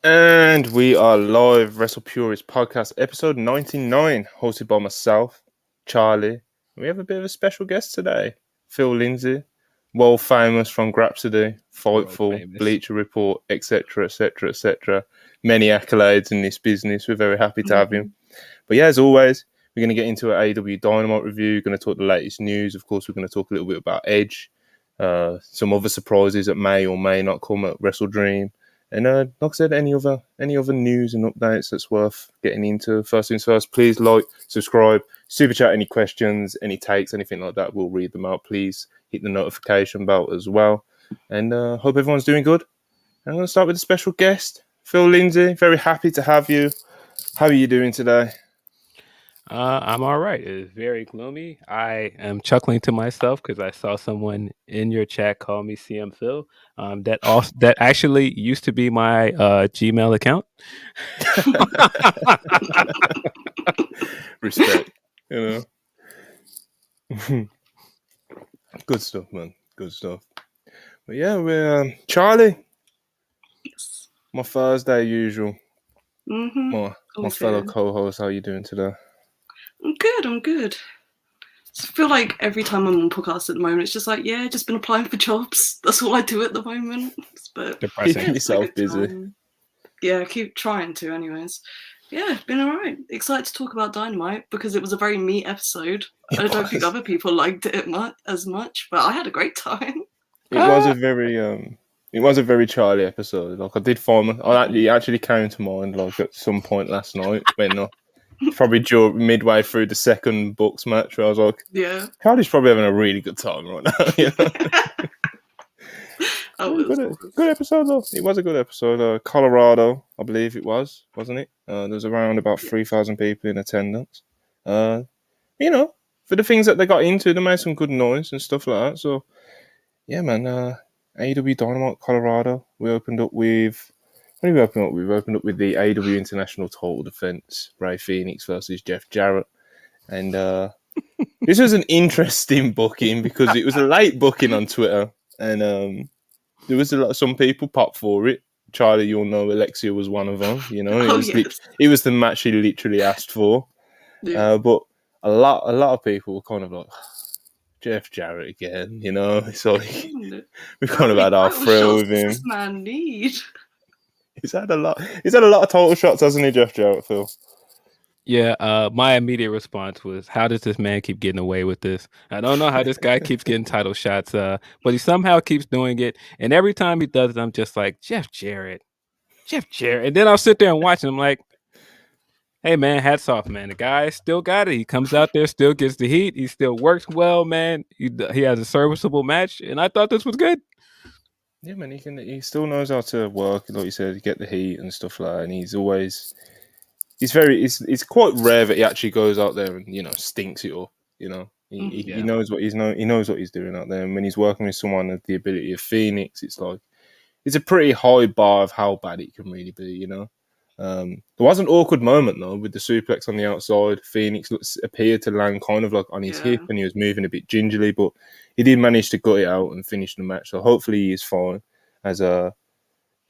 And we are live, WrestlePurists Podcast, episode 99, hosted by myself, Charlie. We have a bit of a special guest today, Phil Lindsay, world famous from Grapsody, World Fightful, famous. Bleacher Report, etc., etc., etc. Many accolades in this business. We're very happy to have him. But yeah, as always, we're going to get into an AEW Dynamite review. We're going to talk the latest news. Of course, we're going to talk a little bit about Edge, some other surprises that may or may not come at WrestleDream. And like I said, any other news and updates that's worth getting into. First things first, please like, subscribe, super chat any questions, any takes, anything like that. We'll read them out. Please hit the notification bell as well. And hope everyone's doing good. And I'm going to start with a special guest, Phil Lindsay. Very happy to have you. How are you doing today? I'm all right. It's very gloomy. I am chuckling to myself because I saw someone in your chat call me CM Phil. That actually used to be my Gmail account. Respect, you know. Good stuff, man. Good stuff. But yeah, we're Charlie. Yes. My Thursday usual. Mm-hmm. My fellow co-host. How are you doing today? I'm good. I feel like every time I'm on podcast at the moment, it's just like, yeah, just been applying for jobs. That's all I do at the moment. But Depressing. Keeping yourself busy. Yeah, keep trying to anyways. Yeah, been all right. Excited to talk about Dynamite because it was a very me episode. I don't think other people liked it as much, but I had a great time. It was a very Charlie episode. Like I did find, it actually came to mind like at some point last night when probably midway through the second Bucks match, where I was like, yeah, Charlie's probably having a really good time right now. You know? Good episode though. It was a good episode. Colorado, I believe it was, wasn't it? There was around about 3,000 people in attendance. You know, for the things that they got into, they made some good noise and stuff like that. So, yeah, man. AEW Dynamite Colorado. We opened up with. What did we open up with? We opened up with the AEW International Title Defense, Ray Phoenix versus Jeff Jarrett, and this was an interesting booking because it was a late booking on Twitter, and there was some people pop for it. Charlie, you'll know Alexia was one of them. You know, it was the match she literally asked for. Yeah. But a lot of people were kind of like, Jeff Jarrett again. You know, it's like we've kind of had our thrill with him. This man need. He's had a lot of title shots, hasn't he, Jeff Jarrett, Phil? Yeah, my immediate response was, how does this man keep getting away with this? I don't know how this guy keeps getting title shots, but he somehow keeps doing it. And every time he does it, I'm just like, Jeff Jarrett. And then I'll sit there and watch and I'm like, hey, man, hats off, man. The guy still got it. He comes out there, still gets the heat. He still works well, man. He has a serviceable match. And I thought this was good. Yeah, man, he still knows how to work, like you said, get the heat and stuff like that. And it's quite rare that he actually goes out there and, you know, stinks it up. You know, he knows what he knows what he's doing out there. And when he's working with someone with the ability of Phoenix, it's like it's a pretty high bar of how bad it can really be. You know, there was an awkward moment though with the suplex on the outside. Phoenix appeared to land kind of like on his hip, and he was moving a bit gingerly, but he did manage to gut it out and finish the match. So hopefully he is fine. As there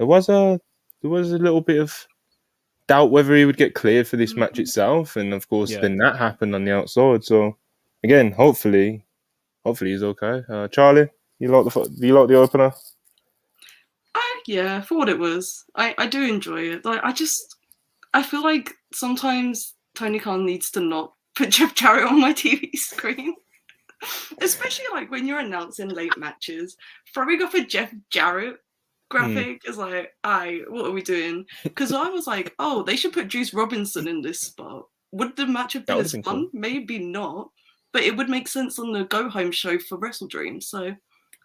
was a little bit of doubt whether he would get cleared for this match itself, and of course then that happened on the outside. So again, hopefully he's okay. Charlie, you like the opener? Yeah, for what it was, I do enjoy it. Like I feel like sometimes Tony Khan needs to not put Jeff Jarrett on my TV screen, especially like when you're announcing late matches. Throwing up a Jeff Jarrett graphic is like, what are we doing? Because I was like, oh, they should put Juice Robinson in this spot. Would the match have been as fun? Cool. Maybe not, but it would make sense on the go home show for WrestleDream. So,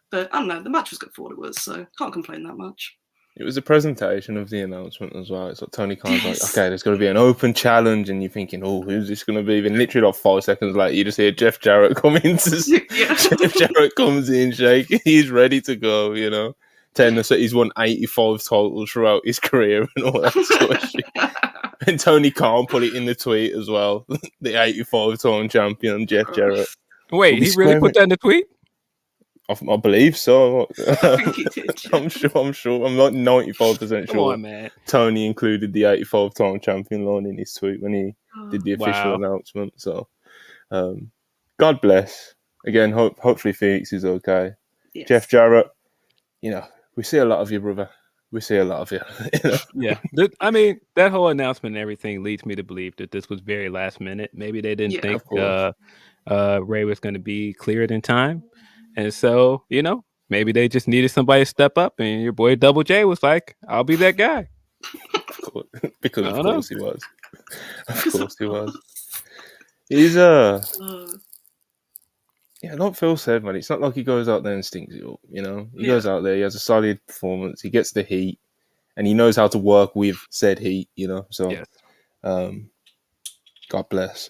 but I don't know, the match was good for what it was, so can't complain that much. It was a presentation of the announcement as well. It's like Tony Khan's like, okay, there's going to be an open challenge, and you're thinking, oh, who's this going to be? Then literally like 5 seconds later, you just hear Jeff Jarrett come in. Jeff Jarrett comes in, shaking. He's ready to go, you know. Telling us that he's won 85 titles throughout his career and all that sort of shit. And Tony Khan put it in the tweet as well. The 85-time champion, Jeff Jarrett. Wait, he really put that in the tweet? I believe so. I think he did. Yeah. I'm sure. I'm like 95% Come sure. on, man. Tony included the 85-time champion line in his tweet when he did the official Wow. announcement. So, God bless. Again, hopefully Phoenix is okay. Yes. Jeff Jarrett, we see a lot of you, brother. We see a lot of you. Yeah. I mean, that whole announcement and everything leads me to believe that this was very last minute. Maybe they didn't think Ray was going to be cleared in time. And so, maybe they just needed somebody to step up. And your boy Double J was like, I'll be that guy. Because of course he was. Of course he was. He's like Phil said, man, it's not like he goes out there and stinks it up, He goes out there, he has a solid performance, he gets the heat, and he knows how to work with said heat, So, yes. God bless.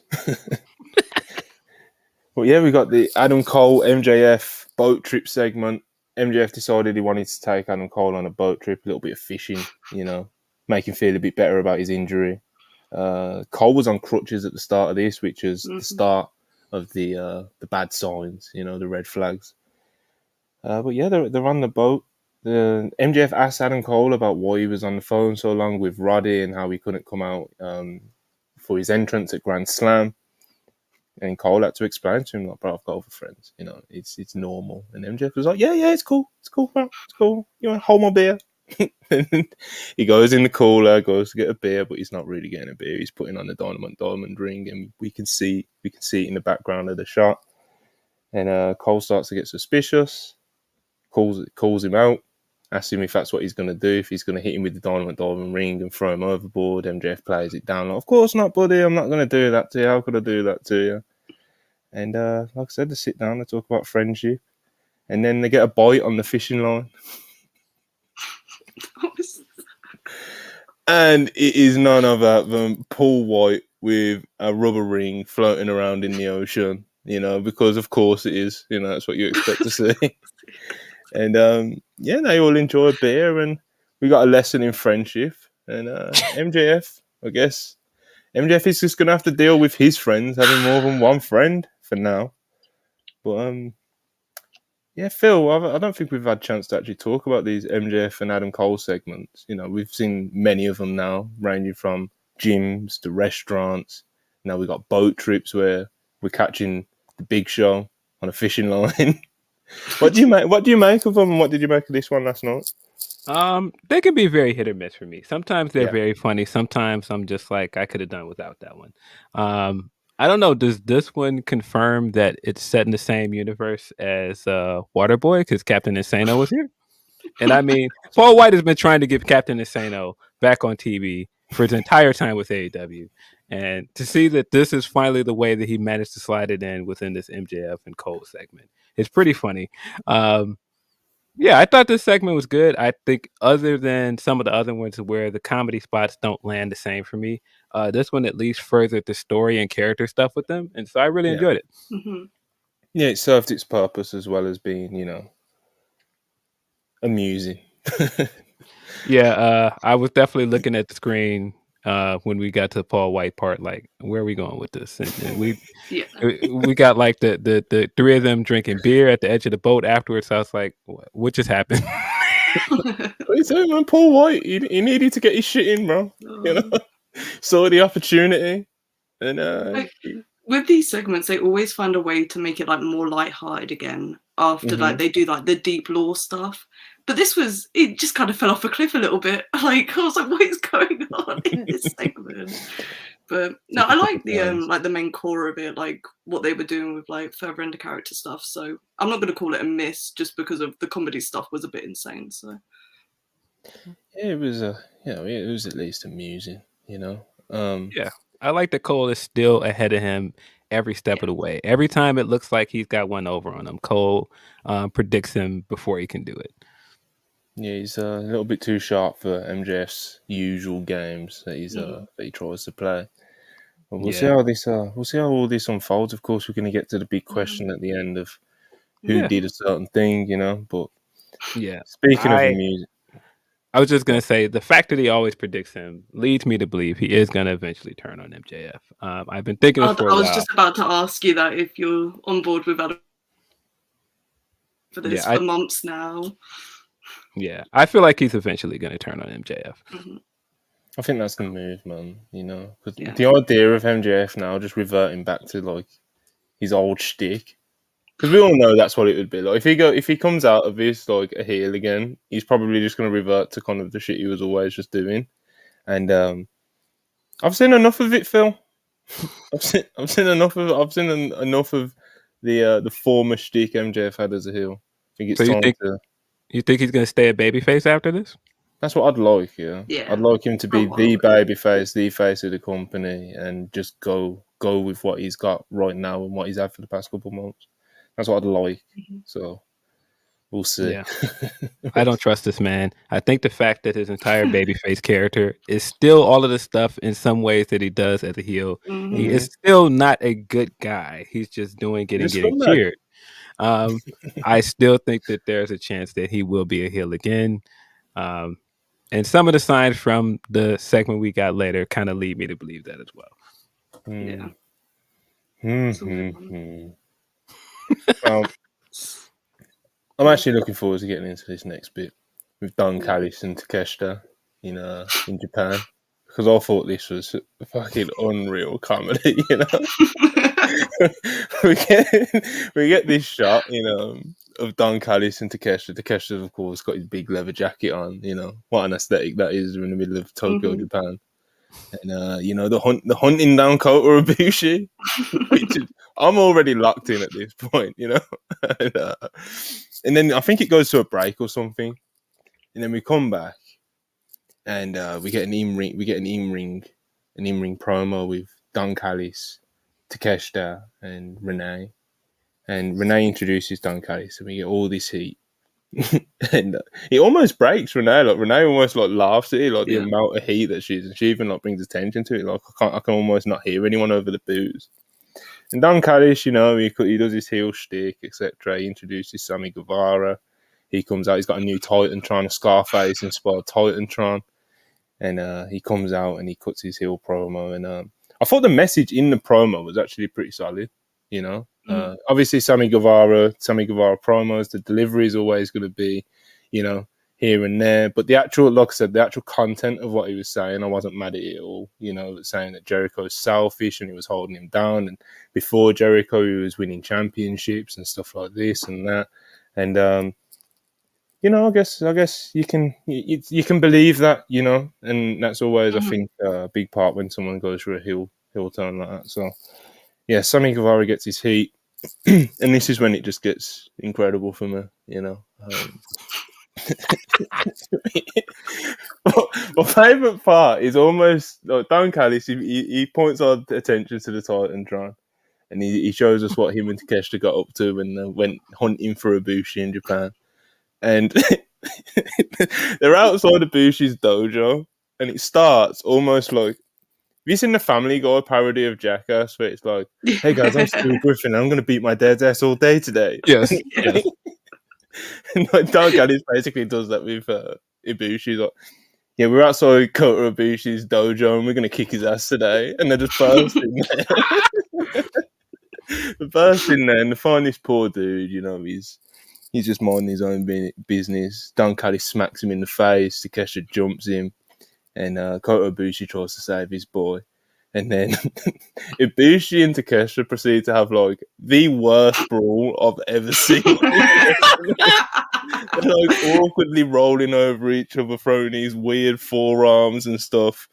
But yeah, we got the Adam Cole MJF boat trip segment. MJF decided he wanted to take Adam Cole on a boat trip, a little bit of fishing, make him feel a bit better about his injury. Cole was on crutches at the start of this, which is the start of the bad signs, the red flags. But yeah, they're on the boat. The MJF asked Adam Cole about why he was on the phone so long with Roddy and how he couldn't come out for his entrance at Grand Slam. And Cole had to explain to him, like, bro, I've got other friends, it's normal. And MJF was like, yeah, it's cool, bro, it's cool. You want to hold my beer? He goes in the cooler, goes to get a beer, but he's not really getting a beer. He's putting on the Dynamite ring, and we can see it in the background of the shot. And Cole starts to get suspicious, calls him out, asks him if that's what he's going to do, if he's going to hit him with the Dynamite ring and throw him overboard. MJF plays it down like, of course not, buddy, I'm not going to do that to you. How could I do that to you? And like I said, they sit down, they talk about friendship, and then they get a bite on the fishing line. And it is none other than Paul White with a rubber ring floating around in the ocean, because of course it is, that's what you expect to see. And they all enjoy a beer, and we got a lesson in friendship. And MJF, I guess, MJF is just going to have to deal with his friends having more than one friend for now. But Phil, I don't think we've had a chance to actually talk about these MJF and Adam Cole segments. We've seen many of them now, ranging from gyms to restaurants. Now we've got boat trips where we're catching the Big Show on a fishing line. What do you make of them, and what did you make of this one last night? They can be very hit or miss for me. Sometimes they're very funny. Sometimes I'm just like, I could have done without that one. I don't know. Does this one confirm that it's set in the same universe as Waterboy? Because Captain Insano was here. And I mean, Paul White has been trying to get Captain Insano back on TV for his entire time with AEW. And to see that this is finally the way that he managed to slide it in within this MJF and Cole segment, it's pretty funny. Yeah, I thought this segment was good. I think other than some of the other ones where the comedy spots don't land the same for me, this one at least furthered the story and character stuff with them. And so I really enjoyed it. Mm-hmm. Yeah, it served its purpose as well as being, amusing. Yeah, I was definitely looking at the screen when we got to the Paul White part, like, where are we going with this? And we got like the three of them drinking beer at the edge of the boat afterwards. So I was like, what just happened? What you saying, man? Paul White, he needed to get his shit in, bro. Saw the opportunity, and with these segments, they always find a way to make it like more lighthearted again after like they do like the deep lore stuff. But it just kind of fell off a cliff a little bit. Like, I was like, what is going on in this segment? But no, I like the main core of it, like what they were doing with like further into character stuff. So I'm not going to call it a miss just because of the comedy stuff was a bit insane. So yeah, it was it was at least amusing, Yeah, I like that Cole is still ahead of him every step of the way. Every time it looks like he's got one over on him, Cole predicts him before he can do it. Yeah, he's a little bit too sharp for MJF's usual games that he tries to play. But we'll see how all this unfolds. Of course, we're going to get to the big question at the end of who did a certain thing, But speaking of the music, I was just going to say the fact that he always predicts him leads me to believe he is going to eventually turn on MJF. I've been thinking this for a while. I was just about to ask you that if you're on board with Adam. for this for months now. Yeah, I feel like he's eventually going to turn on MJF. Mm-hmm. I think that's the move, man. You know, because the idea of MJF now just reverting back to like his old shtick, because we all know that's what it would be like. If he comes out of this like a heel again, he's probably just going to revert to kind of the shit he was always just doing. And I've seen enough of it, Phil. I've seen enough of it. I've seen enough of the former shtick MJF had as a heel. I think it's time to. You think he's going to stay a babyface after this? That's what I'd like, yeah. I'd like him to be the babyface, the face of the company, and just go with what he's got right now and what he's had for the past couple of months. That's what I'd like. Mm-hmm. So we'll see. Yeah. I don't trust this man. I think the fact that his entire babyface character is still all of the stuff in some ways that he does as a heel. Mm-hmm. He is still not a good guy. He's just doing it and getting cheered. I still think that there's a chance that he will be a heel again. And some of the signs from the segment we got later kind of lead me to believe that as well. Yeah. I'm actually looking forward to getting into this next bit with Don Callis and Takeshita in Japan, because I thought this was a fucking unreal comedy. You know, we get this shot, you know, of Don Callis and Takeshita. Takeshita, of course, got his big leather jacket on. You know, what an aesthetic that is in the middle of Tokyo, Japan. And you know, the hunting down Kota Ibushi, which is, I'm already locked in at this point, you know. And then I think it goes to a break or something, and then we come back, and we get an in-ring promo with Don Callis, Takeshita, and Renee. And Renee introduces Don Callis, and we get all this heat. And it almost breaks Renee. Like Renee almost like laughs at it, like the amount of heat that she's, and she even like brings attention to it. Like I can almost not hear anyone over the boos. And Don Callis, you know, he does his heel shtick, etc. He introduces Sammy Guevara. He comes out. He's got a new Titantron, a Scarface inspired Titantron, and he comes out and he cuts his heel promo. And I thought the message in the promo was actually pretty solid. You know, obviously Sammy Guevara promos, the delivery is always going to be, you know, here and there. But the actual, like I said, the actual content of what he was saying, I wasn't mad at it at all. You know, saying that Jericho is selfish and he was holding him down. And before Jericho, he was winning championships and stuff like this and that. And, you know, I guess you can believe that, you know, and that's always, I think, a big part when someone goes through a heel turn like that. So, yeah, Sammy Guevara gets his heat, and this is when it just gets incredible for me, you know. My favourite part is almost like Don Callis. He points our attention to the Titantron, and he shows us what him and Takeshita got up to when they went hunting for Ibushi in Japan. And they're outside Ibushi's dojo, and it starts almost like, have you seen the Family Guy parody of Jackass where it's like, hey guys, I'm Stu Griffin, I'm going to beat my dad's ass all day today? Yes. And like, Don Callis basically does that with Ibushi. Like, yeah, we're outside Kota Ibushi's dojo and we're going to kick his ass today. And they just burst in there. They burst in there and they find this poor dude, you know, he's just minding his own business. Don Callis smacks him in the face, Takeshita jumps him. And Kota Ibushi tries to save his boy. And then Ibushi and Takeshita proceed to have like the worst brawl I've ever seen. They're like awkwardly rolling over each other, throwing these weird forearms and stuff.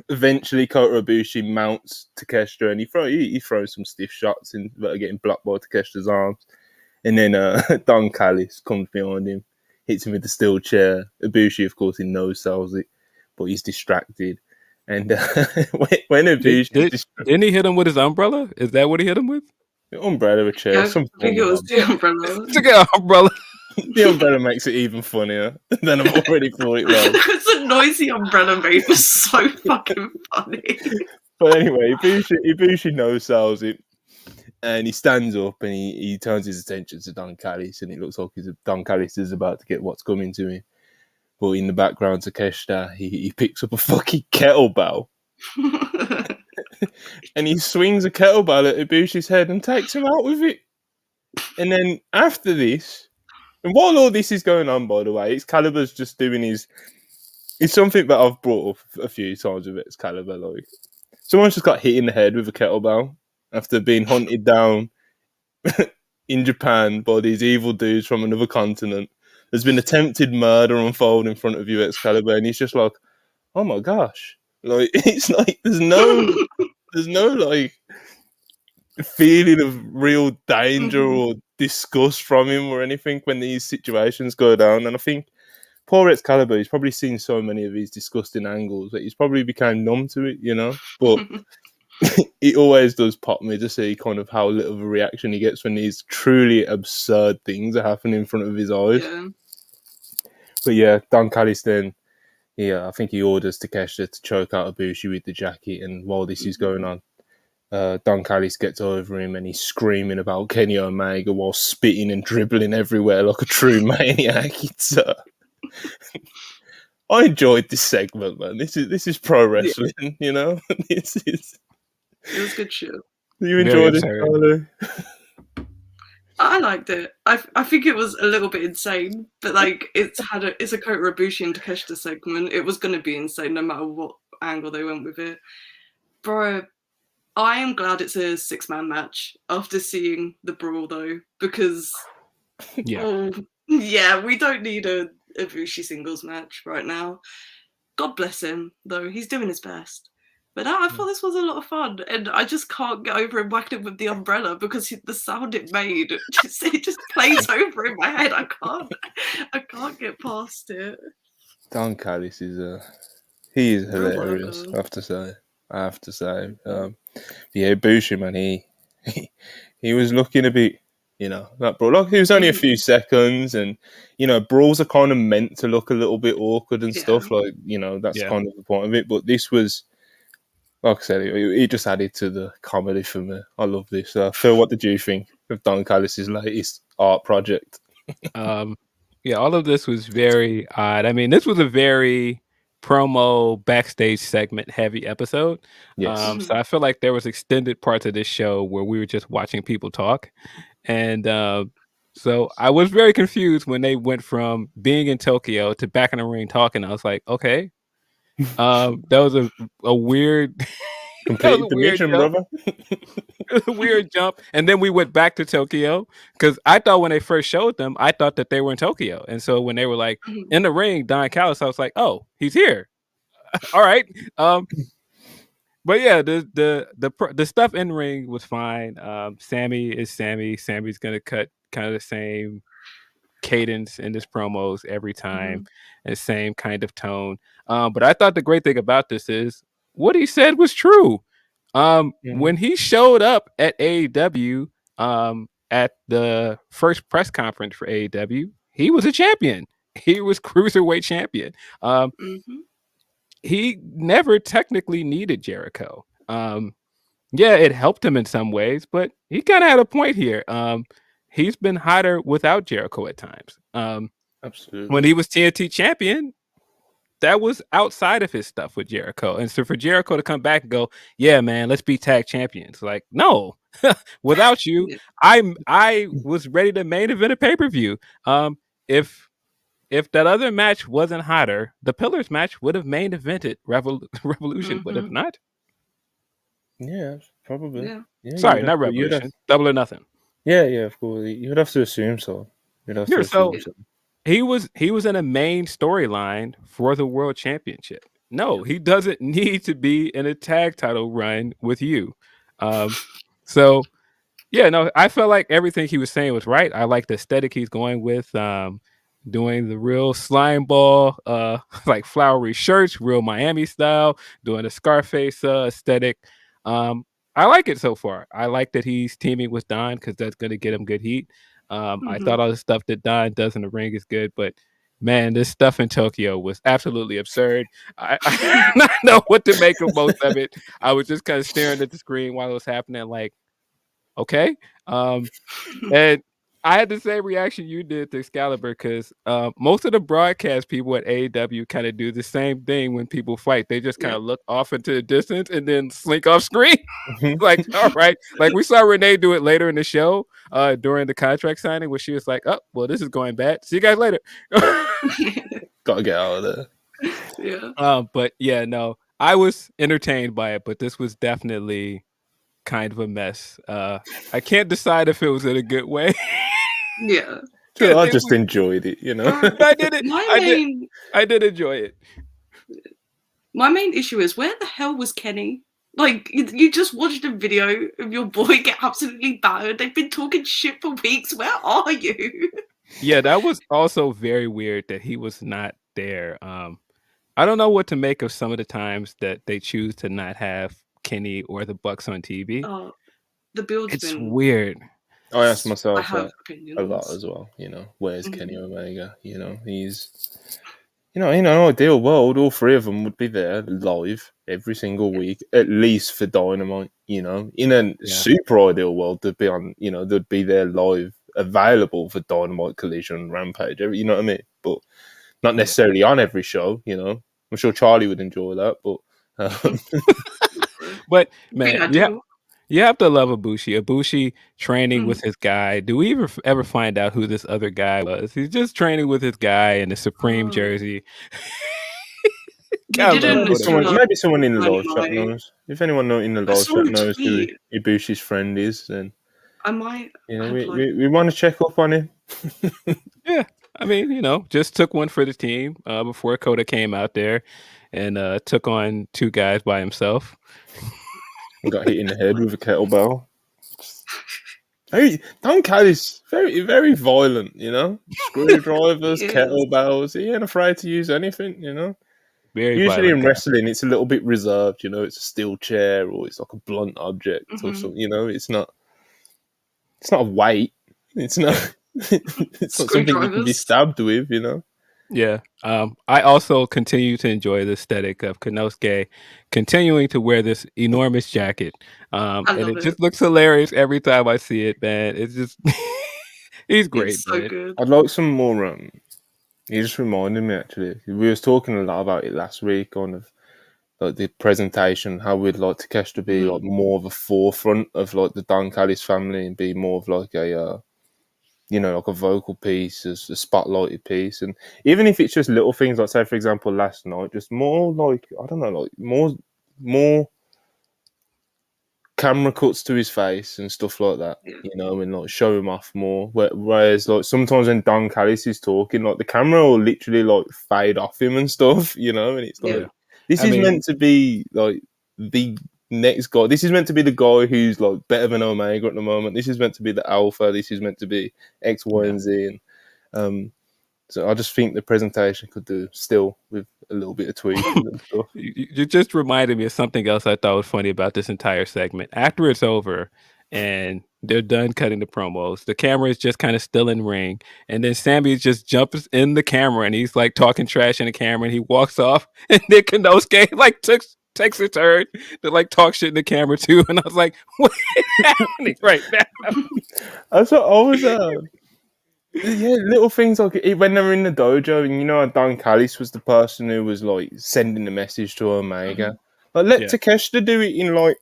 Eventually Kota Ibushi mounts Takeshita and he throws some stiff shots in that are getting blocked by Takeshita's arms. And then Don Callis comes behind him, hits him with the steel chair. Ibushi, of course, he no-sells it, but he's distracted. And when Ibushi... Didn't he hit him with his umbrella? Is that what he hit him with? The umbrella, a chair. I think it was the umbrella. The umbrella. The umbrella makes it even funnier than I've already thought it was. The noisy umbrella made was so fucking funny. But anyway, Ibushi no-sells it. And he stands up and he turns his attention to Don Callis, and it looks like Don Callis is about to get what's coming to him. But in the background, Takeshita, he picks up a fucking kettlebell. And he swings a kettlebell at Ibushi's head and takes him out with it. And then after this, and while all this is going on, by the way, Excalibur's just doing his. It's something that I've brought up a few times with Excalibur. Like, someone's just got hit in the head with a kettlebell after being hunted down in Japan by these evil dudes from another continent. There's been attempted murder unfold in front of you, Excalibur, and he's just like, oh my gosh. Like, it's like there's no like feeling of real danger or disgust from him or anything when these situations go down. And I think poor Excalibur, he's probably seen so many of these disgusting angles that he's probably become numb to it, you know? But it always does pop me to see kind of how little of a reaction he gets when these truly absurd things are happening in front of his eyes. Yeah. But yeah, Don Callis then, yeah, I think he orders Takeshita to choke out Ibushi with the jacket, and while this is going on, Don Callis gets over him and he's screaming about Kenny Omega while spitting and dribbling everywhere like a true maniac. It's I enjoyed this segment, man. This is pro wrestling, you know. It was good shit. You enjoyed it, Charlie? I liked it. I think it was a little bit insane, but like it's a Kota Ibushi and Takeshita segment. It was going to be insane no matter what angle they went with it. Bro, I am glad it's a 6-man match after seeing the brawl though, because we don't need a Ibushi singles match right now. God bless him though, he's doing his best. But I thought this was a lot of fun, and I just can't get over him whacking him with the umbrella because the sound it made it just plays over in my head. I can't get past it. Don Callis is he is hilarious. I have to say. Yeah, Ibushi, man, he was looking a bit, you know, that brawl. Like, it was only a few seconds, and you know, brawls are kind of meant to look a little bit awkward and stuff. Like, you know, that's kind of the point of it. But this was. Like I said, it just added to the comedy for me. I love this. Phil, what did you think of Don Callis' latest art project? All of this was very odd. I mean, this was a very promo backstage segment heavy episode. Yes. So I feel like there was extended parts of this show where we were just watching people talk. And so I was very confused when they went from being in Tokyo to back in the ring talking. I was like, okay. That was a weird, complete dimension, brother. A weird jump, and then we went back to Tokyo because I thought when they first showed them, I thought that they were in Tokyo, and so when they were like in the ring, Don Callis, I was like, oh, he's here. All right. But yeah, the stuff in ring was fine. Sammy is Sammy. Sammy's gonna cut kind of the same cadence in his promos every time, and same kind of tone. But I thought the great thing about this is what he said was true. When he showed up at AEW at the first press conference for AEW, he was a champion. He was cruiserweight champion. He never technically needed Jericho. Yeah, it helped him in some ways, but he kind of had a point here. He's been hotter without Jericho at times. Absolutely. When he was TNT champion, that was outside of his stuff with Jericho. And so for Jericho to come back and go, yeah, man, let's be tag champions. Like, no, without you, I was ready to main event a pay-per-view. If that other match wasn't hotter, the Pillars match would have main evented Revolution, but if not. Yeah, probably. Yeah, sorry, not Revolution. Double or Nothing. Yeah, of course. You'd have to assume so. He was in a main storyline for the World Championship. No, he doesn't need to be in a tag title run with you. So yeah, no, I felt like everything he was saying was right. I like the aesthetic he's going with, doing the real slime ball, like flowery shirts, real Miami style, doing the Scarface aesthetic. I like it so far. I like that he's teaming with Don because that's going to get him good heat. I thought all the stuff that Don does in the ring is good, but man, this stuff in Tokyo was absolutely absurd. I don't know what to make of most of it. I was just kind of staring at the screen while it was happening, like, okay. And I had the same reaction you did to Excalibur because most of the broadcast people at AEW kind of do the same thing when people fight. They just kind of look off into the distance and then slink off screen. Like, all right. Like we saw Renee do it later in the show during the contract signing where she was like, oh, well, this is going bad. See you guys later. Gotta get out of there. Yeah. But yeah, no, I was entertained by it, but this was definitely kind of a mess. I can't decide if it was in a good way. Yeah. Sure, I just enjoyed it, you know. I did it. I did enjoy it. My main issue is where the hell was Kenny? Like, you just watched a video of your boy get absolutely battered. They've been talking shit for weeks. Where are you? Yeah, that was also very weird that he was not there. I don't know what to make of some of the times that they choose to not have Kenny or the Bucks on TV. Oh, the build's It's been weird. I ask myself I have that opinions. a lot as well. You know, where's Kenny Omega? You know, he's, in an ideal world, all three of them would be there live every single week, at least for Dynamite. You know, in a super ideal world, they'd be on. You know, they'd be there live, available for Dynamite, Collision, Rampage. You know what I mean? But not necessarily on every show. You know, I'm sure Charlie would enjoy that, but. But man, you have to love Ibushi. Ibushi training with his guy. Do we ever find out who this other guy was? He's just training with his guy in the Supreme jersey. Maybe someone in the live chat knows. If anyone in the live chat knows who Ibushi's friend is, then I might. You know, we want to check up on him. Yeah, I mean, you know, just took one for the team before Kota came out there and took on two guys by himself. Got hit in the head with a kettlebell. Don Callis, very, very violent, you know? Screwdrivers, kettlebells. He ain't afraid to use anything, you know? Usually in wrestling, it's a little bit reserved, you know? It's a steel chair or it's like a blunt object or something, you know? It's not a weight. It's not, it's not something you can be stabbed with, you know? Yeah. I also continue to enjoy the aesthetic of Konosuke continuing to wear this enormous jacket. And it just looks hilarious every time I see it, man. It's just he's great. It's so good. I'd like some more he just reminded me actually. We was talking a lot about it last week on like the presentation, how we'd like Takeshi to be like more of a forefront of like the Don Callis family and be more of like a you know, like a vocal piece, as a spotlighted piece. And even if it's just little things, like say, for example, last night, just more like, I don't know, like more camera cuts to his face and stuff like that, you know, and like show him off more. Whereas like sometimes when Don Callis is talking, like the camera will literally like fade off him and stuff, you know, and it's like, this is meant to be like the next guy. This is meant to be the guy who's like better than Omega at the moment. This is meant to be the alpha. This is meant to be X, Y, and Z. And so I just think the presentation could do still with a little bit of tweaking and stuff. You just reminded me of something else I thought was funny about this entire segment. After it's over and they're done cutting the promos, the camera is just kind of still in ring, and then Sammy just jumps in the camera and he's like talking trash in the camera and he walks off, and then Konosuke like takes a turn to like talk shit in the camera too, and I was like, "What is happening right now?" That's what I was. Yeah, little things like when they were in the dojo, and you know, Don Callis was the person who was like sending the message to Omega. Like, let Takeshita do it in like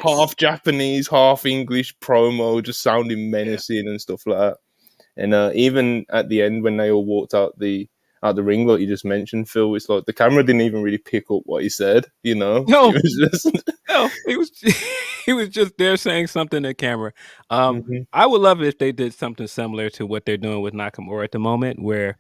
half Japanese, half English promo, just sounding menacing and stuff like that. And even at the end, when they all walked out the ring, like you just mentioned, Phil, it's like the camera didn't even really pick up what he said, you know? No, it was just... no, he was just there saying something to camera. I would love it if they did something similar to what they're doing with Nakamura at the moment, where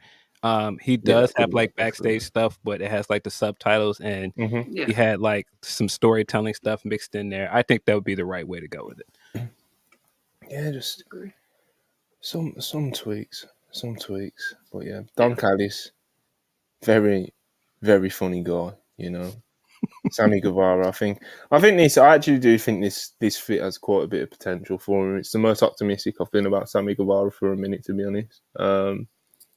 he does have like backstage stuff, but it has like the subtitles, and he had like some storytelling stuff mixed in there. I think that would be the right way to go with it. Yeah, just some tweaks. But yeah, Don Callis, very, very funny guy, you know. Sammy Guevara, I think this. I actually do think this fit has quite a bit of potential for him. It's the most optimistic I've been about Sammy Guevara for a minute, to be honest.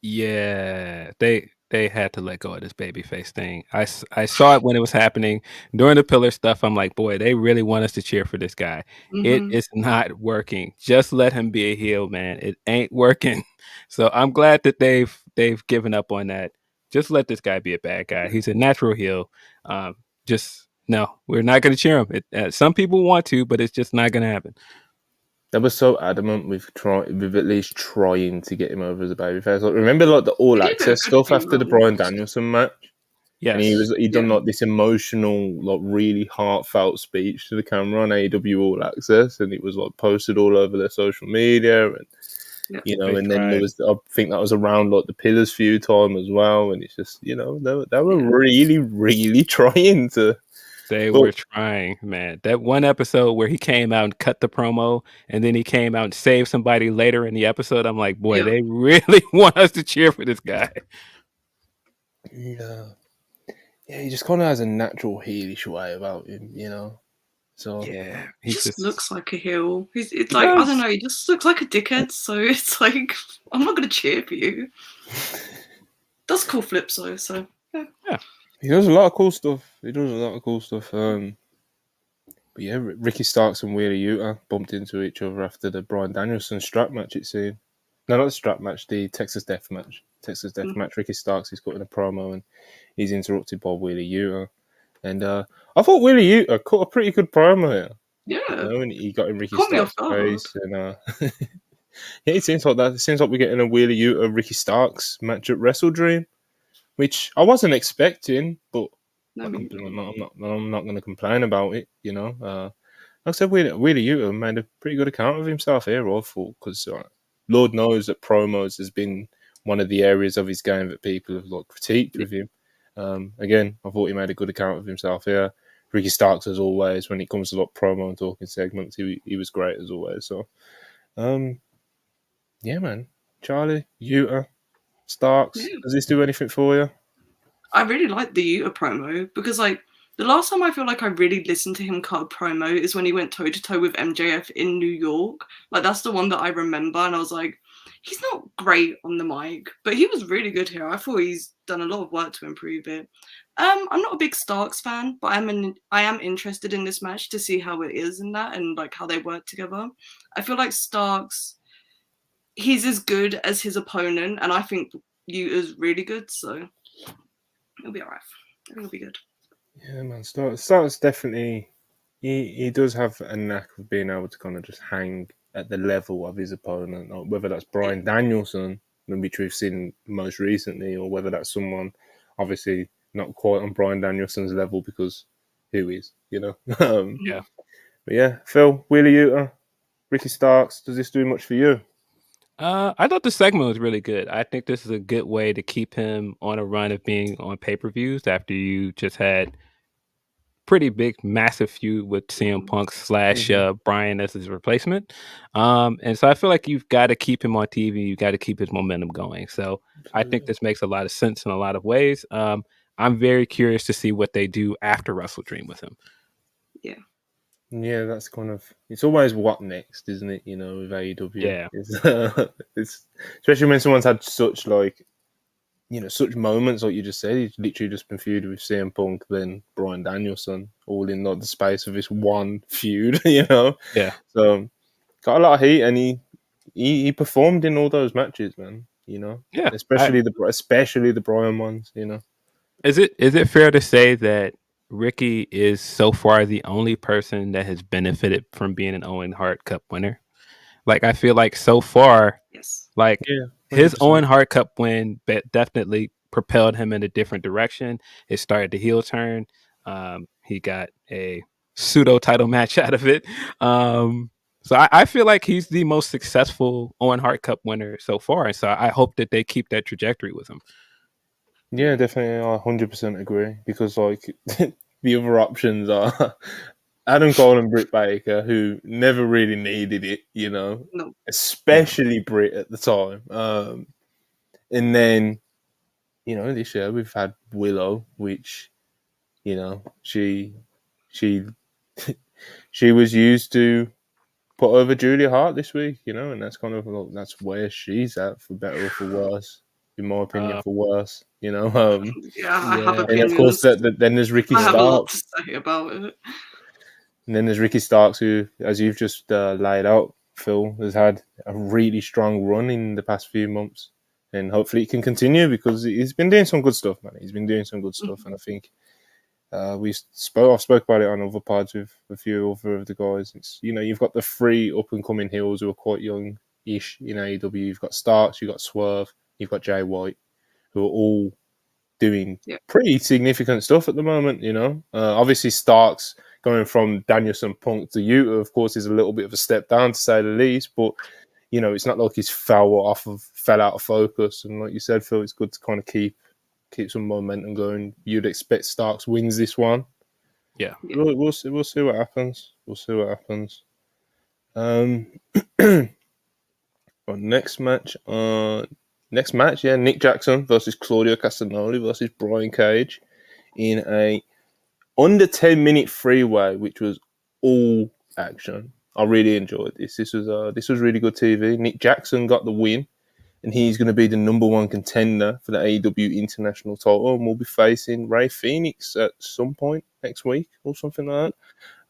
Yeah, they they had to let go of this babyface thing. I saw it when it was happening during the pillar stuff. I'm like, boy, they really want us to cheer for this guy. It Mm-hmm. is not working. Just let him be a heel, man. It ain't working. So I'm glad that they've given up on that. Just let this guy be a bad guy. He's a natural heel. Just no, we're not going to cheer him. Some people want to, but it's just not going to happen. They were so adamant with at least trying to get him over as a babyface. Like, remember, like the All Access stuff after the Bryan Danielson match, and Yes. he'd done like this emotional, like really heartfelt speech to the camera on AEW All Access, and it was like posted all over their social media, and and then there was, I think that was around like the Pillars feud time as well, and it's just they were really, really trying to. They were trying, man. That one episode where he came out and cut the promo, and then he came out and saved somebody later in the episode. I'm like, boy, they really want us to cheer for this guy. Yeah, he just kind of has a natural heelish way about him, So yeah, he just looks like a heel. It's like, I don't know, he just looks like a dickhead. So it's like, I'm not going to cheer for you. Does cool flips though, so yeah. He does a lot of cool stuff. But yeah, Ricky Starks and Wheeler Yuta bumped into each other after the Bryan Danielson strap match, it seemed. No, not the strap match, the Texas Death match. Match. Ricky Starks is cutting a promo and he's interrupted by Wheeler Yuta. And I thought Wheeler Yuta cut a pretty good promo here. Yeah. And he got in Ricky Starks' face. And yeah, it seems like that. It seems like we're getting a Wheeler Yuta Ricky Starks match at WrestleDream, which I wasn't expecting, but I'm not going to complain about it, Like I said, Wheeler Yuta made a pretty good account of himself here, I thought, because Lord knows that promos has been one of the areas of his game that people have critiqued with him. Again, I thought he made a good account of himself here. Ricky Starks, as always, when it comes to promo and talking segments, he was great as always. So, yeah, man, Charlie, Yuta, Starks, does this do anything for you? I really like the Yuta promo because, the last time I feel like I really listened to him cut a promo is when he went toe-to-toe with MJF in New York. That's the one that I remember, and I was like, he's not great on the mic, but he was really good here. I thought he's done a lot of work to improve it. I'm not a big Starks fan, but I am interested in this match to see how it is in that and how they work together. I feel like Starks, he's as good as his opponent, and I think Yuta's really good, so it'll be alright. I think it'll be good. Yeah, man. Starks definitely. He does have a knack of being able to kind of just hang at the level of his opponent, or whether that's Bryan Danielson, which we've seen most recently, or whether that's someone obviously not quite on Bryan Danielson's level because who is, Yeah. But yeah, Phil, Wheeler Yuta, Ricky Starks, does this do much for you? I thought the segment was really good. I think this is a good way to keep him on a run of being on pay-per-views after you just had pretty big, massive feud with CM Punk / Bryan as his replacement. And so I feel like you've got to keep him on TV. You've got to keep his momentum going. So I think this makes a lot of sense in a lot of ways. I'm very curious to see what they do after WrestleDream with him. Yeah. Yeah, that's kind of, it's always what next, isn't it? With AEW. Yeah. It's especially when someone's had such such moments, like you just said. He's literally just been feuded with CM Punk, then Bryan Danielson, all in the space of this one feud, Yeah. So got a lot of heat, and he performed in all those matches, man. Yeah. Especially the Bryan ones, Is it fair to say that Ricky is so far the only person that has benefited from being an Owen Hart Cup winner? I feel like so far, yes, his Owen Hart Cup win definitely propelled him in a different direction. It started the heel turn. He got a pseudo title match out of it. So I feel like he's the most successful Owen Hart Cup winner so far. And so I hope that they keep that trajectory with him. Yeah, definitely. I 100% agree because the other options are Adam Cole and Britt Baker, who never really needed it, No. especially Britt at the time. And then, this year we've had Willow, which, she she was used to put over Julia Hart this week, and that's kind of that's where she's at, for better or for worse. in my opinion, for worse. You know, I have opinions. and of course, then there's Ricky Starks. I have a lot to say about it. And then there's Ricky Starks, who, as you've just laid out, Phil, has had a really strong run in the past few months, and hopefully it can continue because he's been doing some good stuff, man. He's been doing some good stuff, and I think I've spoke about it on other pods with a few other of the guys. It's, you know, you've got the three up and coming heels who are quite young-ish in AEW. You've got Starks, you've got Swerve, you've got Jay White, who are all doing pretty significant stuff at the moment. You know, obviously Starks going from Danielson Punk to Yuta, of course, is a little bit of a step down, to say the least. But you know, it's not like he's fell out of focus. And like you said, Phil, it's good to kind of keep some momentum going. You'd expect Starks wins this one. Yeah, we'll see what happens. We'll see what happens. Next match, Nick Jackson versus Claudio Castagnoli versus Brian Cage in a under 10-minute freeway, which was all action. I really enjoyed this. This was really good TV. Nick Jackson got the win, and he's going to be the number one contender for the AEW International title, and we'll be facing Ray Phoenix at some point next week or something like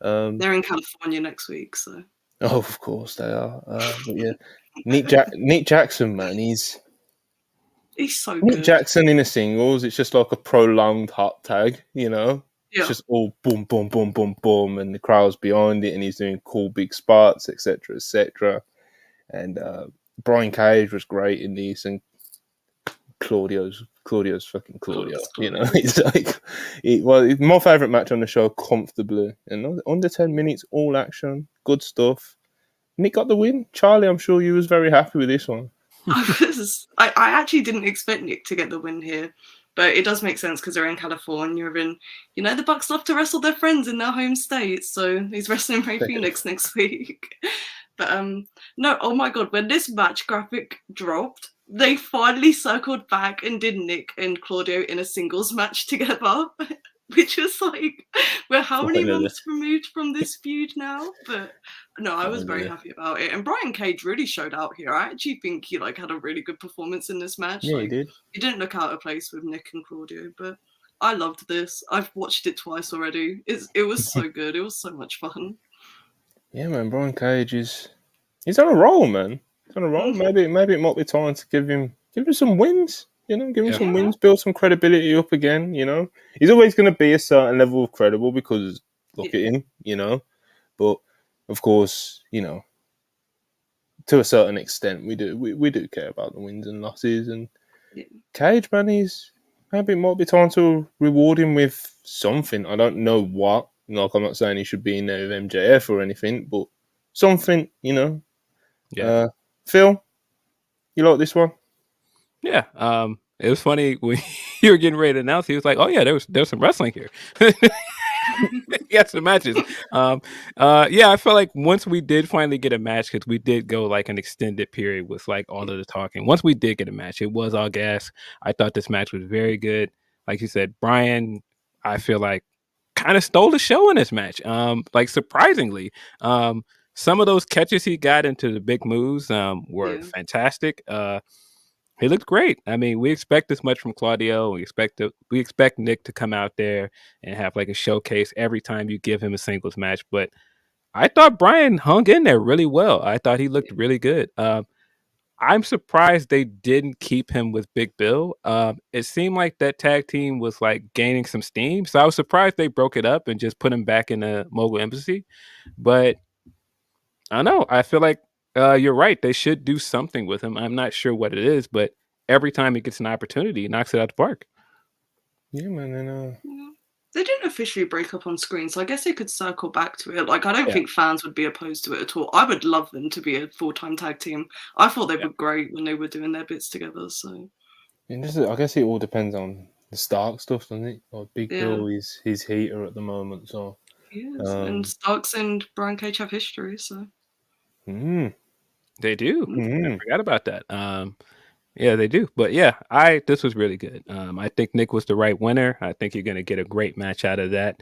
that. They're in California next week, so. Oh, of course they are. But yeah, Nick Jackson, man, he's so good. Nick Jackson in a singles. It's just like a prolonged hot tag, you know. Yeah. It's just all boom, boom, boom, boom, boom, and the crowd's behind it, and he's doing cool big spots, etc., etc. And Brian Cage was great in this, and Claudio's fucking Claudio. You know, it's like it's my favourite match on the show comfortably, and under 10 minutes, all action, good stuff. Nick got the win. Charlie, I'm sure you was very happy with this one. I actually didn't expect Nick to get the win here. But it does make sense because they're in California, and you know the Bucks love to wrestle their friends in their home state, so he's wrestling Ray Phoenix next week. But no, oh my god, when this match graphic dropped, they finally circled back and did Nick and Claudio in a singles match together, which was like, we're how many months removed from this feud now? But no, I was very happy about it. And Brian Cage really showed out here. I actually think he had a really good performance in this match. Yeah, he did. He didn't look out of place with Nick and Claudio, but I loved this. I've watched it twice already. It was so good. It was so much fun. Yeah, man, Brian Cage he's on a roll, man. He's on a roll. Maybe it might be time to give him some wins. You know, give him some wins, build some credibility up again. You know, he's always going to be a certain level of credible because look at him. You know, but of course, you know, to a certain extent, we do care about the wins and losses. And Cage, man, maybe it might be time to reward him with something. I don't know what. Like, I'm not saying he should be in there with MJF or anything, but something, you know. Yeah. Phil, you like this one? Yeah. It was funny when you were getting ready to announce. He was like, "Oh yeah, there's some wrestling here." He had some matches. Yeah, I felt like once we did finally get a match, because we did go like an extended period with like all of the talking. Once we did get a match, it was all gas. I thought this match was very good. Like you said, Brian, I feel like kind of stole the show in this match. Like surprisingly, some of those catches he got into the big moves were fantastic. He looked great. I mean, we expect this much from Claudio. We expect Nick to come out there and have like a showcase every time you give him a singles match. But I thought Brian hung in there really well. I thought he looked really good. I'm surprised they didn't keep him with Big Bill. It seemed like that tag team was like gaining some steam. So I was surprised they broke it up and just put him back in the Mogul Embassy. But I don't know. I feel like you're right. They should do something with him. I'm not sure what it is, but every time he gets an opportunity, he knocks it out the park. Yeah, man. They didn't officially break up on screen, so I guess they could circle back to it. Like, I don't think fans would be opposed to it at all. I would love them to be a full-time tag team. I thought they were great when they were doing their bits together. So, I guess it all depends on the Stark stuff, doesn't it? Like Big Bill is his heater at the moment, so. Yes, and Starks and Brian Cage have history, so. They do. I forgot about that. Yeah, they do. But yeah, this was really good. I think Nick was the right winner. I think you're going to get a great match out of that.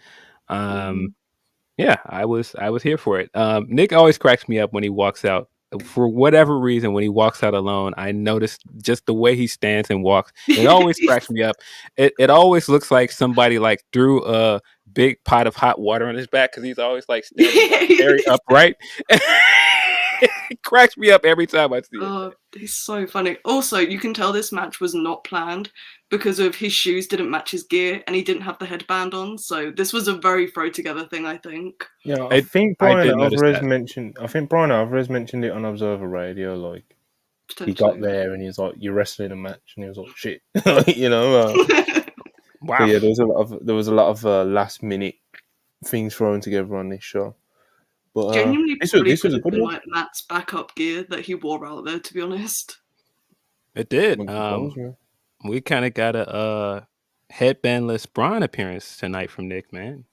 Yeah, I was here for it. Nick always cracks me up when he walks out for whatever reason, when he walks out alone, I noticed just the way he stands and walks. It always cracks me up. It always looks like somebody like threw a big pot of hot water on his back because he's always like standing like, very upright. It cracks me up every time I see it. Oh, he's so funny. Also, you can tell this match was not planned because of his shoes didn't match his gear and he didn't have the headband on. So this was a very throw together thing, I think. Yeah, I think Brian did notice Alvarez that. mentioned. I think Brian Alvarez mentioned it on Observer Radio. Like he got there and he was like, "You're wrestling a match," and he was like, "Shit," you know. Wow. But yeah, there was a lot of last minute things thrown together on this show. But Genuinely, this was a good one. like Matt's backup gear that he wore out there. To be honest, It did. Suppose, yeah. We kind of got a headbandless Braun appearance tonight from Nick, man.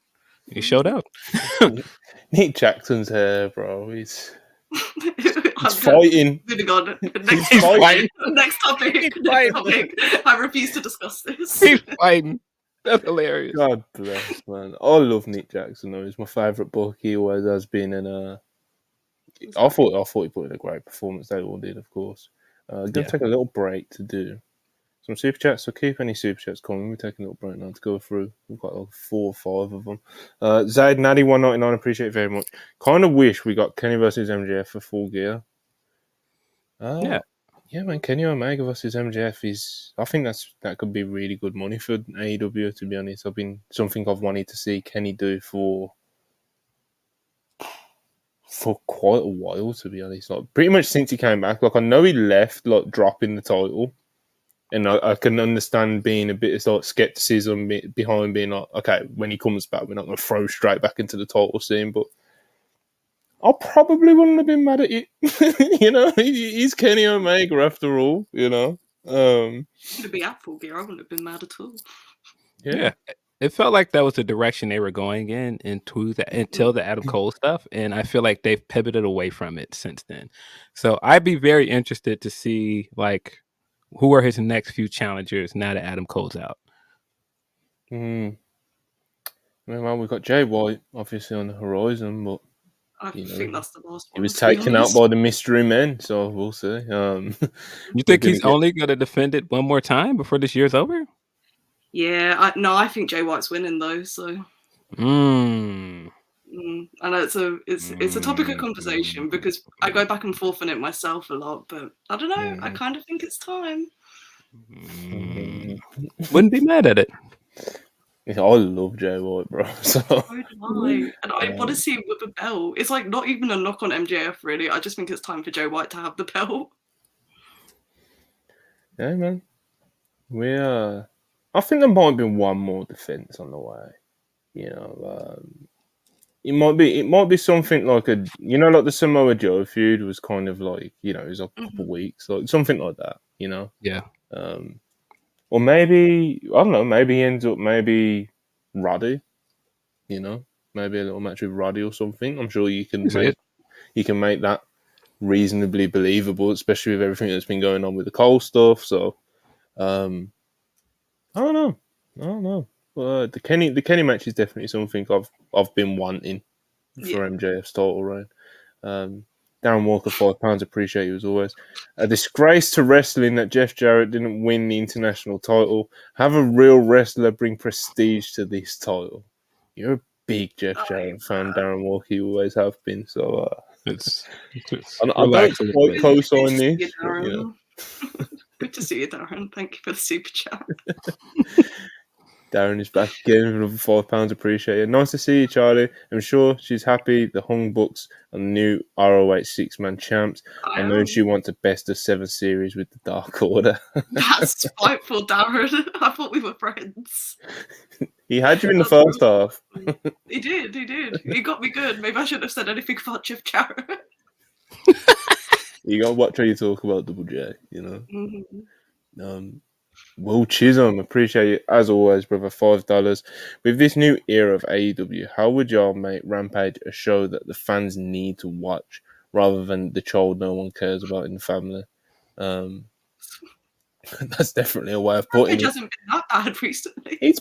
He showed out. Nick Jackson's hair, bro. He's fighting. Moving on. He's fighting. Next topic. I refuse to discuss this. He's fighting. That's hilarious. God bless, man. I love Nick Jackson, though. He's my favourite book. He always has been. And I thought he put in a great performance. They all did, of course. Going to take a little break to do some super chats. So keep any super chats coming. We're taking a little break now to go through. We've got like 4 or 5 of them. Zaid Natty 199. Appreciate it very much. Kind of wish we got Kenny versus MJF for Full Gear. Yeah, man. Kenny Omega versus MJF is. I think that could be really good money for AEW. To be honest, something I've wanted to see Kenny do for quite a while. To be honest, like pretty much since he came back. Like I know he left, like dropping the title, and I can understand being a bit of like skepticism behind being like, okay, when he comes back, we're not going to throw straight back into the title scene, but. I probably wouldn't have been mad at it. You know, he's Kenny Omega after all, you know. To be at Full Gear, I wouldn't have been mad at all. Yeah. It felt like that was the direction they were going in until the Adam Cole stuff, and I feel like they've pivoted away from it since then. So I'd be very interested to see like who are his next few challengers now that Adam Cole's out. Well, we've got Jay White obviously on the horizon, but I think that's the last one. He was taken out by the Mystery Men, so we'll see. You think he's only going to defend it one more time before this year's over? Yeah, I think Jay White's winning though. So, I know it's a topic of conversation because I go back and forth on it myself a lot, but I don't know. I kind of think it's time. Wouldn't be mad at it. I love Jay White, bro. So do I. And I want to see him with a belt. It's like not even a knock on MJF, really. I just think it's time for Jay White to have the belt. Yeah, man. I think there might be one more defense on the way. You know, it might be something like like the Samoa Joe feud was kind of like, it was like a couple of weeks, like something like that. You know. Yeah. Or maybe, I don't know, maybe he ends up Roddy, maybe a little match with Roddy or something. I'm sure you can make that reasonably believable, especially with everything that's been going on with the Cole stuff. So, I don't know. The Kenny match is definitely something I've been wanting for MJF's title reign. Darren Walker, £5. Appreciate you as always. A disgrace to wrestling that Jeff Jarrett didn't win the international title. Have a real wrestler bring prestige to this title. You're a big Jeff Jarrett fan, Darren Walker. You always have been. So I don't quite co-sign this. Good to see you, Darren. Thank you for the super chat. Darren is back again with £5. Appreciate it. Nice to see you, Charlie. I'm sure she's happy. The Hung Bucks are the new ROH 6-man champs. I know she wants a best of 7 series with the Dark Order. That's spiteful, Darren. I thought we were friends. He had you in the first half. He did. He got me good. Maybe I shouldn't have said anything about Jeff Jarrett. You got to watch how you talk about Double J, Will Chisholm, appreciate you as always, brother. $5. With this new era of AEW, how would y'all make Rampage a show that the fans need to watch rather than the child no one cares about in the family? That's definitely a way of putting it. It hasn't been that bad recently. It's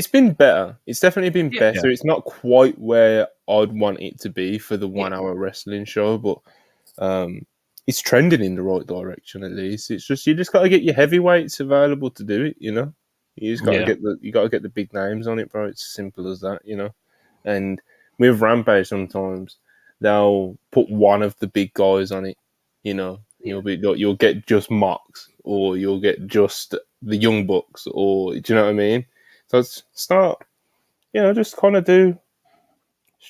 been better. It's definitely been better. It's not quite where I'd want it to be for the 1 hour wrestling show, but it's trending in the right direction at least. It's just you just got to get your heavyweights available to do it. You know, you just got to get the big names on it, bro. It's as simple as that. You know, and with Rampage sometimes they'll put one of the big guys on it. You know, you'll get just Mox, or you'll get just the Young Bucks, or do you know what I mean? So start, just kind of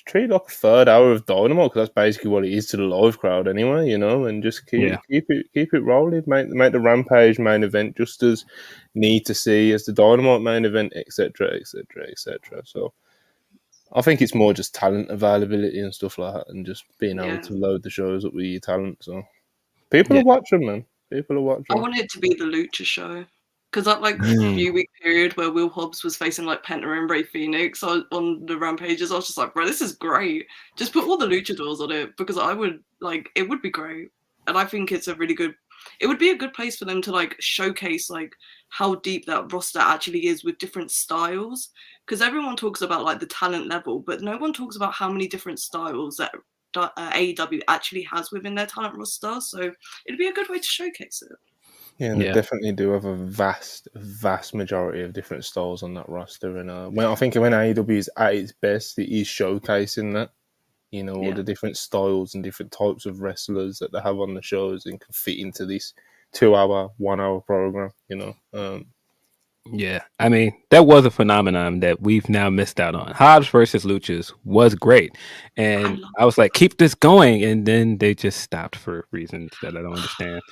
treat it like a third hour of Dynamite, because that's basically what it is to the live crowd anyway, and just keep it rolling. Make the Rampage main event just as need to see as the Dynamite main event, etc., etc., etc. So I think it's more just talent availability and stuff like that, and just being able to load the shows up with your talent. So people are watching, man. People are watching. I want it to be the Lucha show. Because that few week period where Will Hobbs was facing Penta and Rey Fenix on the Rampages, I was just like, bro, this is great. Just put all the luchadors on it, because I would it would be great. And I think it would be a good place for them to showcase how deep that roster actually is with different styles. Because everyone talks about the talent level, but no one talks about how many different styles that AEW actually has within their talent roster. So it'd be a good way to showcase it. Yeah, they definitely do have a vast majority of different styles on that roster. And I think when AEW is at its best, it is showcasing that, all the different styles and different types of wrestlers that they have on the shows and can fit into this 2-hour, 1-hour program, Yeah, I mean, that was a phenomenon that we've now missed out on. Hobbs versus Luchas was great. And I was like, keep this going. And then they just stopped for reasons that I don't understand.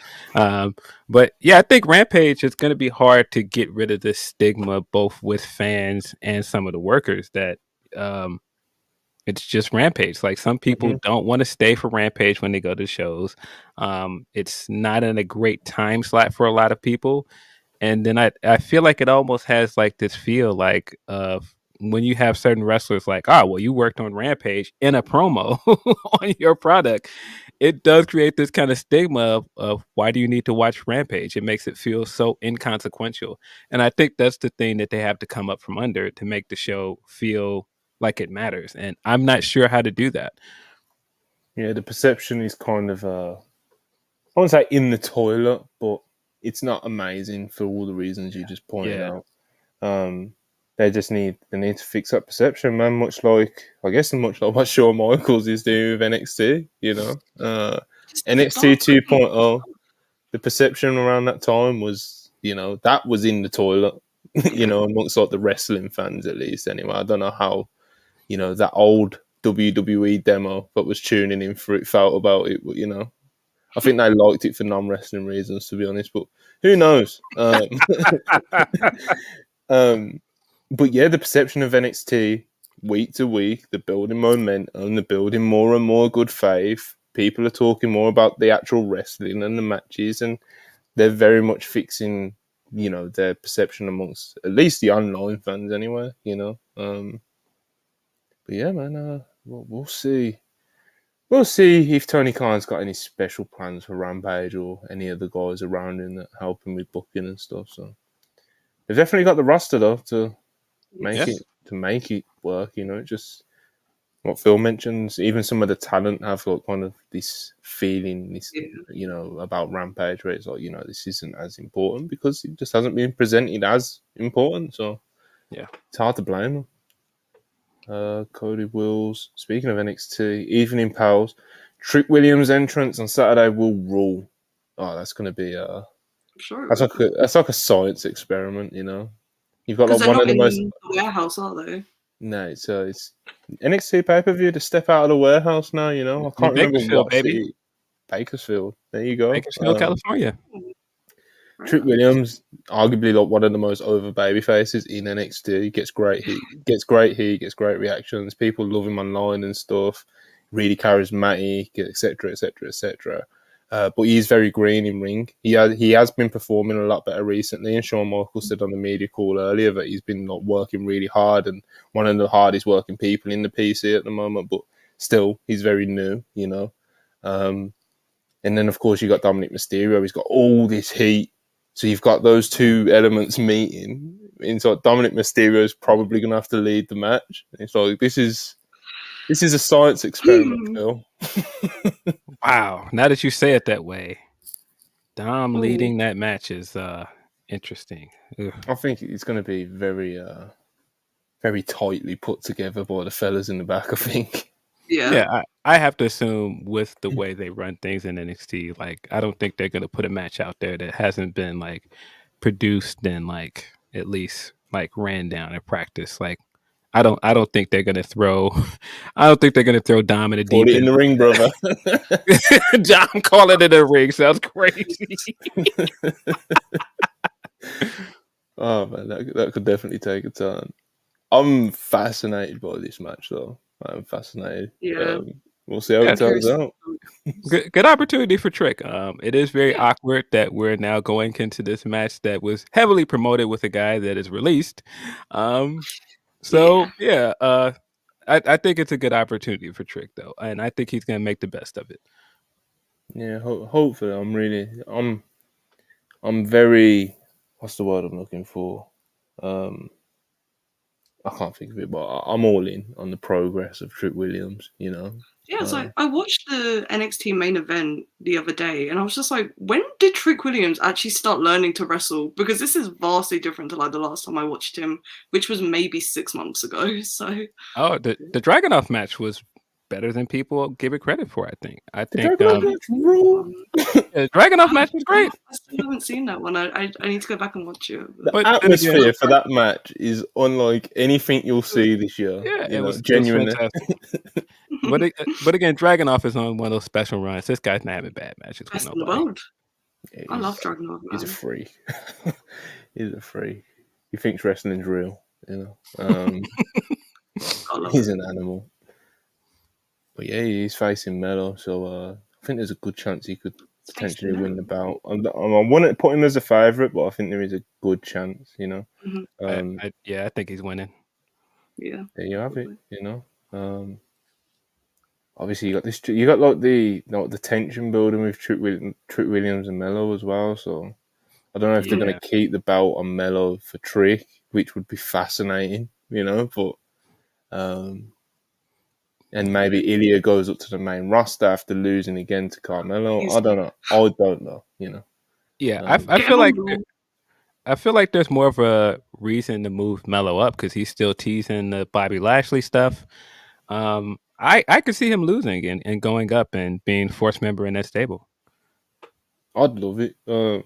But yeah, I think Rampage is going to be hard to get rid of this stigma, both with fans and some of the workers, that it's just Rampage. Like, some people don't want to stay for Rampage when they go to shows. It's not in a great time slot for a lot of people. And then I feel like it almost has this feel of when you have certain wrestlers you worked on Rampage in a promo on your product. It does create this kind of stigma of why do you need to watch Rampage? It makes it feel so inconsequential. And I think that's the thing that they have to come up from under to make the show feel like it matters. And I'm not sure how to do that. Yeah, the perception is kind of, I won't say in the toilet, but it's not amazing for all the reasons you just pointed out. They need to fix that perception, man. Much like what Shawn Michaels is doing with NXT. NXT 2.0. The perception around that time was, that was in the toilet. Amongst the wrestling fans at least. Anyway, I don't know how, that old WWE demo that was tuning in for it felt about it, but I think they liked it for non-wrestling reasons, to be honest, but who knows? But yeah, the perception of NXT week to week, the building momentum, the building more and more good faith. People are talking more about the actual wrestling and the matches, and they're very much fixing, their perception amongst at least the online fans anyway, But yeah, man, we'll see. We'll see if Tony Khan's got any special plans for Rampage or any of the guys around him that help him with booking and stuff. So they've definitely got the roster though to make it work. Just what Phil mentions. Even some of the talent have got kind of this feeling, about Rampage, where it's this isn't as important because it just hasn't been presented as important. So yeah, it's hard to blame them. Cody Wills. Speaking of NXT, Evening Pals, Trick Williams' entrance on Saturday will rule. Oh, that's going to be that's like a science experiment, You've got one of the most warehouse, are they? No, it's NXT pay-per-view to step out of the warehouse now. I can't remember what city. Bakersfield. There you go. Bakersfield, California. Trick Williams, arguably one of the most over baby faces in NXT, gets great heat, gets great reactions. People love him online and stuff. Really charismatic, etc., etc., etc. But he's very green in ring. He has been performing a lot better recently. And Shawn Michaels said on the media call earlier that he's been working really hard and one of the hardest working people in the PC at the moment. But still, he's very new, And then of course you got Dominic Mysterio. He's got all this heat. So you've got those two elements meeting. And so Dominic Mysterio is probably going to have to lead the match. It's like, this is a science experiment, Phil. Wow. Now that you say it that way, Dom leading that match is interesting. Ugh. I think it's going to be very, very tightly put together by the fellas in the back, I think. Yeah, I have to assume with the way they run things in NXT, like I don't think they're going to put a match out there that hasn't been like produced and like at least like ran down in practice. Like I don't think they're gonna throw Dom in the deep Put it in the ring, brother. Dom call it in the ring sounds crazy. Oh man, that could definitely take a turn. I'm fascinated by this match, though. I'm fascinated. Yeah. We'll see how it turns out. Good opportunity for Trick. It is very awkward that we're now going into this match that was heavily promoted with a guy that is released. I think it's a good opportunity for Trick, though, and I think he's going to make the best of it. Yeah, hopefully. I'm very. What's the word I'm looking for? I can't think of it, but I'm all in on the progress of Trick Williams. You know. Yeah, so I watched the NXT main event the other day, and I was just like, when did Trick Williams actually start learning to wrestle? Because this is vastly different to like the last time I watched him, which was maybe 6 months ago. So the Dragunov match was better than people give it credit for. I think the Dragunov match was great. I still haven't seen that one. I need to go back and watch it. The atmosphere for that match is unlike anything you'll see this year. Yeah, it was genuinely. But again, Dragunov is on one of those special runs. This guy's not having bad matches with Best in the nobody. world. Yeah, I love Dragunov. He's a freak. He's a freak. He thinks wrestling's real. You know, he's an animal. But yeah, he's facing Melo, so I think there's a good chance he could potentially win the bout. I wouldn't put him as a favourite, but I think there is a good chance. You know. I think he's winning. Yeah. There you have it. You know. Obviously, you got this. You got like the tension building with Trick Williams and Melo as well. So I don't know if they're going to keep the belt on Melo for Trick, which would be fascinating. You know, but and maybe Ilya goes up to the main roster after losing again to Carmelo. I don't know. You know. Yeah, I feel like there's more of a reason to move Melo up because he's still teasing the Bobby Lashley stuff. I could see him losing and going up and being fourth member in that stable. I'd love it. I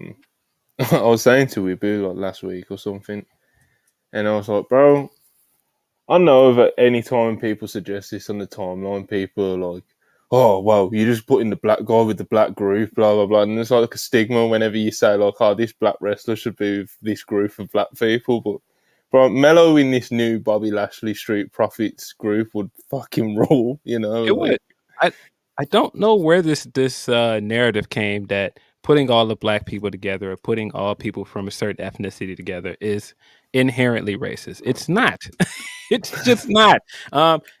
was saying to Ibu like last week or something, and I was like, bro, I know that any time people suggest this on the timeline, people are like, oh, well, you're just putting the black guy with the black group, blah, blah, blah. And there's like a stigma whenever you say, like, oh, this black wrestler should be with this group of black people. But bro, Melo in this new Bobby Lashley Street Profits group would fucking rule, you know? It would. I don't know where this narrative came that putting all the black people together or putting all people from a certain ethnicity together is inherently racist. It's not. It's just not.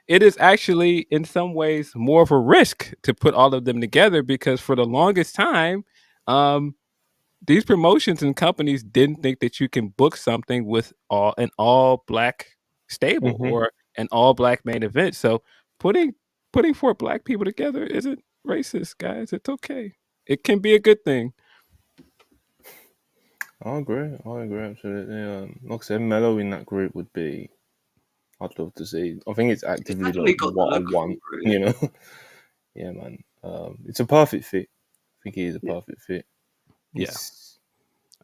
It is actually in some ways more of a risk to put all of them together because for the longest time, these promotions and companies didn't think that you can book something with an all black stable or an all black main event. So putting 4 black people together isn't racist, guys. It's okay. It can be a good thing. I agree absolutely. Like I said, Melo in that group would be. I'd love to see. I think it's actively like what I want. You know. Yeah, man. It's a perfect fit. I think he is a perfect fit. Yes.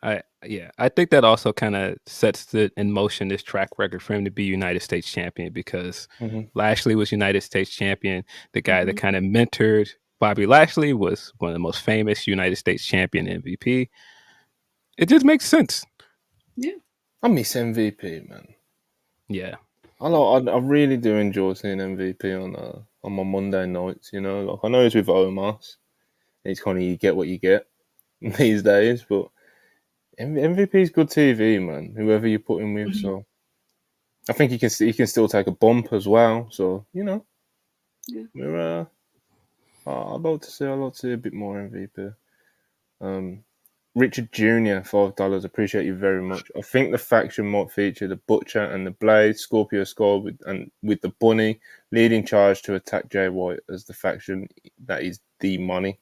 I think that also kind of sets in motion this track record for him to be United States champion because Lashley was United States champion. The guy that kind of mentored Bobby Lashley was one of the most famous United States champion MVP. It just makes sense. Yeah. I miss MVP, man. Yeah. I really do enjoy seeing MVP on my Monday nights, you know. Like I know it's with Omos. It's kind of you get what you get these days, but MVP is good TV, man. Whoever you put him with, so I think he can still take a bump as well. So you know, we're I'd like to see a bit more MVP. Richard Jr. $5. Appreciate you very much. I think the faction might feature the Butcher and the Blade, Scorpio Skull with the Bunny leading charge to attack Jay White as the faction that is demonic.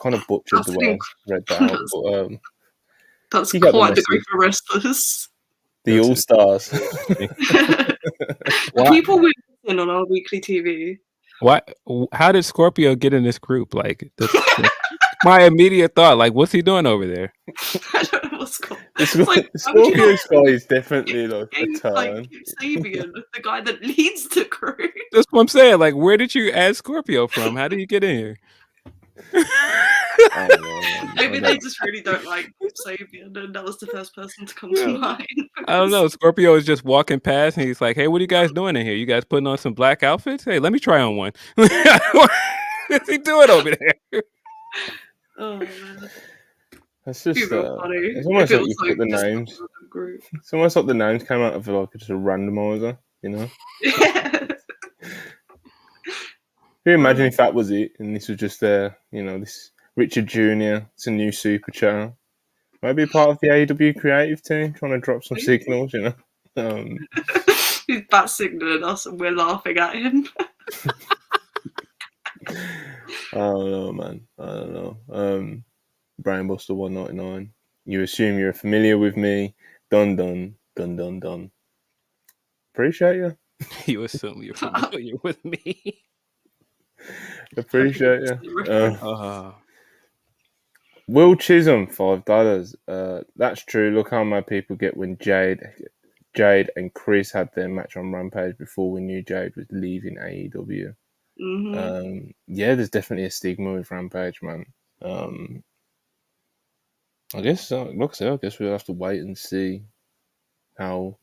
Kind of butchered the way I read that out, but that's quite the group of wrestlers. The All Stars. People will listen on our weekly TV. How did Scorpio get in this group? Like, my immediate thought, like, what's he doing over there? I don't know what's called. Scorpio Sky is definitely like a turn. Like Sabian, the guy that leads the crew. That's what I'm saying. Like, where did you add Scorpio from? How did you get in here? I don't know. Maybe they just really don't like Sabian, and that was the first person to come to mind. I don't know. Scorpio is just walking past, and he's like, "Hey, what are you guys doing in here? You guys putting on some black outfits? Hey, let me try on one." What's he doing over there? Oh man, that's just it's almost like you put the names. It's almost like the names came out of like just a randomizer, you know. Yeah. Can you imagine if that was it, and this was just there, you know, this Richard Jr. It's a new super channel. Maybe part of the AEW creative team trying to drop some signals, you know. He's bat signaling us, and we're laughing at him. I don't know, man. I don't know. Brainbuster 199. You assume you're familiar with me. Dun dun dun dun dun. Appreciate you. You assume you're familiar with me. Appreciate you. Will Chisholm, $5. That's true. Look how mad people get when Jade and Chris had their match on Rampage before we knew Jade was leaving AEW. Mm-hmm. Yeah, there's definitely a stigma with Rampage, man. I guess, like I said, I guess we'll have to wait and see how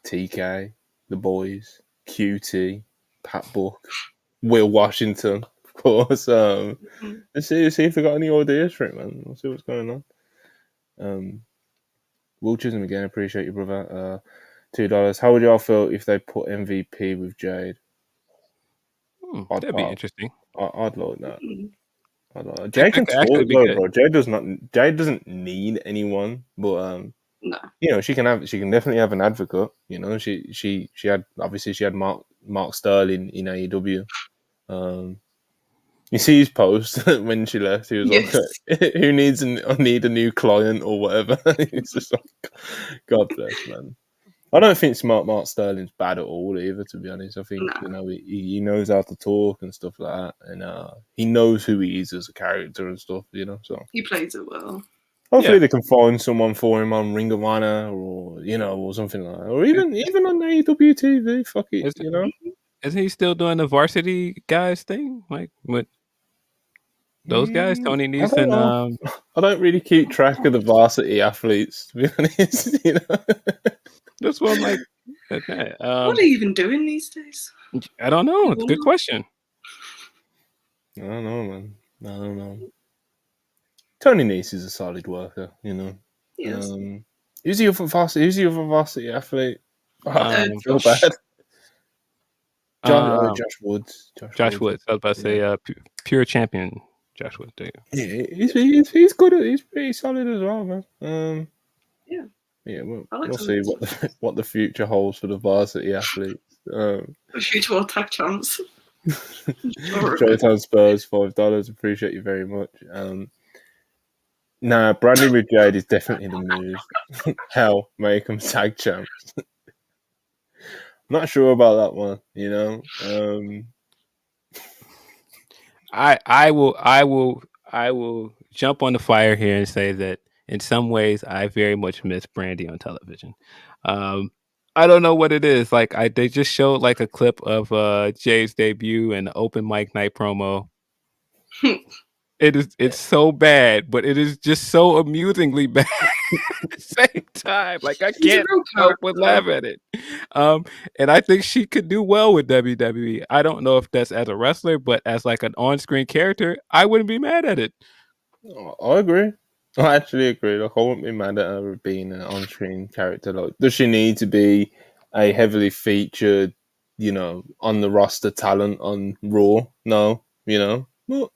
TK, the boys, QT, Pat Buck, Will Washington, of course. Let's see if we got any ideas for it, man. We'll see what's going on. Will Chisholm again, appreciate you, brother. $2. How would y'all feel if they put MVP with Jade? That'd be interesting. I'd like that. Jade can talk, though, bro. Jade doesn't need anyone, but no. You know, she can definitely have an advocate. You know, she had Mark Sterling in AEW. You see his post when she left. He was like, "Who needs I need a new client or whatever." It's just like, God bless, man. I don't think Mark Sterling's bad at all either, to be honest. I think you know he knows how to talk and stuff like that, and he knows who he is as a character and stuff. You know, so he plays it well. Hopefully they can find someone for him on Ring of Honor or or something like that, or even on AEW TV. Fuck it, you know. Isn't he still doing the varsity guys thing, like with those guys, Tony Nese and I don't really keep track of the varsity athletes, to be honest. You know. That's what I'm like. Okay. What are you even doing these days? I don't know. It's a good question. I don't know, man. I don't know. Tony Nese is a solid worker, you know. Yes. Who's the other varsity athlete? I feel bad. Josh Woods. Josh Woods. I was about to say pure champion. Josh Woods. Yeah, he's good. He's pretty solid as well, man. Yeah, we'll see what the future holds for the varsity athletes. The future attack champs. Showtime Spurs, $5. Appreciate you very much. Bradley with Jade is definitely the move. Hell, make them tag champs. Not sure about that one, you know. I will jump on the fire here and say that in some ways I very much miss Brandy on television. I don't know what it is. Like they just showed like a clip of Jay's debut and the open mic night promo. It's so bad, but it is just so amusingly bad at the same time. Like I can't help but laugh at it. And I think she could do well with WWE. I don't know if that's as a wrestler, but as like an on-screen character, I wouldn't be mad at it. I agree. I actually agree. Like I wouldn't be mad at her being an on-screen character. Like, does she need to be a heavily featured, you know, on the roster talent on Raw? No, you know. Well,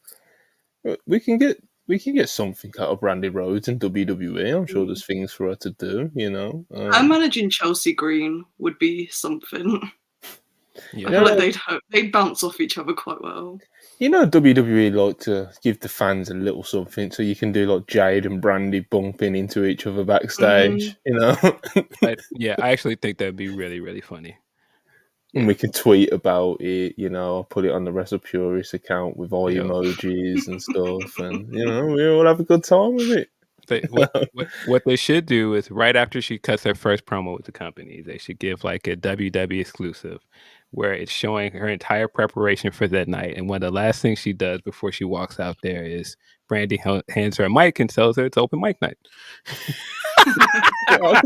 we can get something out of Brandy Rhodes in WWE. I'm sure there's things for her to do, you know. I'm managing Chelsea Green would be something. Yeah. I feel like they'd bounce off each other quite well. You know, WWE like to give the fans a little something, so you can do like Jade and Brandy bumping into each other backstage. You know, I actually think that'd be really, really funny. And we can tweet about it. You know, I'll put it on the WrestlePurists account with eye emojis and stuff, and you know, we all have a good time with it. What they should do is right after she cuts her first promo with the company, they should give like a WWE exclusive where it's showing her entire preparation for that night. And one of the last things she does before she walks out there is Brandy hands her a mic and tells her it's open mic night. I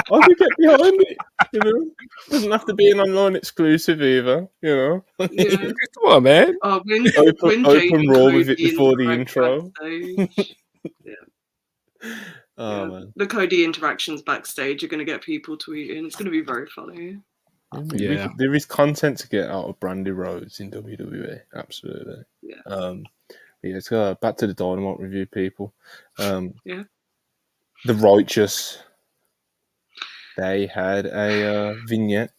could get behind it. You know, doesn't have to be an online exclusive either. You know, come on, man. When open Raw with it before the intro. Man. The Cody interactions backstage are going to get people tweeting. It's going to be very funny. There is content to get out of Brandy Rhodes in WWE. Absolutely. Yeah. Let's go back to the Dynamite review, people. The Righteous. They had a vignette,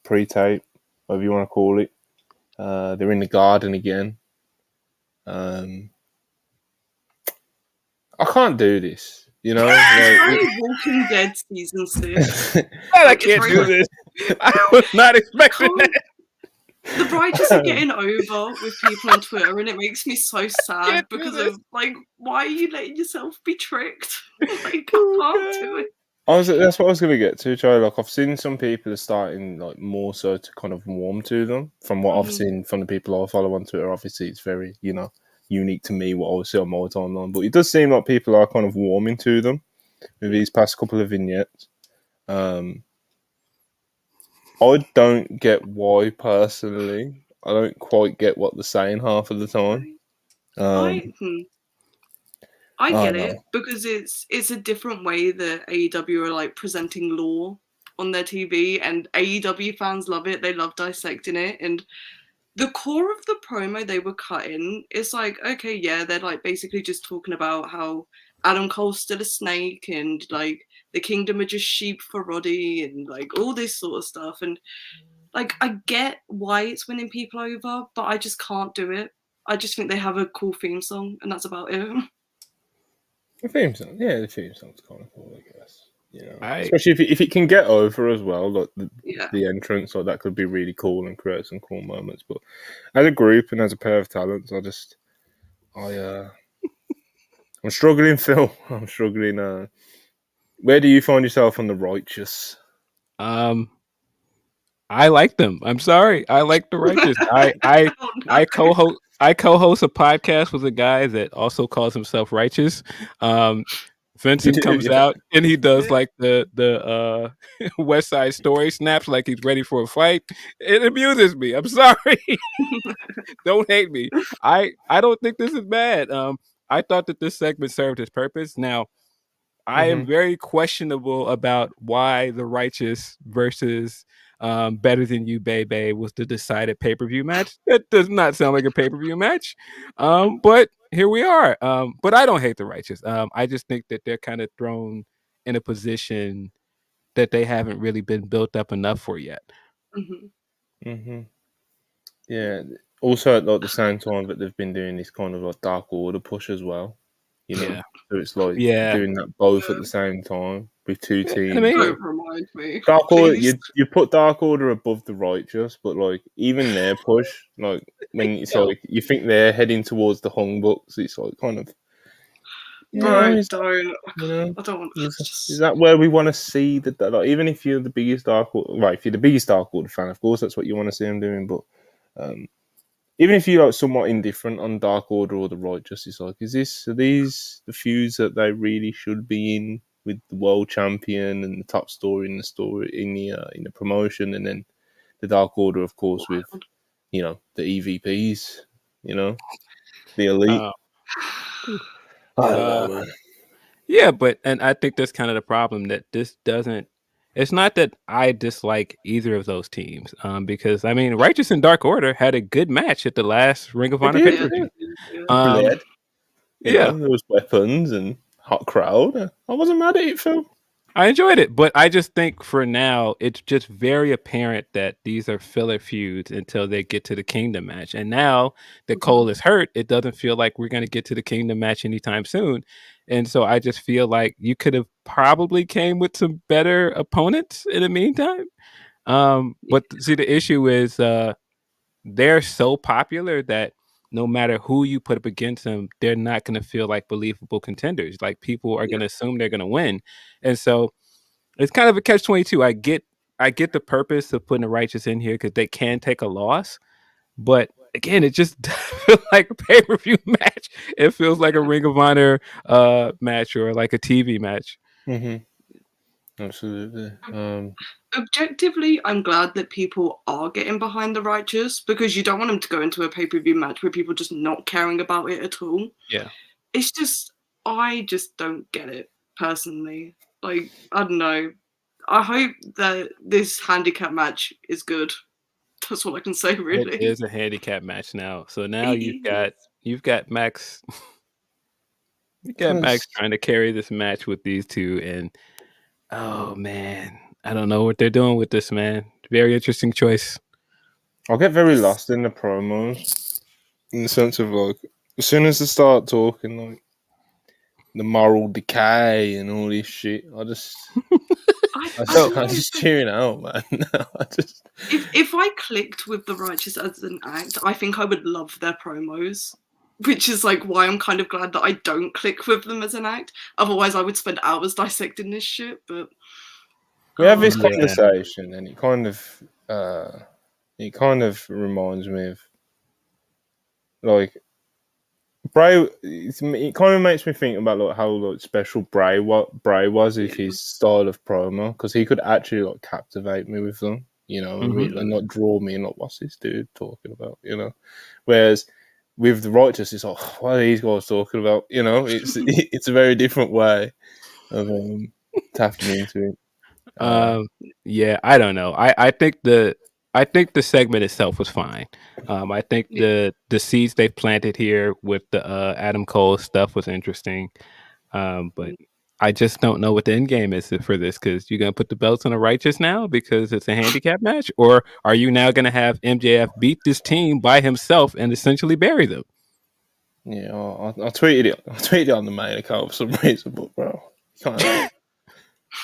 pre-tape, whatever you want to call it. They're in the garden again. I can't do this. You know, Walking Dead season 6. I can't do this. I was not expecting that. The Righteous are getting over with people on Twitter, and it makes me so sad because of like, why are you letting yourself be tricked? Like, I can't do it. That's what I was going to get to, Joe. Like, I've seen some people are starting like more so to kind of warm to them. From what I've seen from the people I follow on Twitter, obviously it's very, you know, unique to me what I see on my timeline. But it does seem like people are kind of warming to them with these past couple of vignettes. I don't get why, personally. I don't quite get what they're saying half of the time. I get it because it's a different way that AEW are like presenting lore on their TV, and AEW fans love it. They love dissecting it, and the core of the promo they were cutting is like, okay, yeah, they're like basically just talking about how Adam Cole's still a snake and like the kingdom are just sheep for Roddy and like all this sort of stuff. And like, I get why it's winning people over, but I just can't do it. I just think they have a cool theme song and that's about it. The theme song, the theme song's kind of cool, I guess. You know, especially if it can get over as well, like the entrance, like that could be really cool and create some cool moments. But as a group and as a pair of talents, I'm struggling, Phil. I'm struggling. Where do you find yourself on the Righteous? I like them. I'm sorry, I like the Righteous. I co-host a podcast with a guy that also calls himself Righteous. Vincent comes out and he does like the West Side Story snaps like he's ready for a fight. It amuses me. I'm sorry. Don't hate me. I don't think this is bad. I thought that this segment served its purpose. Now, I am very questionable about why the Righteous versus Better Than You, Baby was the decided pay-per-view match. That does not sound like a pay-per-view match. But here we are. But I don't hate the Righteous. I just think that they're kind of thrown in a position that they haven't really been built up enough for yet. Yeah. Also, at like the same time that they've been doing this kind of like Dark Order push as well. You know, so it's like doing that both at the same time with two teams. Don't remind me. Dark Order, you put Dark Order above the Righteous, but like even their push, like when it's like you think they're heading towards the Hung Bucks, it's like kind of. I don't want. Is that where we want to see that? Like, even if you're the biggest Dark Order, right? If you're the biggest Dark Order fan, of course that's what you want to see them doing, but. Even if you're like somewhat indifferent on Dark Order or the Righteous, it's like, are these the feuds that they really should be in with the world champion and the top story in the promotion, and then the Dark Order, of course, with the EVPs, the elite. I don't know, man. Yeah, and I think that's kind of the problem that this doesn't. It's not that I dislike either of those teams, because I mean, Righteous and Dark Order had a good match at the last Ring of Honor pay-per-view. There was weapons and hot crowd. I wasn't mad at it, Phil. I enjoyed it, but I just think for now it's just very apparent that these are filler feuds until they get to the Kingdom match. And now that Cole is hurt, it doesn't feel like we're going to get to the Kingdom match anytime soon. And so I just feel like you could have probably came with some better opponents in the meantime. But see, the issue is they're so popular that no matter who you put up against them, they're not going to feel like believable contenders. Like people are going to assume they're going to win. And so it's kind of a catch-22. I get the purpose of putting the Righteous in here because they can take a loss, but again, it just feels like a pay-per-view match. It feels like a Ring of Honor match or like a TV match. Mm-hmm. Absolutely. Objectively, I'm glad that people are getting behind the Righteous because you don't want them to go into a pay-per-view match where people just not caring about it at all. Yeah. It's just, I just don't get it personally. Like, I don't know. I hope that this handicap match is good. That's all I can say, really. It is a handicap match now. So now you've got Max. You got Max trying to carry this match with these two, and oh man, I don't know what they're doing with this, man. Very interesting choice. I'll get very lost in the promos, in the sense of like, as soon as they start talking like the moral decay and all this shit, I just cheering out, man. If I clicked with the Righteous as an act, I think I would love their promos, which is like why I'm kind of glad that I don't click with them as an act. Otherwise, I would spend hours dissecting this shit. But we have this conversation, and it kind of reminds me of like Bray. It kind of makes me think about like how like special Bray was with his style of promo, because he could actually like captivate me with them, you know, and not draw me and like, what's this dude talking about, you know. Whereas with the Righteous, it's like, what are these guys talking about, you know? It's a very different way of tapping into it. Yeah, I don't know. I think the segment itself was fine. I think the seeds they planted here with the Adam Cole stuff was interesting. But I just don't know what the end game is for this, because you're gonna put the belts on the Righteous now because it's a handicap match, or are you now gonna have MJF beat this team by himself and essentially bury them? Yeah, I tweeted it. I tweeted it on the main account for some reason, but bro,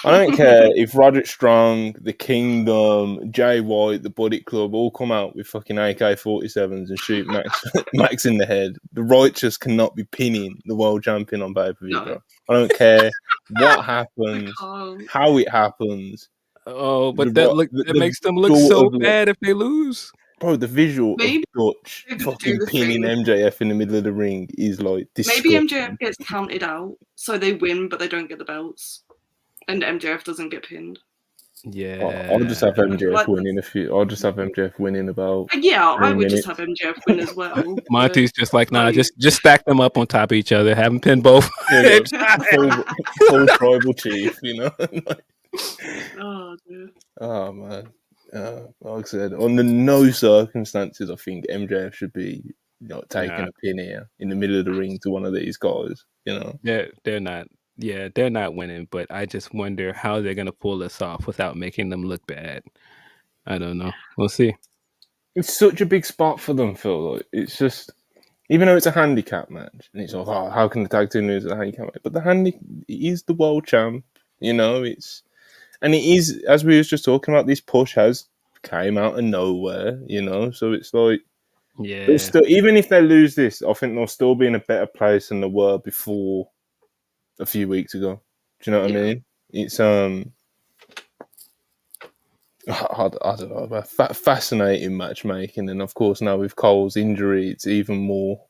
I don't care if Roderick Strong, the Kingdom, Jay White, the Bullet Club all come out with fucking AK-47s and shoot Max in the head. The Righteous cannot be pinning the world champion on pay-per-view, bro. I don't care what happens, how it happens. Oh, but that makes them look so bad if they lose. Bro, the visual of Dutch fucking pinning MJF in the middle of the ring is like disgusting. Maybe MJF gets counted out, so they win, but they don't get the belts. And MJF doesn't get pinned. Yeah, I'll just have MJF winning I'll just have MJF winning about. Yeah, I would just have MJF win as well. Monty's just like, nah, just stack them up on top of each other, have them pin both. Full tribal chief, you know. Oh, dude. Oh man, like I said, under no circumstances I think MJF should be, you know, taking a pin here in the middle of the ring to one of these guys. You know, they're not. Yeah, they're not winning, but I just wonder how they're going to pull this off without making them look bad. I don't know. We'll see. It's such a big spot for them, Phil. Like, it's just, even though it's a handicap match, and it's like, oh, how can the tag team lose a handicap match? But it is the world champ, you know. It is, as we was just talking about, this push has came out of nowhere, you know. So it's like, yeah. Still, even if they lose this, I think they'll still be in a better place than they were before. A few weeks ago. Do you know what I mean? It's I don't know, about fascinating matchmaking, and of course now with Cole's injury, it's even more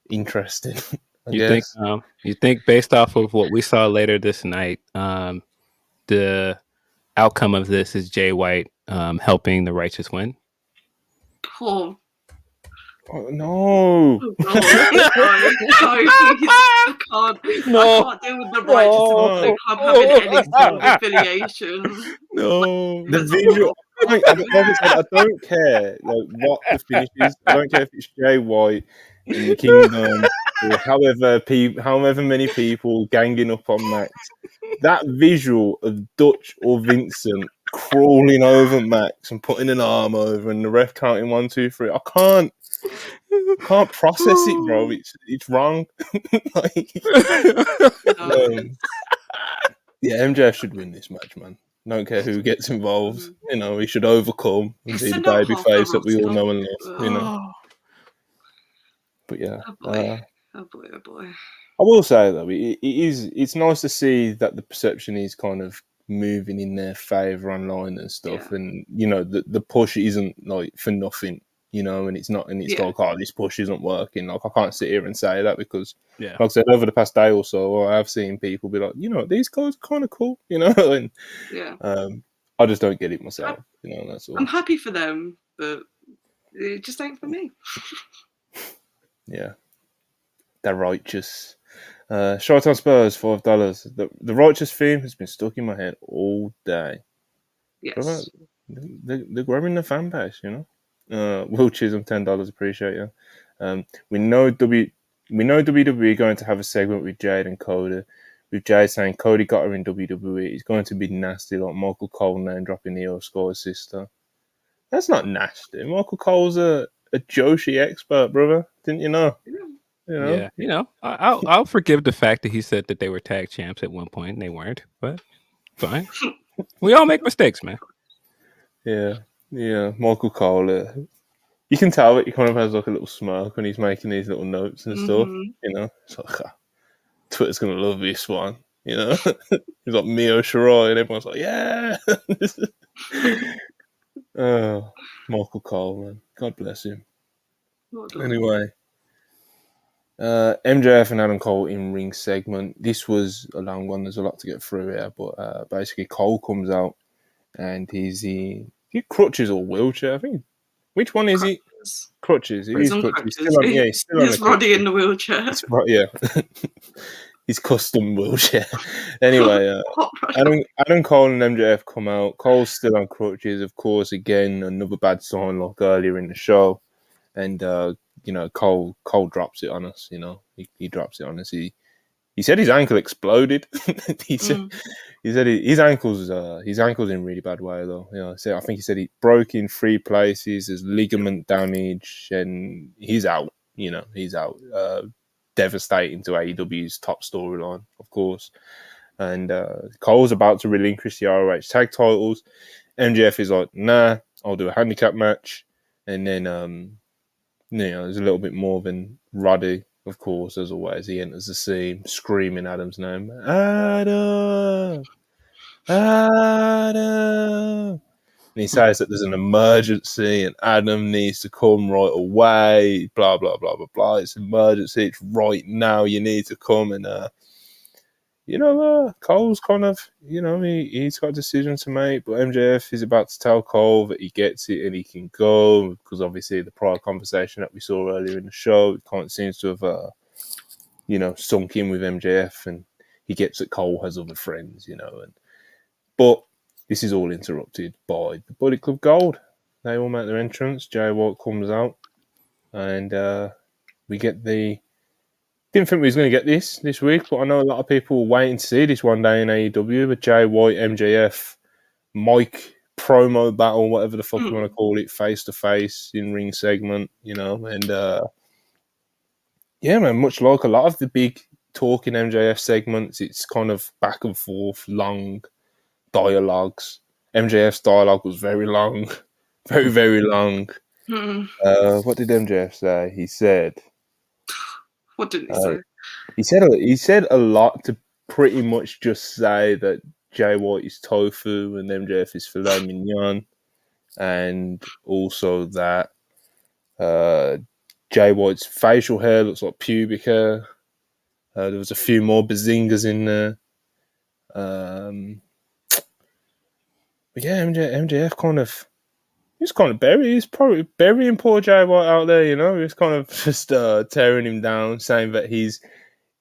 interesting. You think based off of what we saw later this night, the outcome of this is Jay White helping the Righteous win? Oh. Oh, no. Oh, I can't deal with the Righteous Club having any sort of affiliation. No. The visual. I don't care like what the finish is. I don't care if it's Jay White in the Kingdom or however many people ganging up on Max, that visual of Dutch or Vincent crawling over Max and putting an arm over and the ref counting 1, 2, 3, I can't process it, bro. It's wrong. Yeah, MJF should win this match, man. Don't care who gets involved. He should overcome and be the baby face that we all know and love. But yeah. Oh boy. I will say though, it's nice to see that the perception is kind of moving in their favour online and stuff, and the push isn't like for nothing, and it's not, and it's like, oh, this push isn't working. Like I can't sit here and say that because, like I said, over the past day or so, I have seen people be like, these guys are kind of cool, and I just don't get it myself, that's all. I'm happy for them, but it just ain't for me. Yeah, they're righteous. Short-Town Spurs, $5. The righteous theme has been stuck in my head all day. Yes. They're growing the fan base, Will Chisholm, $10, appreciate you. We know WWE going to have a segment with Jade and Cody, with Jade saying Cody got her in WWE. It's going to be nasty, like Michael Cole name dropping the Oscar sister. That's not nasty. Michael Cole's a Joshi expert, brother. Didn't you know? Yeah, I'll forgive the fact that he said that they were tag champs at one point and they weren't, but fine. We all make mistakes, man. Yeah, Michael Cole. You can tell that he kind of has like a little smirk when he's making these little notes and stuff. It's like, Twitter's gonna love this one. He's like Mio Shirai, and everyone's like, yeah. Oh, Michael Cole, man. God bless him. Anyway. MJF and Adam Cole in ring segment. This was a long one. There's a lot to get through here, but basically Cole comes out and he's in crutches or wheelchair. I think. Which one is he? Crutches. He is crutches. He's still on He's Roddy in the wheelchair. His custom wheelchair. Anyway, Adam Cole and MJF come out. Cole's still on crutches, of course. Again, another bad sign like earlier in the show, and. Cole drops it on us. He drops it on us. He said his ankle exploded. he said his ankle's in really bad way though. I think he said he broke in 3 places. There's ligament damage, and he's out. He's out. Devastating to AEW's top storyline, of course. And Cole's about to relinquish the ROH tag titles. MJF is like, nah, I'll do a handicap match, and then there's a little bit more than Roddy, of course, as always. He enters the scene screaming Adam's name. Adam! And he says that there's an emergency and Adam needs to come right away. Blah, blah, blah, blah, blah. It's an emergency. It's right now. You need to come. And, Cole's kind of, he's got a decision to make, but MJF is about to tell Cole that he gets it and he can go, because obviously the prior conversation that we saw earlier in the show, it kind of seems to have, sunk in with MJF, and he gets that Cole has other friends, but this is all interrupted by the Bullet Club Gold. They all make their entrance. Jay White comes out, and we get the... Didn't think we was going to get this week, but I know a lot of people were waiting to see this one day in AEW. But Jay White, MJF, Mike promo battle, whatever the fuck you want to call it, face to face in ring segment, and man, much like a lot of the big talking MJF segments, it's kind of back and forth, long dialogues. MJF's dialogue was very long, very, very long. What did MJF say? He said... What did he say? He said a lot to pretty much just say that Jay White is tofu and MJF is filet mignon, and also that Jay White's facial hair looks like pubic hair. There was a few more bazingas in there. But yeah, MJF kind of... He's probably burying poor Jay White out there, He's kind of just tearing him down, saying that he's...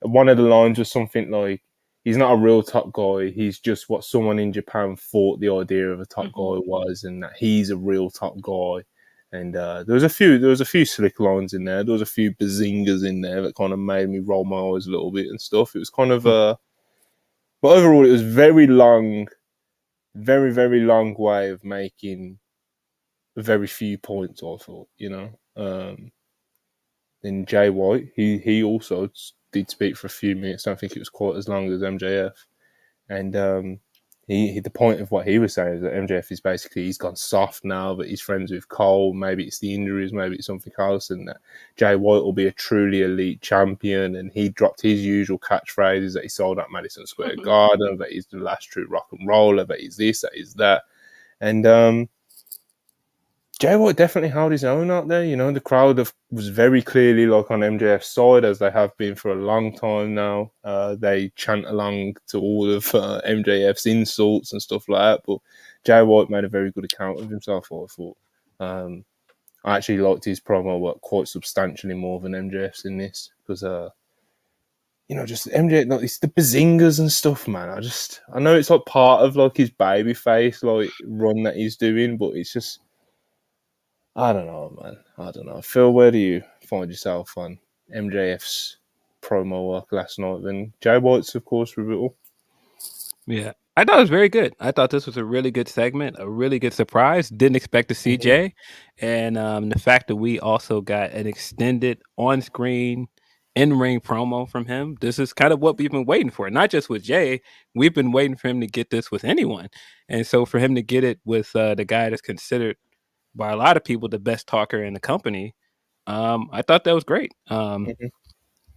One of the lines was something like, he's not a real top guy, he's just what someone in Japan thought the idea of a top guy was, and that he's a real top guy. And there was a few slick lines in there. There was a few bazingas in there that kind of made me roll my eyes a little bit and stuff. It was kind of but overall, it was very long, very long way of making very few points. I thought, Then Jay White, he also did speak for a few minutes. I don't think it was quite as long as MJF. And he the point of what he was saying is that MJF is basically, he's gone soft now, but he's friends with Cole. Maybe it's the injuries, maybe it's something else, and that Jay White will be a truly elite champion. And he dropped his usual catchphrases that he sold at Madison Square Garden, that he's the last true rock and roller, that he's this, that he's that. And Jay White definitely held his own out there. The crowd was very clearly like on MJF's side, as they have been for a long time now. They chant along to all of MJF's insults and stuff like that. But Jay White made a very good account of himself, I thought. I actually liked his promo work quite substantially more than MJF's in this, because just MJ, like, it's the bazingas and stuff, man. I know it's like part of like his babyface like run that he's doing, but it's just, I don't know, man. I don't know. Phil, where do you find yourself on MJF's promo work last night? Then Jay White's, of course, rebuttal. Yeah, I thought it was very good. I thought this was a really good segment, a really good surprise. Didn't expect to see Jay. And the fact that we also got an extended on-screen in-ring promo from him, this is kind of what we've been waiting for. Not just with Jay, we've been waiting for him to get this with anyone. And so for him to get it with the guy that's considered by a lot of people the best talker in the company, I thought that was great. It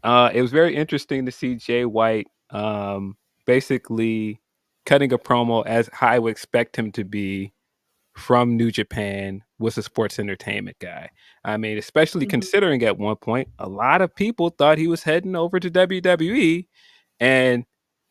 was very interesting to see Jay White basically cutting a promo as I would expect him to be from New Japan, was a sports entertainment guy. I mean, especially considering at one point, a lot of people thought he was heading over to WWE. And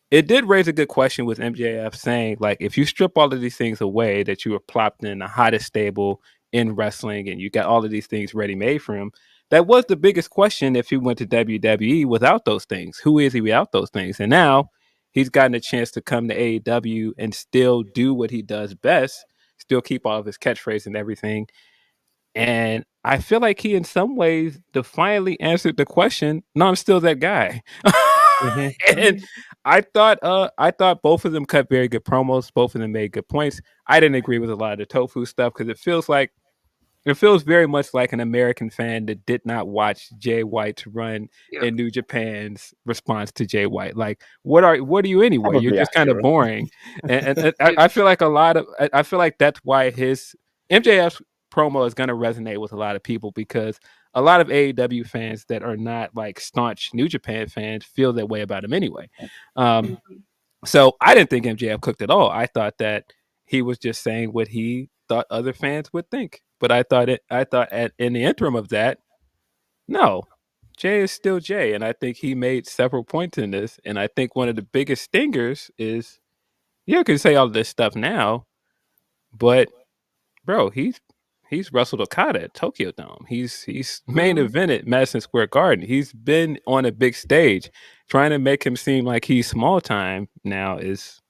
it did raise a good question with MJF saying, like, if you strip all of these things away, that you were plopped in the hottest stable in wrestling and you got all of these things ready made for him, that was the biggest question. If he went to WWE without those things, who is he without those things? And now he's gotten a chance to come to AEW and still do what he does best, still keep all of his catchphrase and everything. And I feel like he, in some ways, defiantly answered the question, no, I'm still that guy. And I thought both of them cut very good promos. Both of them made good points. I didn't agree with a lot of the tofu stuff because it feels very much like an American fan that did not watch Jay White's run in New Japan's response to Jay White. Like, what are you anyway? Probably you're just kind of boring. and I feel like I feel like that's why his MJF's promo is going to resonate with a lot of people, because a lot of AEW fans that are not like staunch New Japan fans feel that way about him anyway. So I didn't think MJF cooked at all. I thought that he was just saying what he thought other fans would think. But I thought in the interim of that, no, Jay is still Jay. And I think he made several points in this. And I think one of the biggest stingers is, you can say all this stuff now, but bro, he's wrestled Okada at Tokyo Dome. He's main evented Madison Square Garden. He's been on a big stage. Trying to make him seem like he's small time now is,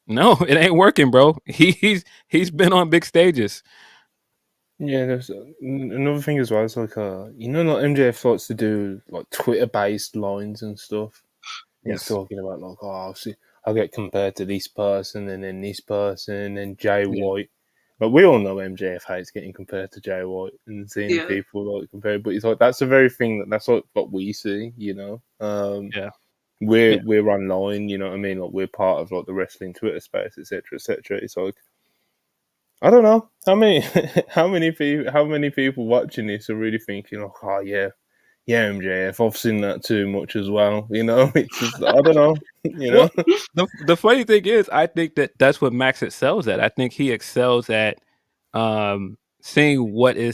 no, it ain't working, bro. He's been on big stages. Yeah, there's another thing as well. It's like, like MJF likes to do like Twitter-based lines and stuff. Yes. He's talking about like, I'll get compared to this person and then this person and Jay White. But we all know MJF hates getting compared to Jay White and seeing people like compared. But it's like, that's the very thing that's like what we see, We're online, you know what I mean? Like, we're part of like the wrestling Twitter space, etc., etc. It's like, I don't know how many people watching this are really thinking, like, oh yeah, MJF, I've seen that too much as well. It's just, I don't know. Well, the funny thing is, I think that's what Max excels at. I think he excels at seeing what is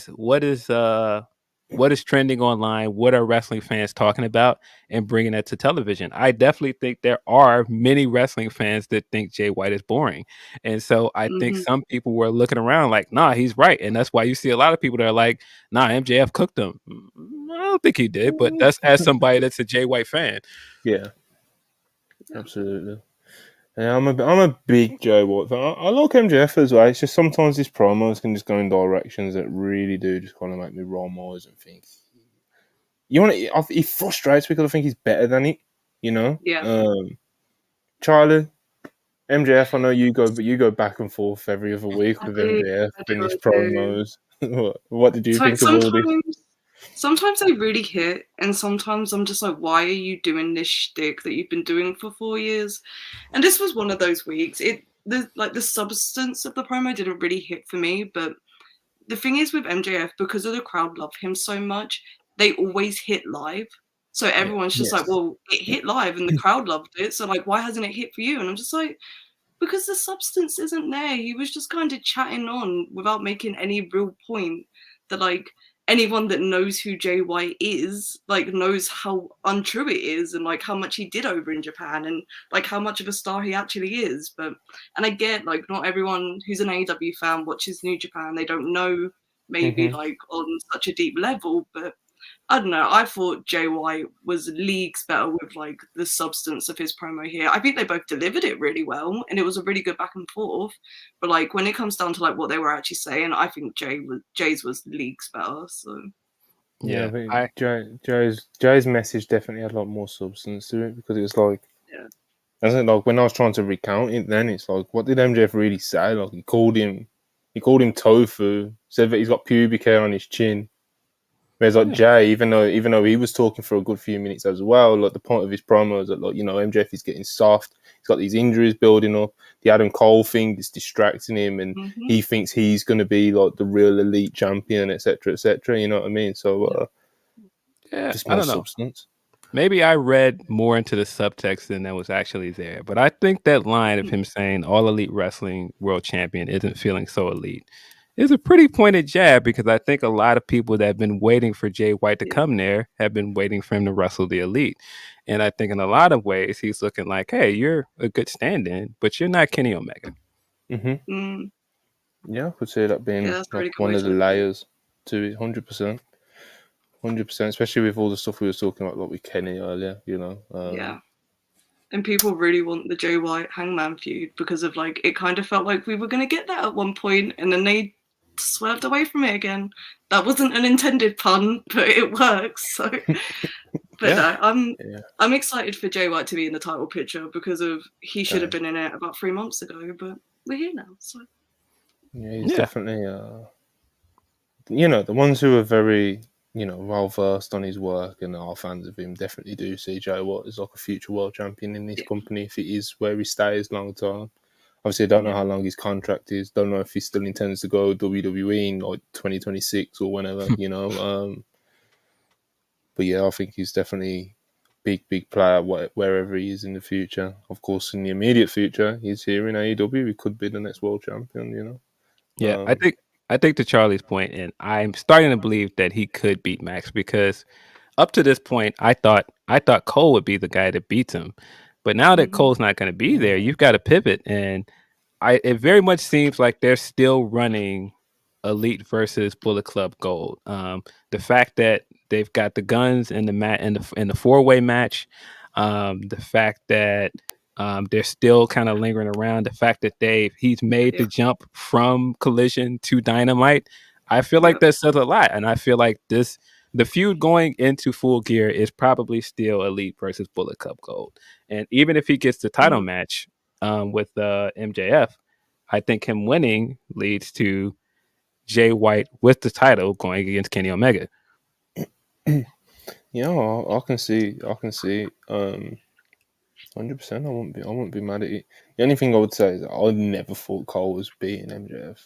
trending online, what are wrestling fans talking about, and bringing that to television. I definitely think there are many wrestling fans that think Jay White is boring. And so I think some people were looking around like, nah, he's right. And that's why you see a lot of people that are like, nah, MJF cooked him. I don't think he did, but that's as somebody that's a Jay White fan. Yeah, absolutely. Yeah, I'm a big Jay White fan. I like MJF as well. It's just sometimes his promos can just go in directions that really do just kind of make me roll my eyes and think. He frustrates me because I think he's better than it. You know. Yeah. Charlie, MJF. I know you go back and forth every other week with MJF in his promos. What did you think of all this? Sometimes they really hit, and sometimes I'm just like, why are you doing this shtick that you've been doing for 4 years? And this was one of those weeks. The substance of the promo didn't really hit for me, but the thing is with MJF, because of the crowd love him so much, they always hit live. So everyone's just like, well, it hit live and the crowd loved it. So like, why hasn't it hit for you? And I'm just like, because the substance isn't there. He was just kind of chatting on without making any real point that like anyone that knows who Jay White is like knows how untrue it is and like how much he did over in Japan and like how much of a star he actually is. But and I get like not everyone who's an AEW fan watches New Japan. They don't know maybe like on such a deep level, but I don't know. I thought Jay White was leagues better with like the substance of his promo here. I think they both delivered it really well, and it was a really good back and forth. But like when it comes down to like what they were actually saying, I think Jay's was leagues better. So yeah, I think Jay's message definitely had a lot more substance to it because it was like, I think like when I was trying to recount it, then it's like, what did MJF really say? Like he called him tofu, said that he's got pubic hair on his chin. Whereas like Jay, even though he was talking for a good few minutes as well, like the point of his promo is that like, you know, MJF is getting soft. He's got these injuries building up. The Adam Cole thing is distracting him, and he thinks he's going to be like the real elite champion, etc., etc. You know what I mean? So just more substance. Maybe I read more into the subtext than that was actually there, but I think that line of him saying "All Elite Wrestling World Champion" isn't feeling so elite is a pretty pointed jab because I think a lot of people that have been waiting for Jay White to come there have been waiting for him to wrestle the elite. And I think in a lot of ways, he's looking like, hey, you're a good stand-in, but you're not Kenny Omega. Yeah, I could see that being like one of the layers to it, 100%. 100%, especially with all the stuff we were talking about like with Kenny earlier, you know. And people really want the Jay White Hangman feud because of like, it kind of felt like we were going to get that at one point and then they swerved away from it again. That wasn't an intended pun, but it works. So, but no, I'm excited for Jay White to be in the title picture because of he should have been in it about 3 months ago, but we're here now. So yeah, he's definitely, you know, the ones who are very, you know, well versed on his work and are fans of him definitely do see Jay White as like a future world champion in this company if it is where he stays long term. Obviously, I don't know how long his contract is. Don't know if he still intends to go WWE in like 2026 or whenever, you know. But yeah, I think he's definitely a big player wherever he is in the future. Of course, in the immediate future, he's here in AEW. He could be the next world champion, you know. Yeah, I think to Charlie's point, and I'm starting to believe that he could beat Max because up to this point, I thought Cole would be the guy that beats him. But now that Cole's not going to be there, you've got to pivot. And it very much seems like they're still running Elite versus Bullet Club Gold. The fact that they've got the guns in the in the 4-way match, the fact that they're still kind of lingering around, the fact that he's made the jump from Collision to Dynamite. I feel like that says a lot, and I feel like the feud going into Full Gear is probably still Elite versus Bullet Club Gold. And even if he gets the title match with MJF, I think him winning leads to Jay White with the title going against Kenny Omega. Yeah, I can see. 100%. I wouldn't be mad at it. The only thing I would say is that I never thought Cole was beating MJF.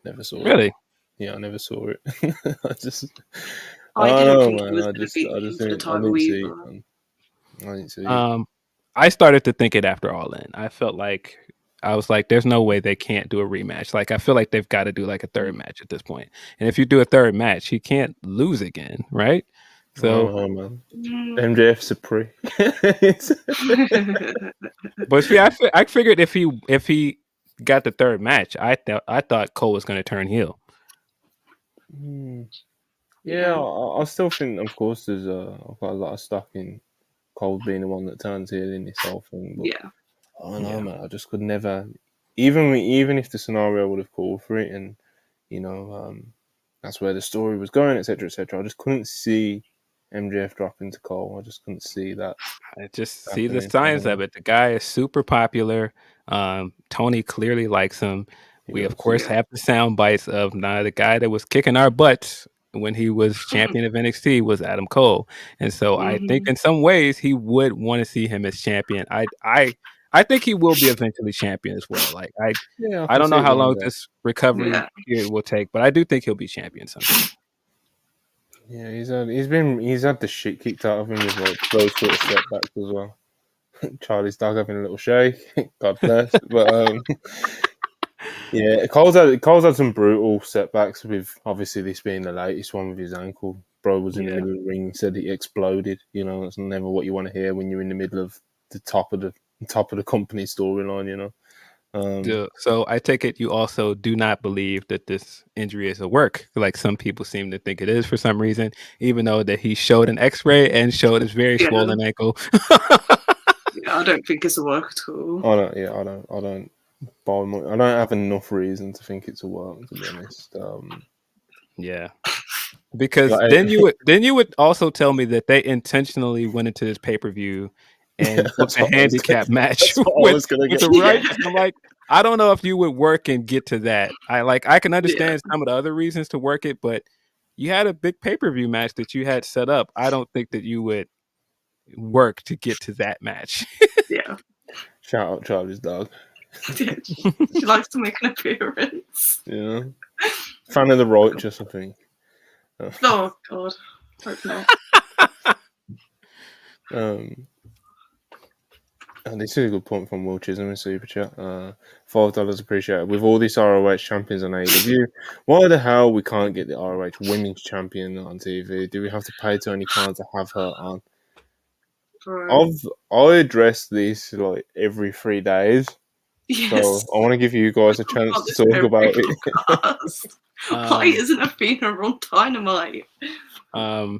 Never saw it. Really? Yeah, I never saw it. I don't didn't know, think he was going to beat him for the title either. I didn't see it. I started to think it after All In. I was like, there's no way they can't do a rematch. Like, I feel like they've got to do like a third match at this point. And if you do a third match, he can't lose again, right? So, man. MJF's a prick. But see, I figured if he got the third match, I thought Cole was going to turn heel. Yeah, I still think, of course, I've got a lot of stock in Cole being the one that turns heel in this whole thing. But I don't know, man. I just could never, even if the scenario would have called for it, and that's where the story was going, etc., etc. I just couldn't see MJF dropping to Cole. I just couldn't see that. I just see the signs of it. The guy is super popular. Tony clearly likes him. We of course have the sound bites of the guy that was kicking our butts when he was champion of NXT was Adam Cole, and so I think in some ways he would want to see him as champion. I think he will be eventually champion as well. Like I don't know how long this recovery period will take, but I do think he'll be champion someday. Yeah, he's had the shit kicked out of him with like those sort of setbacks as well. Charlie's dog having a little shake, God bless. But yeah, Cole's had some brutal setbacks with obviously this being the latest one with his ankle. Bro was in the middle of the ring, said he exploded. You know, that's never what you want to hear when you're in the middle of the top of the company storyline. You know. So I take it you also do not believe that this injury is a work, like some people seem to think it is for some reason, even though that he showed an X-ray and showed his very swollen ankle. I don't think it's a work at all. I don't have enough reason to think it's a work, to be honest. Yeah. Because then you would also tell me that they intentionally went into this pay-per-view and booked a handicap match with the right. I'm like, I don't know if you would work and get to that. I can understand some of the other reasons to work it, but you had a big pay-per-view match that you had set up. I don't think that you would work to get to that match. Yeah. Shout out Charlie's dog. She likes to make an appearance. Yeah. Fan of the righteous, I think. Oh God. Hope not. And this is a good point from Will Chisholm in Super Chat. $5 appreciated. With all these ROH champions on AEW, why the hell we can't get the ROH women's champion on TV? Do we have to pay Tony Khan to have her on? I address this like every 3 days. Yes. So I want to give you guys a chance to talk about it. Why isn't Athena on Dynamite? How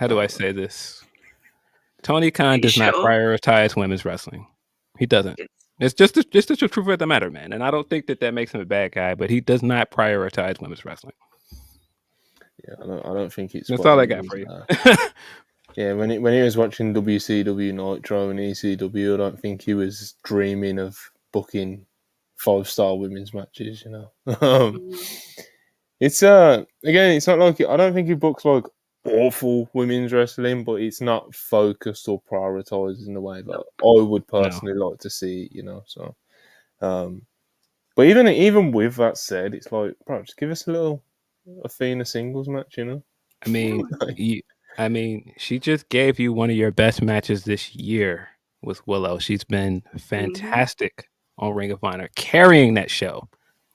do I say this? Tony Khan does not prioritize women's wrestling. He doesn't. It's just the truth of the matter, man. And I don't think that makes him a bad guy, but he does not prioritize women's wrestling. Yeah, I don't think it's. That's all I got for you. Yeah, when he was watching WCW Nitro and ECW, I don't think he was dreaming of booking 5-star women's matches. You know, it's again, it's not like I don't think he books like awful women's wrestling, but it's not focused or prioritized in the way that I would personally like to see. You know, so. But even with that said, it's like, bro, just give us a little Athena singles match. You know, I mean, she just gave you one of your best matches this year with Willow. She's been fantastic on Ring of Honor, carrying that show.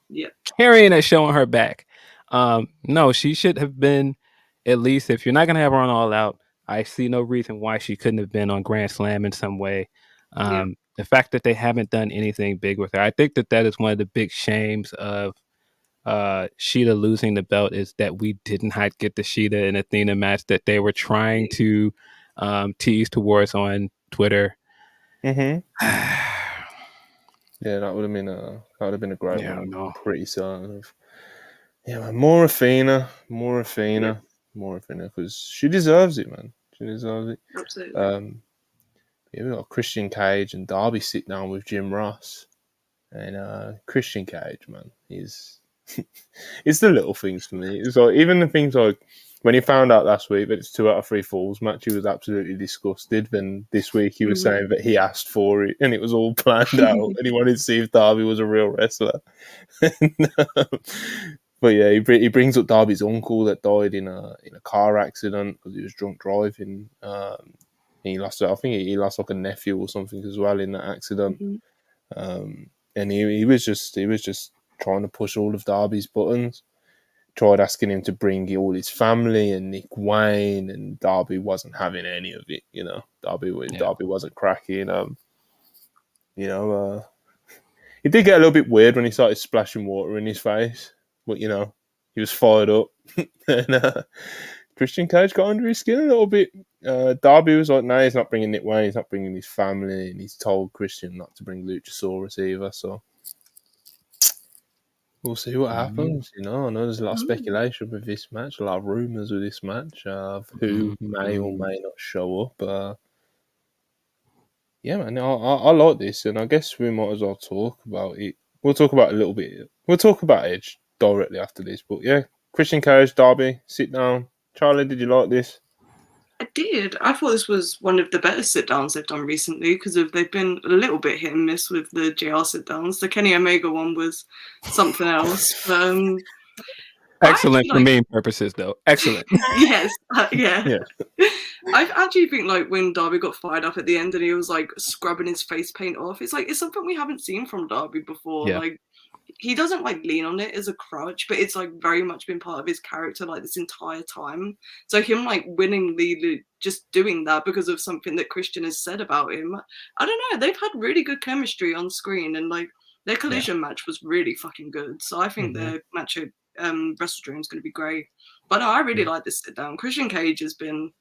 Yeah. Carrying that show on her back. No, she should have been, at least, if you're not going to have her on All Out, I see no reason why she couldn't have been on Grand Slam in some way. The fact that they haven't done anything big with her, I think that is one of the big shames of Sheeta losing the belt, is that we did not get the Sheeta and Athena match that they were trying to tease towards on Twitter. Yeah, that would have been a great one. I'm pretty certain of. Yeah, more Athena, because she deserves it, man. She deserves it. Absolutely. We got Christian Cage and Darby sit down with Jim Ross, and Christian Cage, man, he's. It's the little things for me. It's like even the things like when he found out last week that it's 2 out of 3 falls match, he was absolutely disgusted. Then this week he was saying that he asked for it and it was all planned out, and he wanted to see if Darby was a real wrestler. But yeah, he brings up Darby's uncle that died in a car accident because he was drunk driving. He lost, I think he lost like a nephew or something as well in that accident. And he was just trying to push all of Darby's buttons. Tried asking him to bring all his family and Nick Wayne, and Darby wasn't having any of it. You know, Darby wasn't cracking. He did get a little bit weird when he started splashing water in his face, but you know, he was fired up. And Christian Cage got under his skin a little bit. Darby was like, no, he's not bringing Nick Wayne, he's not bringing his family, and he's told Christian not to bring Luchasaurus either, so we'll see what happens. You know, I know there's a lot of speculation with this match, a lot of rumours with this match of who may or may not show up. Yeah, man, I like this, and I guess we might as well talk about it. We'll talk about it a little bit. We'll talk about Edge directly after this, but yeah, Christian Cage, Darby, sit down. Charlie, did you like this? I did. I thought this was one of the better sit-downs they've done recently because they've been a little bit hit and miss with the JR sit-downs. The Kenny Omega one was something else. Excellent for main purposes, though. Excellent. Yes, yeah. I actually think like when Darby got fired up at the end and he was like scrubbing his face paint off, it's something we haven't seen from Darby before. Yeah. Like he doesn't like lean on it as a crutch, but it's like very much been part of his character like this entire time. So him like willingly just doing that because of something that Christian has said about him, I don't know. They've had really good chemistry on screen, and like their collision match was really fucking good. So I think their match at WrestleDream is going to be great. But no, I really like this sit down. Christian Cage has been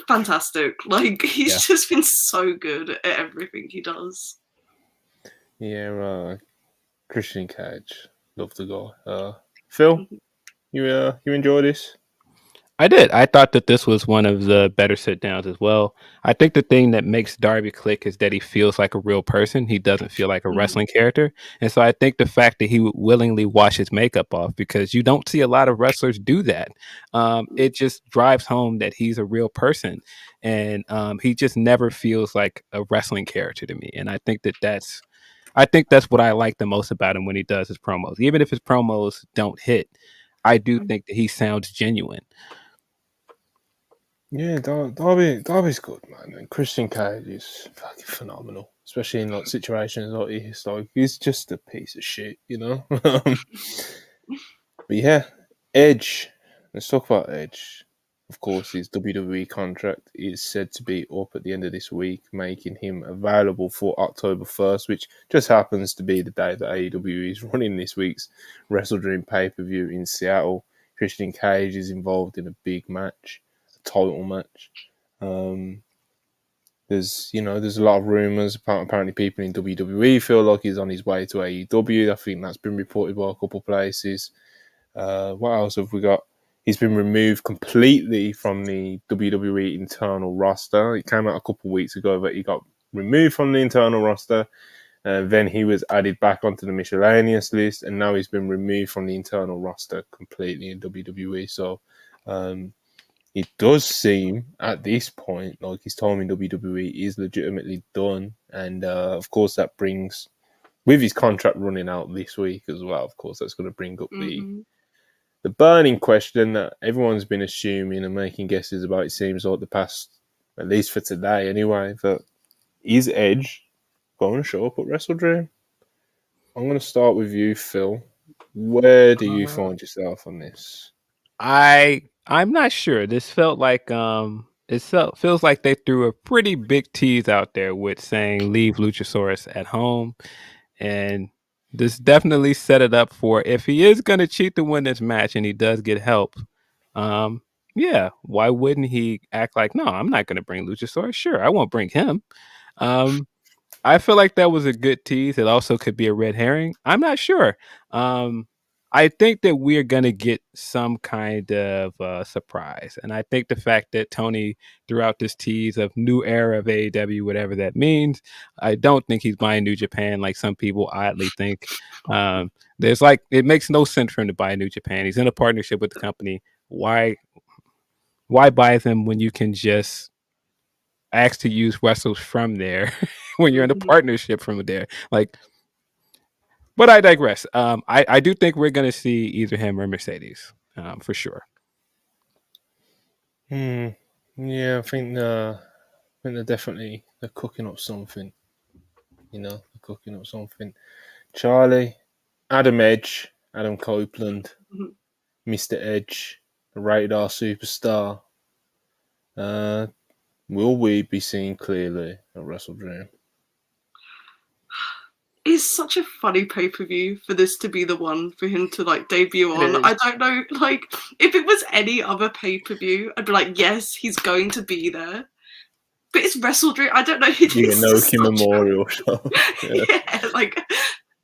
fantastic. Like he's just been so good at everything he does. Yeah, Christian Cage, love the guy. Phil, you enjoy this? I did. I thought that this was one of the better sit downs as well. I think the thing that makes Darby click is that he feels like a real person. He doesn't feel like a wrestling character. And so I think the fact that he would willingly wash his makeup off, because you don't see a lot of wrestlers do that. It just drives home that he's a real person. And he just never feels like a wrestling character to me. And I think that's what I like the most about him when he does his promos. Even if his promos don't hit, I do think that he sounds genuine. Yeah, Darby's good, man. And Christian Cage is fucking phenomenal, especially in like situations like this. Like he's just a piece of shit, you know. But yeah, Edge. Let's talk about Edge. Of course, his WWE contract is said to be up at the end of this week, making him available for October 1st, which just happens to be the day that AEW is running this week's WrestleDream pay-per-view in Seattle. Christian Cage is involved in a big match. Title match. There's a lot of rumors. Apparently, people in WWE feel like he's on his way to AEW. I think that's been reported by a couple of places. What else have we got? He's been removed completely from the WWE internal roster. It came out a couple of weeks ago that he got removed from the internal roster. Then he was added back onto the miscellaneous list, and now he's been removed from the internal roster completely in WWE. So, it does seem at this point like his time in WWE is legitimately done. And of course, that brings, with his contract running out this week as well, of course, that's going to bring up the burning question that everyone's been assuming and making guesses about, it seems like the past, at least for today anyway, that is Edge going to show up at WrestleDream? I'm going to start with you, Phil. Where do you find yourself on this? I'm not sure. This felt like feels like they threw a pretty big tease out there with saying leave Luchasaurus at home, and this definitely set it up for if he is going to cheat to win this match and he does get help. Yeah, why wouldn't he act like, no, I'm not going to bring Luchasaurus? Sure, I won't bring him. I feel like that was a good tease. It also could be a red herring. I'm not sure. I think that we're going to get some kind of surprise. And I think the fact that Tony threw out this tease of new era of AEW, whatever that means, I don't think he's buying New Japan like some people oddly think. It makes no sense for him to buy New Japan. He's in a partnership with the company. Why buy them when you can just ask to use wrestlers from there when you're in a partnership from there? But I digress. I do think we're going to see either him or Mercedes for sure. Yeah, I think they're cooking up something. They're cooking up something. Charlie, Adam Copeland, Mr. Edge, the Rated R superstar. Will we be seeing clearly at WrestleDream? is such a funny pay-per-view for this to be the one for him to like debut on. I don't know, like if it was any other pay-per-view, I'd be like, yes, he's going to be there. But it's WrestleDream. I don't know. The Inoki Memorial Show. Yeah, like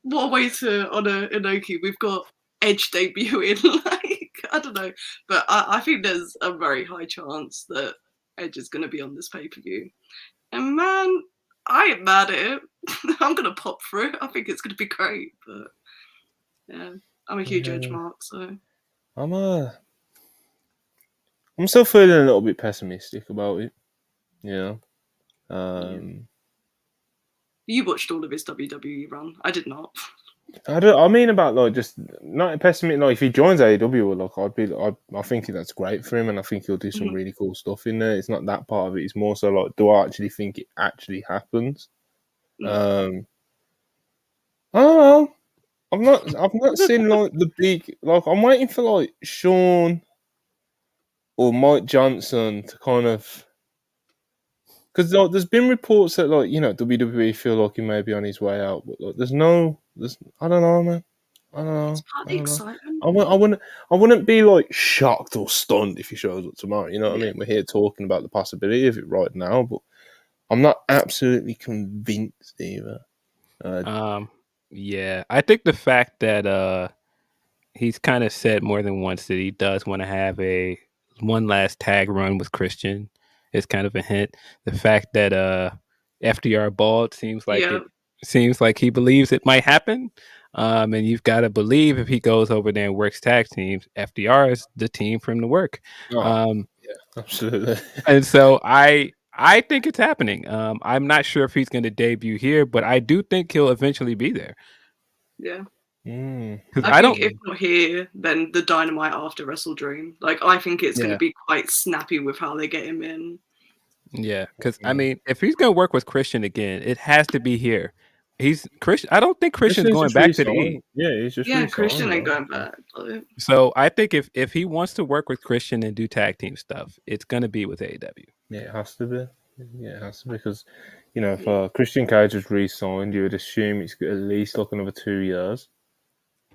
what a way to honor Inoki. We've got Edge debuting. Like I don't know, but I think there's a very high chance that Edge is going to be on this pay-per-view. And man, I ain't mad at it. I'm gonna pop through. I think it's gonna be great. But yeah, I'm a huge Edge mark, so I'm still feeling a little bit pessimistic about it. You know. You watched all of his WWE run. I did not. I mean about like just not pessimistic. Like if he joins AEW, like I think that's great for him, and I think he'll do some really cool stuff in there. It's not that part of it. It's more so like, do I actually think it actually happens? I don't know. I've not seen like the big, like I'm waiting for like Sean or Mike Johnson to kind of, because like, there's been reports that like, you know, WWE feel like he may be on his way out, but like there's I don't know, man. I don't know. It's part of the excitement. I wouldn't be like shocked or stunned if he shows up tomorrow. You know what I mean? We're here talking about the possibility of it right now, but I'm not absolutely convinced either. Yeah, I think the fact that he's kind of said more than once that he does want to have one last tag run with Christian is kind of a hint. The fact that FDR bald seems like he believes it might happen. And you've got to believe if he goes over there and works tag teams, FDR is the team for him to work. Yeah, absolutely. And so I think it's happening. I'm not sure if he's going to debut here, but I do think he'll eventually be there. Yeah. I think if not here, then the Dynamite after WrestleDream. Like I think it's going to be quite snappy with how they get him in. Yeah, because I mean, if he's going to work with Christian again, it has to be here. Christian. I don't think Christian's going back to the E. Yeah, he's just Christian ain't going back. So I think if he wants to work with Christian and do tag team stuff, it's going to be with AEW. Yeah, it has to be. Yeah, it has to be because, you know, if Christian Cage was re-signed, you would assume it's at least like another 2 years.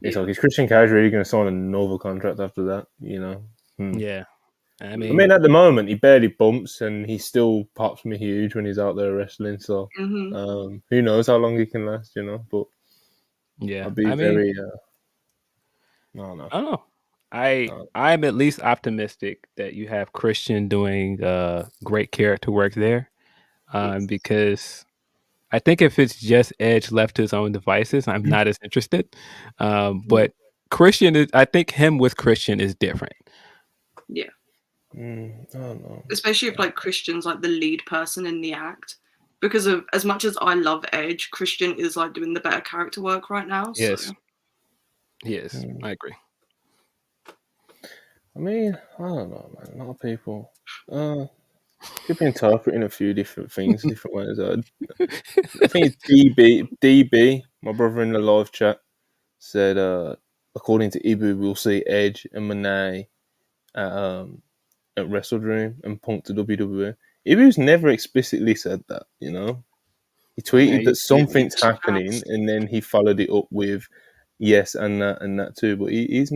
It's like, is Christian Cage really going to sign another contract after that? You know? Yeah. I mean, at the moment, he barely bumps and he still pops me huge when he's out there wrestling. So, who knows how long he can last, you know? But yeah, I'd be very. I don't know. I don't know. I'm at least optimistic that you have Christian doing great character work there, because I think if it's just Edge left to his own devices, I'm not as interested. But Christian, I think him with Christian is different. Yeah. I don't know. Especially if like Christian's like the lead person in the act, because of as much as I love Edge, Christian is like doing the better character work right now. Yes, so. Yes, I agree. I mean, I don't know, man. A lot of people could be interpreting a few different things, different ways. I think it's DB, my brother in the live chat, said, according to Ibu, we'll see Edge and Monet at WrestleDream and Punk to WWE. Ibu's never explicitly said that, you know. He tweeted that something's happening, and then he followed it up with yes and that too. But he's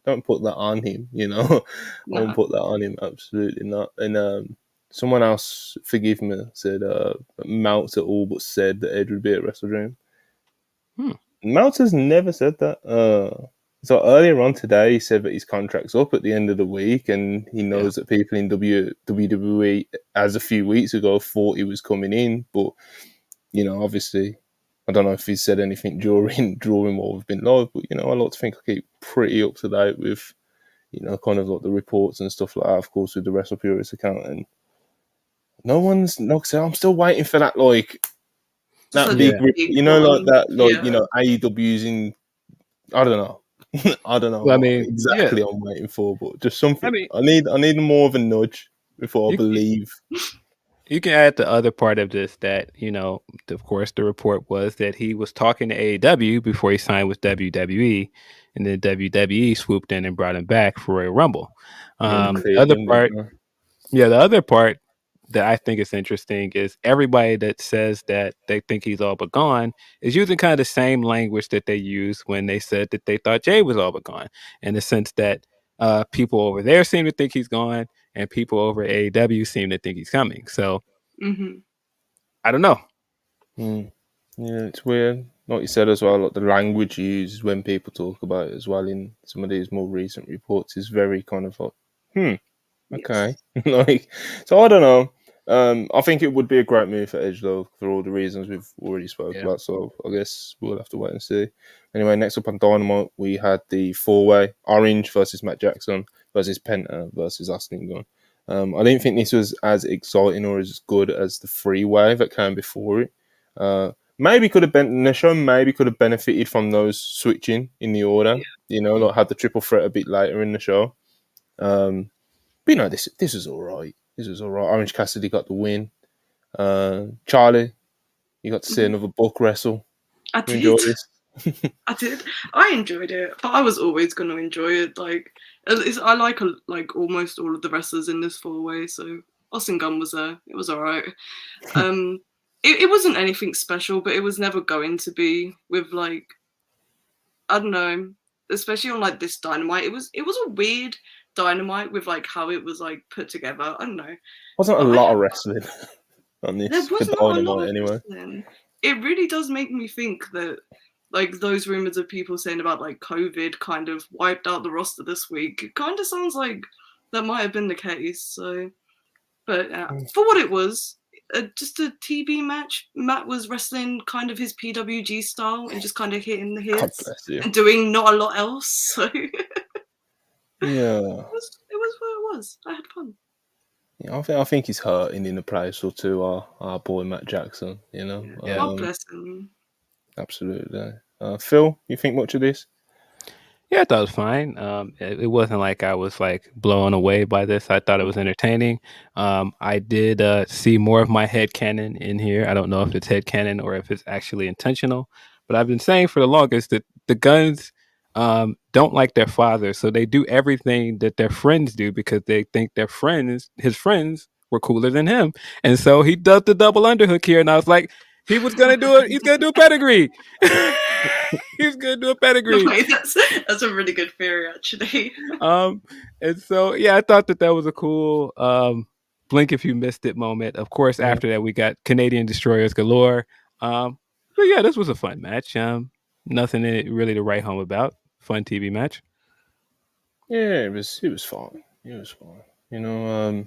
don't put that on him, you know. I won't put that on him, absolutely not. And someone else, forgive me, said Meltzer all but said that Edge would be at WrestleDream. Meltzer's never said that. So earlier on today, he said that his contract's up at the end of the week, and he knows that people in WWE, as a few weeks ago, thought he was coming in. But, you know, obviously, I don't know if he said anything during while we've been live, but, you know, I like to think I keep pretty up to date with, you know, kind of like the reports and stuff like that, of course, with the WrestlePurists account. And no one's, like I said, I'm still waiting for that, like, that big, you know, like that, like, you know, AEW's in, I don't know. I don't know what exactly I'm waiting for, but just something. I need more of a nudge before I believe. You can add the other part of this that, you know, of course, the report was that he was talking to AEW before he signed with WWE, and then WWE swooped in and brought him back for Royal Rumble. The other part that I think is interesting is everybody that says that they think he's all but gone is using kind of the same language that they used when they said that they thought Jay was all but gone, in the sense that people over there seem to think he's gone, and people over at AEW seem to think he's coming. So I don't know. Yeah, it's weird. Like you said as well, like the language used when people talk about it as well in some of these more recent reports is very kind of like, okay. Like, so I don't know. I think it would be a great move for Edge though, for all the reasons we've already spoke about. So I guess we'll have to wait and see. Anyway, next up on Dynamite, we had the 4-way Orange versus Matt Jackson versus Penta versus Austin Gunn. I didn't think this was as exciting or as good as the 3-way that came before it. Maybe could have been the show. Maybe could have benefited from those switching in the order. You know, like had the triple threat a bit later in the show. But you know, this was all right. This was all right. Orange Cassidy got the win. Charlie, you got to see another Buck wrestle. I did. You enjoy this? I did. I enjoyed it, but I was always going to enjoy it. Like, I like almost all of the wrestlers in this 4-way. So Austin Gunn was there. It was all right. It wasn't anything special, but it was never going to be with like, I don't know, especially on like this Dynamite. It was a weird Dynamite with like how it was like put together. I don't know. Wasn't a lot of wrestling on this. There was not a lot of wrestling. It really does make me think that like those rumors of people saying about like COVID kind of wiped out the roster this week. It kind of sounds like that might have been the case. So, but for what it was. Just a TV match. Matt was wrestling kind of his PWG style and just kind of hitting the hits and doing not a lot else. So yeah, it was what it was. I had fun. Yeah, I think he's hurting in a place or two. Our boy Matt Jackson, you know. Yeah. God bless him. Absolutely. Phil, you think much of this? Yeah, I thought it was fine. It wasn't like I was like blown away by this. I thought it was entertaining. I did see more of my headcanon in here. I don't know if it's headcanon or if it's actually intentional, but I've been saying for the longest that the Guns don't like their father, so they do everything that their friends do because they think his friends, were cooler than him, and so he does the double underhook here. And I was like, he was gonna do it. He's gonna do a pedigree. He's gonna do a pedigree. Wait, that's a really good theory, actually. And so yeah, I thought that was a cool blink if you missed it moment. Of course, after that we got Canadian Destroyers galore. But yeah, this was a fun match. Nothing really to write home about. Fun TV match. Yeah, it was fine. It was fine. You know,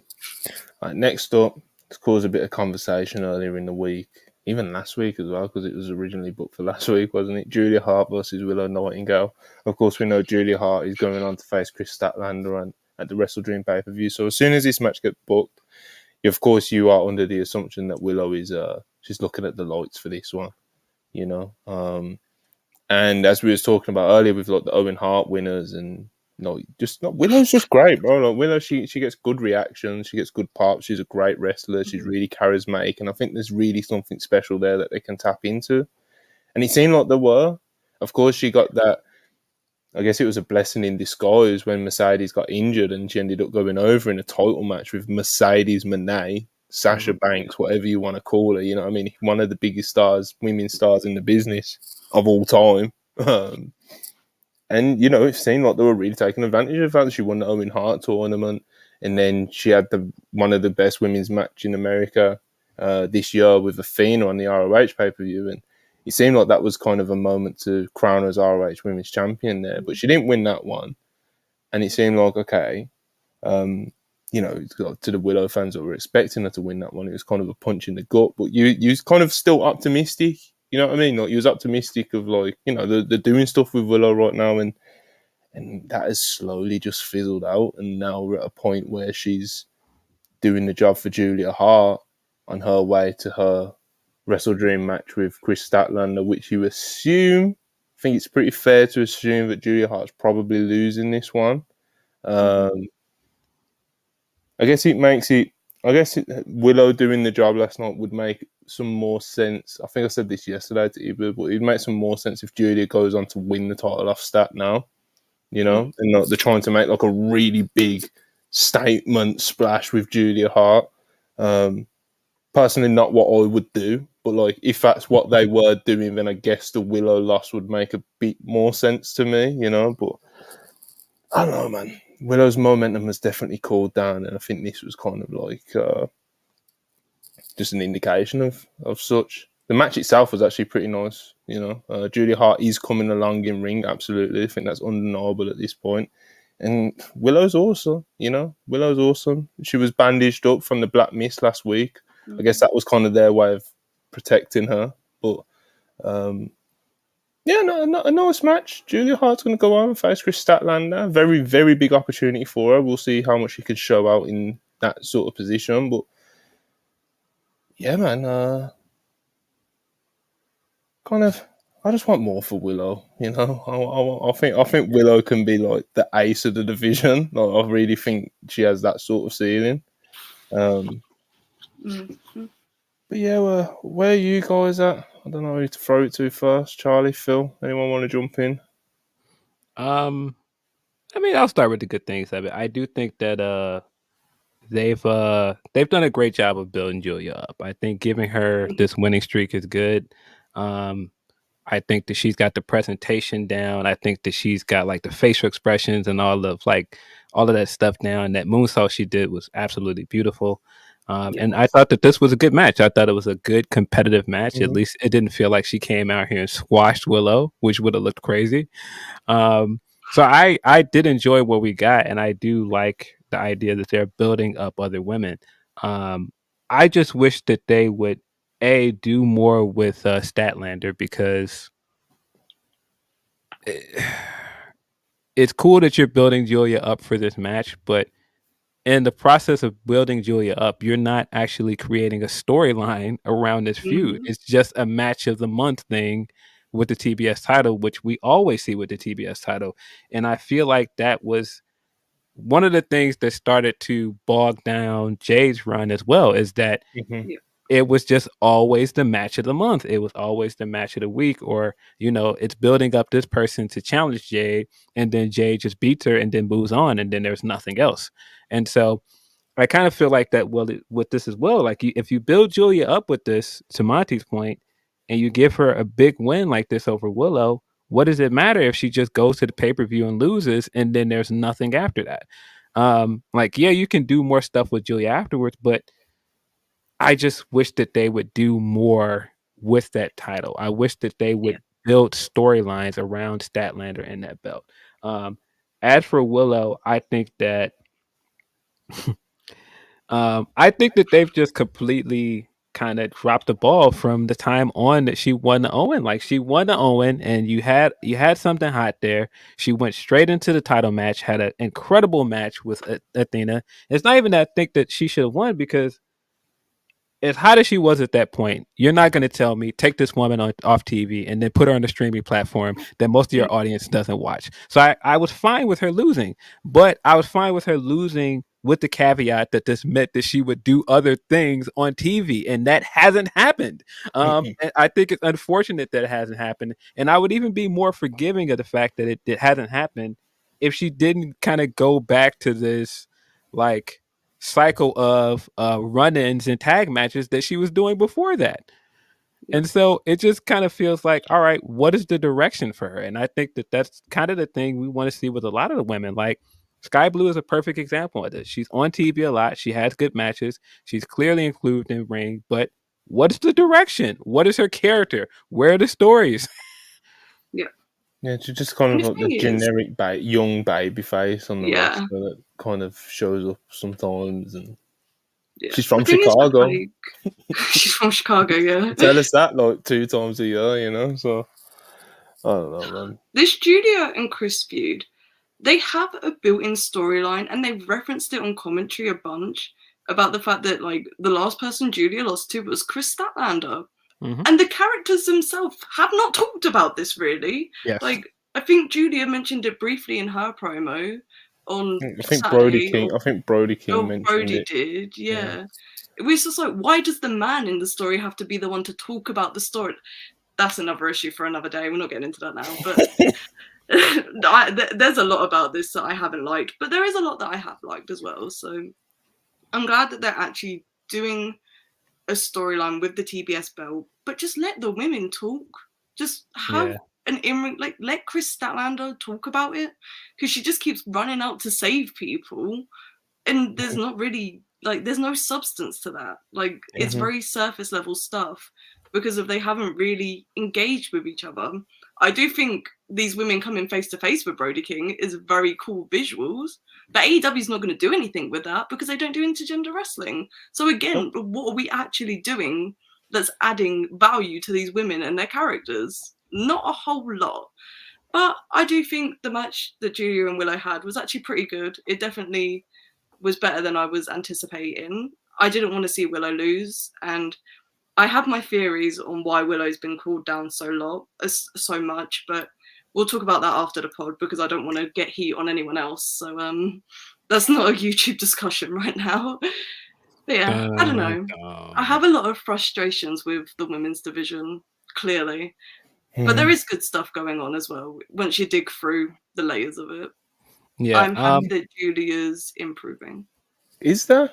next up, to cause a bit of conversation earlier in the week. Even last week as well, because it was originally booked for last week, wasn't it? Julia Hart versus Willow Nightingale. Of course, we know Julia Hart is going on to face Chris Statlander at the WrestleDream pay-per-view. So as soon as this match gets booked, of course, you are under the assumption that Willow is she's looking at the lights for this one, you know. And as we was talking about earlier with like the Owen Hart winners and Willow's just great, bro. Like, Willow, she gets good reactions, she gets good pops, she's a great wrestler, she's really charismatic, and I think there's really something special there that they can tap into. And it seemed like there were. Of course, she got that. I guess it was a blessing in disguise when Mercedes got injured and she ended up going over in a title match with Mercedes Moné, Sasha Banks, whatever you want to call her. You know what I mean? One of the biggest women stars in the business of all time. And, you know, it seemed like they were really taking advantage of that. She won the Owen Hart tournament. And then she had one of the best women's match in America this year with Athena on the ROH pay-per-view. And it seemed like that was kind of a moment to crown her as ROH women's champion there. But she didn't win that one. And it seemed like, okay, you know, to the Willow fans that were expecting her to win that one, it was kind of a punch in the gut. But you was kind of still optimistic. You know what I mean? Like, you was optimistic of, like, you know, they're doing stuff with Willow right now, and that has slowly just fizzled out. And now we're at a point where she's doing the job for Julia Hart on her way to her WrestleDream match with Chris Statlander, which you assume, I think it's pretty fair to assume that Julia Hart's probably losing this one. I guess Willow doing the job last night would make some more sense. I think I said this yesterday to Ibu, but it'd make some more sense if Julia goes on to win the title off Stat now, you know, and they're trying to make like a really big statement splash with Julia Hart. Personally, not what I would do, but like if that's what they were doing, then I guess the Willow loss would make a bit more sense to me, you know. But I don't know, man. Willow's momentum has definitely cooled down, and I think this was kind of like just an indication of such. The match itself was actually pretty nice, you know. Julia Hart is coming along in ring, absolutely. I think that's undeniable at this point. And Willow's awesome, you know. Willow's awesome. She was bandaged up from the Black Mist last week. I guess that was kind of their way of protecting her. But yeah, no, a nice match. Julia Hart's going to go on and face Chris Statlander. Very, very big opportunity for her. We'll see how much she can show out in that sort of position. But yeah, man, kind of, I just want more for Willow. You know, I think Willow can be like the ace of the division. Like, I really think she has that sort of ceiling. But yeah, where are you guys at? I don't know who to throw it to first. Charlie, Phil, anyone want to jump in? I mean, I'll start with the good things of it. I do think that they've done a great job of building Julia up. I think giving her this winning streak is good. I think that she's got the presentation down. I think that she's got like the facial expressions and all of that stuff down. That moonsault she did was absolutely beautiful. And I thought that this was a good match. I thought it was a good competitive match. Mm-hmm. At least it didn't feel like she came out here and squashed Willow, which would have looked crazy. So I did enjoy what we got, and I do like the idea that they're building up other women. I just wish that they would do more with Statlander, because it's cool that you're building Julia up for this match, but in the process of building Julia up, you're not actually creating a storyline around this feud. Mm-hmm. It's just a match of the month thing with the TBS title, which we always see with the TBS title. And I feel like that was one of the things that started to bog down Jade's run as well, is that it was just always the match of the month. It was always the match of the week, or, you know, it's building up this person to challenge Jade, and then Jade just beats her and then moves on, and then there's nothing else. And so I kind of feel like that with this as well. Like, if you build Julia up with this, to Monty's point, and you give her a big win like this over Willow, what does it matter if she just goes to the pay-per-view and loses, and then there's nothing after that? Like, yeah, you can do more stuff with Julia afterwards, but I just wish that they would do more with that title. I wish that they would build storylines around Statlander and that belt. As for Willow, I think that they've just completely kind of dropped the ball from the time on that she won the Owen. Like, she won the Owen, and you had something hot there. She went straight into the title match, had an incredible match with Athena. It's not even that I think that she should have won, because as hot as she was at that point, you're not going to tell me take this woman off TV and then put her on the streaming platform that most of your audience doesn't watch. So I was fine with her losing, but I was fine with her losing with the caveat that this meant that she would do other things on TV, and that hasn't happened. And I think it's unfortunate that it hasn't happened, and I would even be more forgiving of the fact that it hasn't happened if she didn't kind of go back to this, like, cycle of run-ins and tag matches that she was doing before that. And so it just kind of feels like, all right, what is the direction for her? And I think that that's kind of the thing we want to see with a lot of the women. Like, Sky Blue is a perfect example of this. She's on TV a lot. She has good matches. She's clearly included in ring, but what's the direction? What is her character? Where are the stories? Yeah, she's just kind of like the generic young baby face on the roster that kind of shows up sometimes. And she's from Chicago. She's from Chicago, yeah. Tell us that like 2 times a year, you know? So, I don't know, man. This Julia and Chris feud, they have a built-in storyline, and they've referenced it on commentary a bunch about the fact that, like, the last person Julia lost to was Chris Statlander. Mm-hmm. And the characters themselves have not talked about this, really. Yes. Like, I think Julia mentioned it briefly in her promo on Brody King. I think Brody King mentioned Brody it. did, yeah. It was just like, why does the man in the story have to be the one to talk about the story? That's another issue for another day. We're not getting into that now. But there's a lot about this that I haven't liked. But there is a lot that I have liked as well. So I'm glad that they're actually doing a storyline with the TBS belt, but just let the women talk. Just have an in-ring, like let Chris Statlander talk about it, because she just keeps running out to save people, and there's not really there's no substance to that. Like it's very surface level stuff because they haven't really engaged with each other. I do think these women coming face to face with Brody King is very cool visuals, but AEW is not going to do anything with that because they don't do intergender wrestling. So again, what are we actually doing that's adding value to these women and their characters? Not a whole lot. But I do think the match that Julia and Willow had was actually pretty good. It definitely was better than I was anticipating. I didn't want to see Willow lose, and I have my theories on why Willow's been called down so much, but we'll talk about that after the pod because I don't want to get heat on anyone else. So that's not a YouTube discussion right now. But yeah, I don't know. I have a lot of frustrations with the women's division, clearly. But there is good stuff going on as well once you dig through the layers of it. Yeah, I'm happy that Julia's improving. Is there?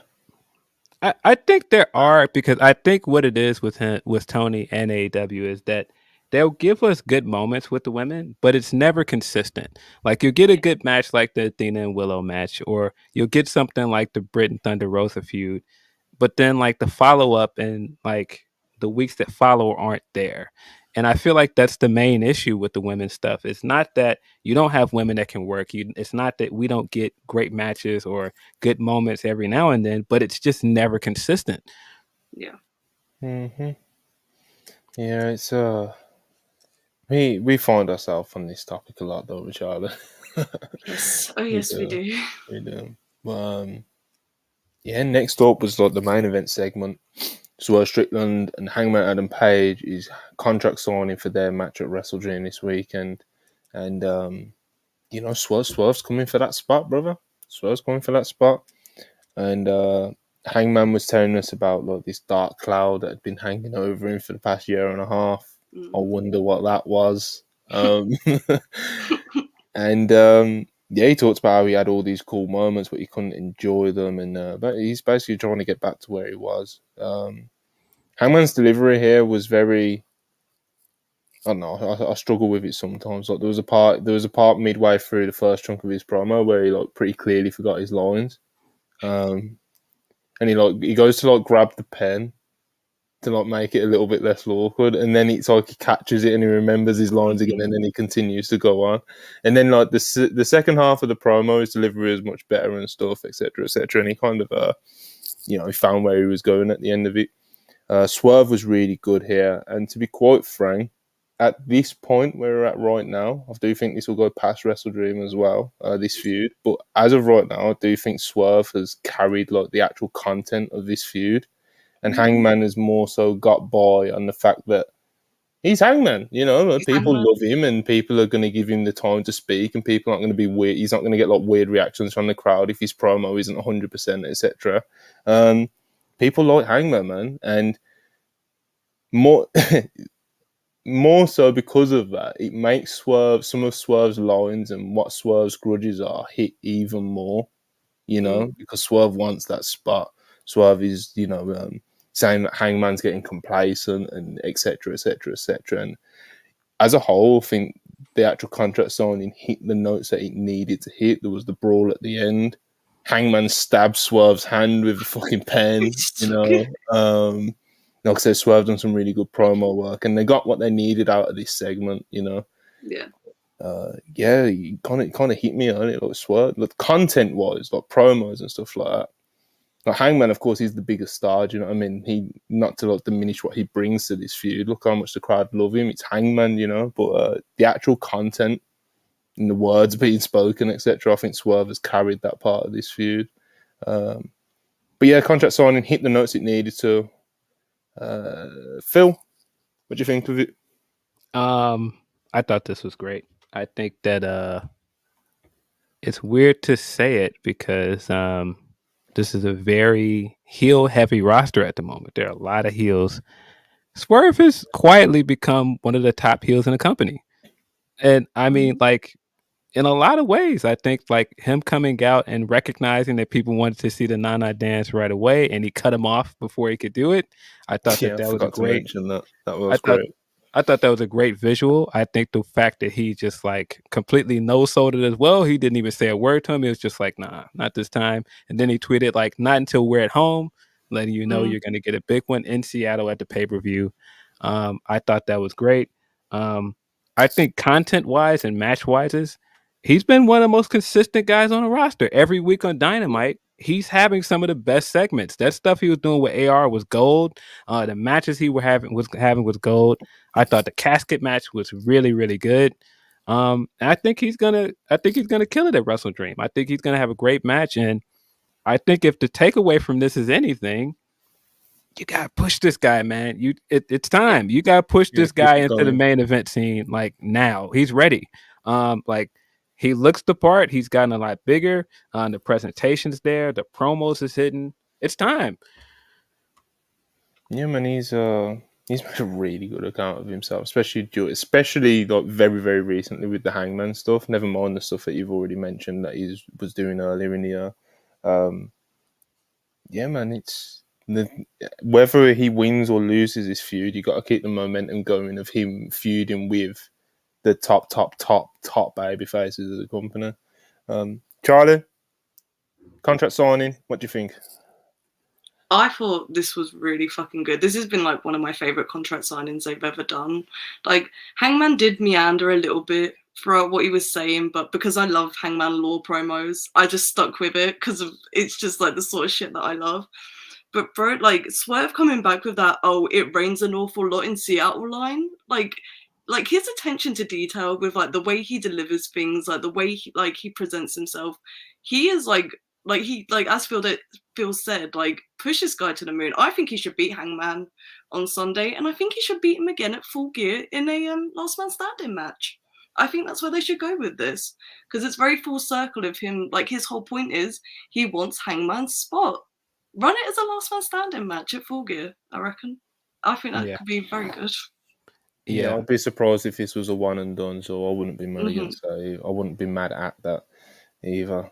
I think there are, because I think what it is with Tony and AEW is that they'll give us good moments with the women, but it's never consistent. Like you'll get a good match like the Athena and Willow match, or you'll get something like the Britt and Thunder Rosa feud, but then like the follow up and like the weeks that follow aren't there. And I feel like that's the main issue with the women's stuff. It's not that you don't have women that can work. It's not that we don't get great matches or good moments every now and then, but it's just never consistent. Yeah. Yeah, it's we find ourselves on this topic a lot though, Richard. Yes. Oh yes, we do. We do. Yeah, next up was like the main event segment. Swerve Strickland and Hangman Adam Page is contract signing for their match at WrestleDream this weekend. And, Swerve's coming for that spot, brother. Swerve's coming for that spot. And Hangman was telling us about like this dark cloud that had been hanging over him for the past year and a half. I wonder what that was. And he talked about how he had all these cool moments, but he couldn't enjoy them. And but he's basically trying to get back to where he was. Hangman's delivery here was very, I don't know, I struggle with it sometimes. Like there was a part midway through the first chunk of his promo where he like pretty clearly forgot his lines. And he goes to like grab the pen to like make it a little bit less awkward, and then it's like he catches it and he remembers his lines again, and then he continues to go on. And then like the second half of the promo, his delivery is much better and stuff, etc., etc. And he kind of he found where he was going at the end of it. Swerve was really good here, and to be quite frank, at this point where we're at right now, I do think this will go past WrestleDream as well, this feud. But as of right now, I do think Swerve has carried like the actual content of this feud. And Hangman has more so got by on the fact that he's Hangman, people love him and people are going to give him the time to speak, and people aren't going to be weird. He's not going to get like weird reactions from the crowd if his promo isn't 100%, etc. People like Hangman, man. And more so because of that, it makes some of Swerve's lines and what Swerve's grudges are hit even more, because Swerve wants that spot. Swerve is, saying that Hangman's getting complacent and etc., etc., etc. And as a whole, I think the actual contract signing hit the notes that it needed to hit. There was the brawl at the end. Hangman stabbed Swerve's hand with a fucking pen, Like I said, Swerve done some really good promo work, and they got what they needed out of this segment, Yeah. He kind of hit me on it, like Swerve, like content-wise, like promos and stuff like that. Like Hangman, of course, he's the biggest star. Do you know what I mean? He, not to like diminish what he brings to this feud. Look how much the crowd love him. It's Hangman, But the actual content and the words being spoken, etc., I think Swerve has carried that part of this feud. But yeah, contract signing hit the notes it needed to. Phil, what do you think of it? I thought this was great. I think that it's weird to say it because this is a very heel-heavy roster at the moment. There are a lot of heels. Swerve has quietly become one of the top heels in the company. And I mean, like, in a lot of ways, I think like him coming out and recognizing that people wanted to see the Nana dance right away, and he cut him off before he could do it. I thought Yeah, that I was a forgot to great. mention that. That I was thought great. I thought that was a great visual. I think the fact that he just like completely no-sold it as well. He didn't even say a word to him. It was just like, nah, not this time. And then he tweeted like, not until we're at home, letting you know you're going to get a big one in Seattle at the pay-per-view. I thought that was great. I think content-wise and match-wise, he's been one of the most consistent guys on the roster. Every week on Dynamite, he's having some of the best segments. That stuff he was doing with AR was gold. The matches he was having was gold. I thought the casket match was really, really good. I think he's gonna kill it at WrestleDream. I think he's gonna have a great match, and I think if the takeaway from this is anything, you gotta push this guy, man. It's time. You gotta push this guy into the main event scene like now. He's ready. Like he looks the part. He's gotten a lot bigger. The presentation's there. The promos is hidden. It's time. Yeah, man. He's made a really good account of himself, especially like very, very recently with the Hangman stuff. Never mind the stuff that you've already mentioned that he was doing earlier in the year. Yeah, man. It's whether he wins or loses this feud, you got to keep the momentum going of him feuding with the top baby faces of the company. Charlie, contract signing. What do you think? I thought this was really fucking good. This has been like one of my favorite contract signings they've ever done. Like Hangman did meander a little bit throughout what he was saying, but because I love Hangman Law promos, I just stuck with it because it's just like the sort of shit that I love. But bro, like Swerve coming back with that, oh, it rains an awful lot in Seattle line, like his attention to detail with like the way he delivers things, like the way he presents himself, he is like he as Phil said, like push this guy to the moon. I think he should beat Hangman on Sunday, and I think he should beat him again at Full Gear in a Last Man Standing match. I think that's where they should go with this because it's very full circle of him. Like his whole point is he wants Hangman's spot. Run it as a Last Man Standing match at Full Gear, I reckon. I think that could be very good. Yeah, I'd be surprised if this was a one and done, so I wouldn't be mad against that. I wouldn't be mad at that either.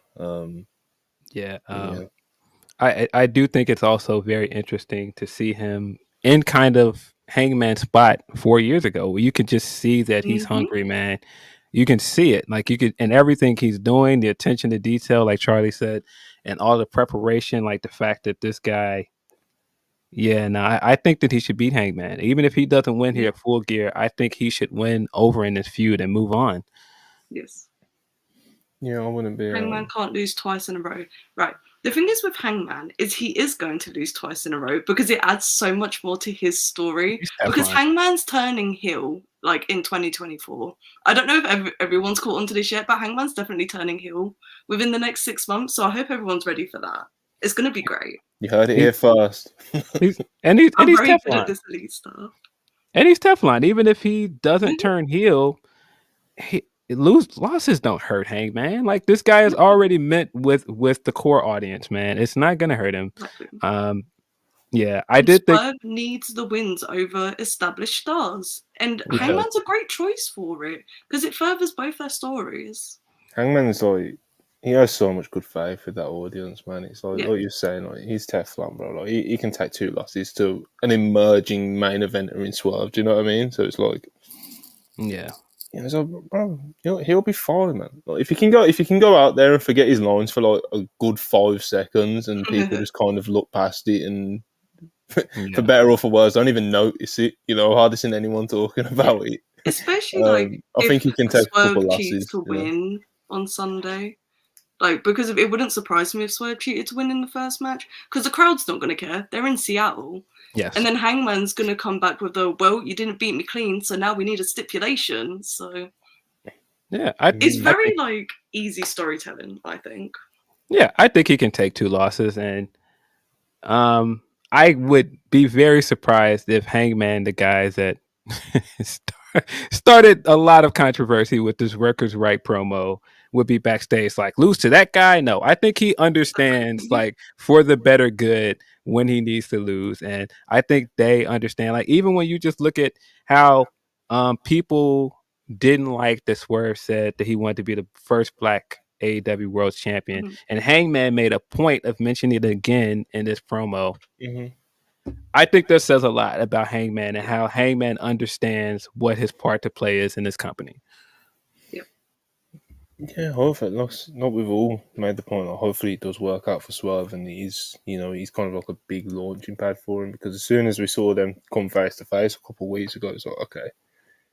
I do think it's also very interesting to see him in kind of Hangman spot 4 years ago, where you can just see that he's hungry, man. You can see it, like you could, and everything he's doing, the attention to detail, like Charlie said, and all the preparation, like the fact that this guy, I think that he should beat Hangman, even if he doesn't win here at Full Gear. I think he should win over in this feud and move on. Yes. Yeah, I wouldn't be. Hangman can't lose twice in a row, right? The thing is with Hangman is he is going to lose twice in a row because it adds so much more to his story. Because Hangman's turning heel like in 2024. I don't know if everyone's caught onto this yet, but Hangman's definitely turning heel within the next 6 months. So I hope everyone's ready for that. It's going to be great. You heard it here first. he's very Teflon. good at this elite stuff. And he's Teflon. Even if he doesn't turn heel, losses don't hurt Hangman. Like this guy is already met with the core audience, man. It's not gonna hurt him. I did think Swerve needs the wins over established stars, and Hangman's a great choice for it because it furthers both their stories. Hangman's like he has so much good faith with that audience, man. It's like what you're saying, like he's Teflon, bro. Like he can take 2 losses to an emerging main eventer in Swerve. Do you know what I mean? So it's like, so bro, he'll be fine, man. Like, if he can go out there and forget his lines for like a good 5 seconds, and people just kind of look past it, and for better or for worse, don't even notice it. Hardly seen anyone talking about it. Especially I think he can take a couple losses to win on Sunday. Like, because it wouldn't surprise me if Swerve cheated to win in the first match, because the crowd's not going to care. They're in Seattle. Yes. And then Hangman's going to come back with you didn't beat me clean, so now we need a stipulation. So it's very easy storytelling, I think. Yeah, I think he can take 2 losses, and I would be very surprised if Hangman, the guys that started a lot of controversy with this Workers' Right promo, would be backstage like, lose to that guy? No, I think he understands like for the better good when he needs to lose, and I think they understand. Like even when you just look at how people didn't like that Swerve said that he wanted to be the first Black AEW World Champion, and Hangman made a point of mentioning it again in this promo. I think that says a lot about Hangman and how Hangman understands what his part to play is in this company. Yeah, hopefully, not we've all made the point that hopefully it does work out for Swerve, and he's kind of like a big launching pad for him, because as soon as we saw them come face to face a couple of weeks ago, it's like, okay,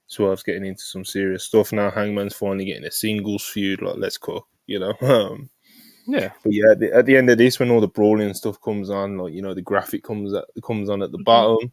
Swerve's getting into some serious stuff now. Hangman's finally getting a singles feud, like, let's cook, Yeah. But yeah, at the end of this, when all the brawling stuff comes on, like, the graphic comes on at the bottom.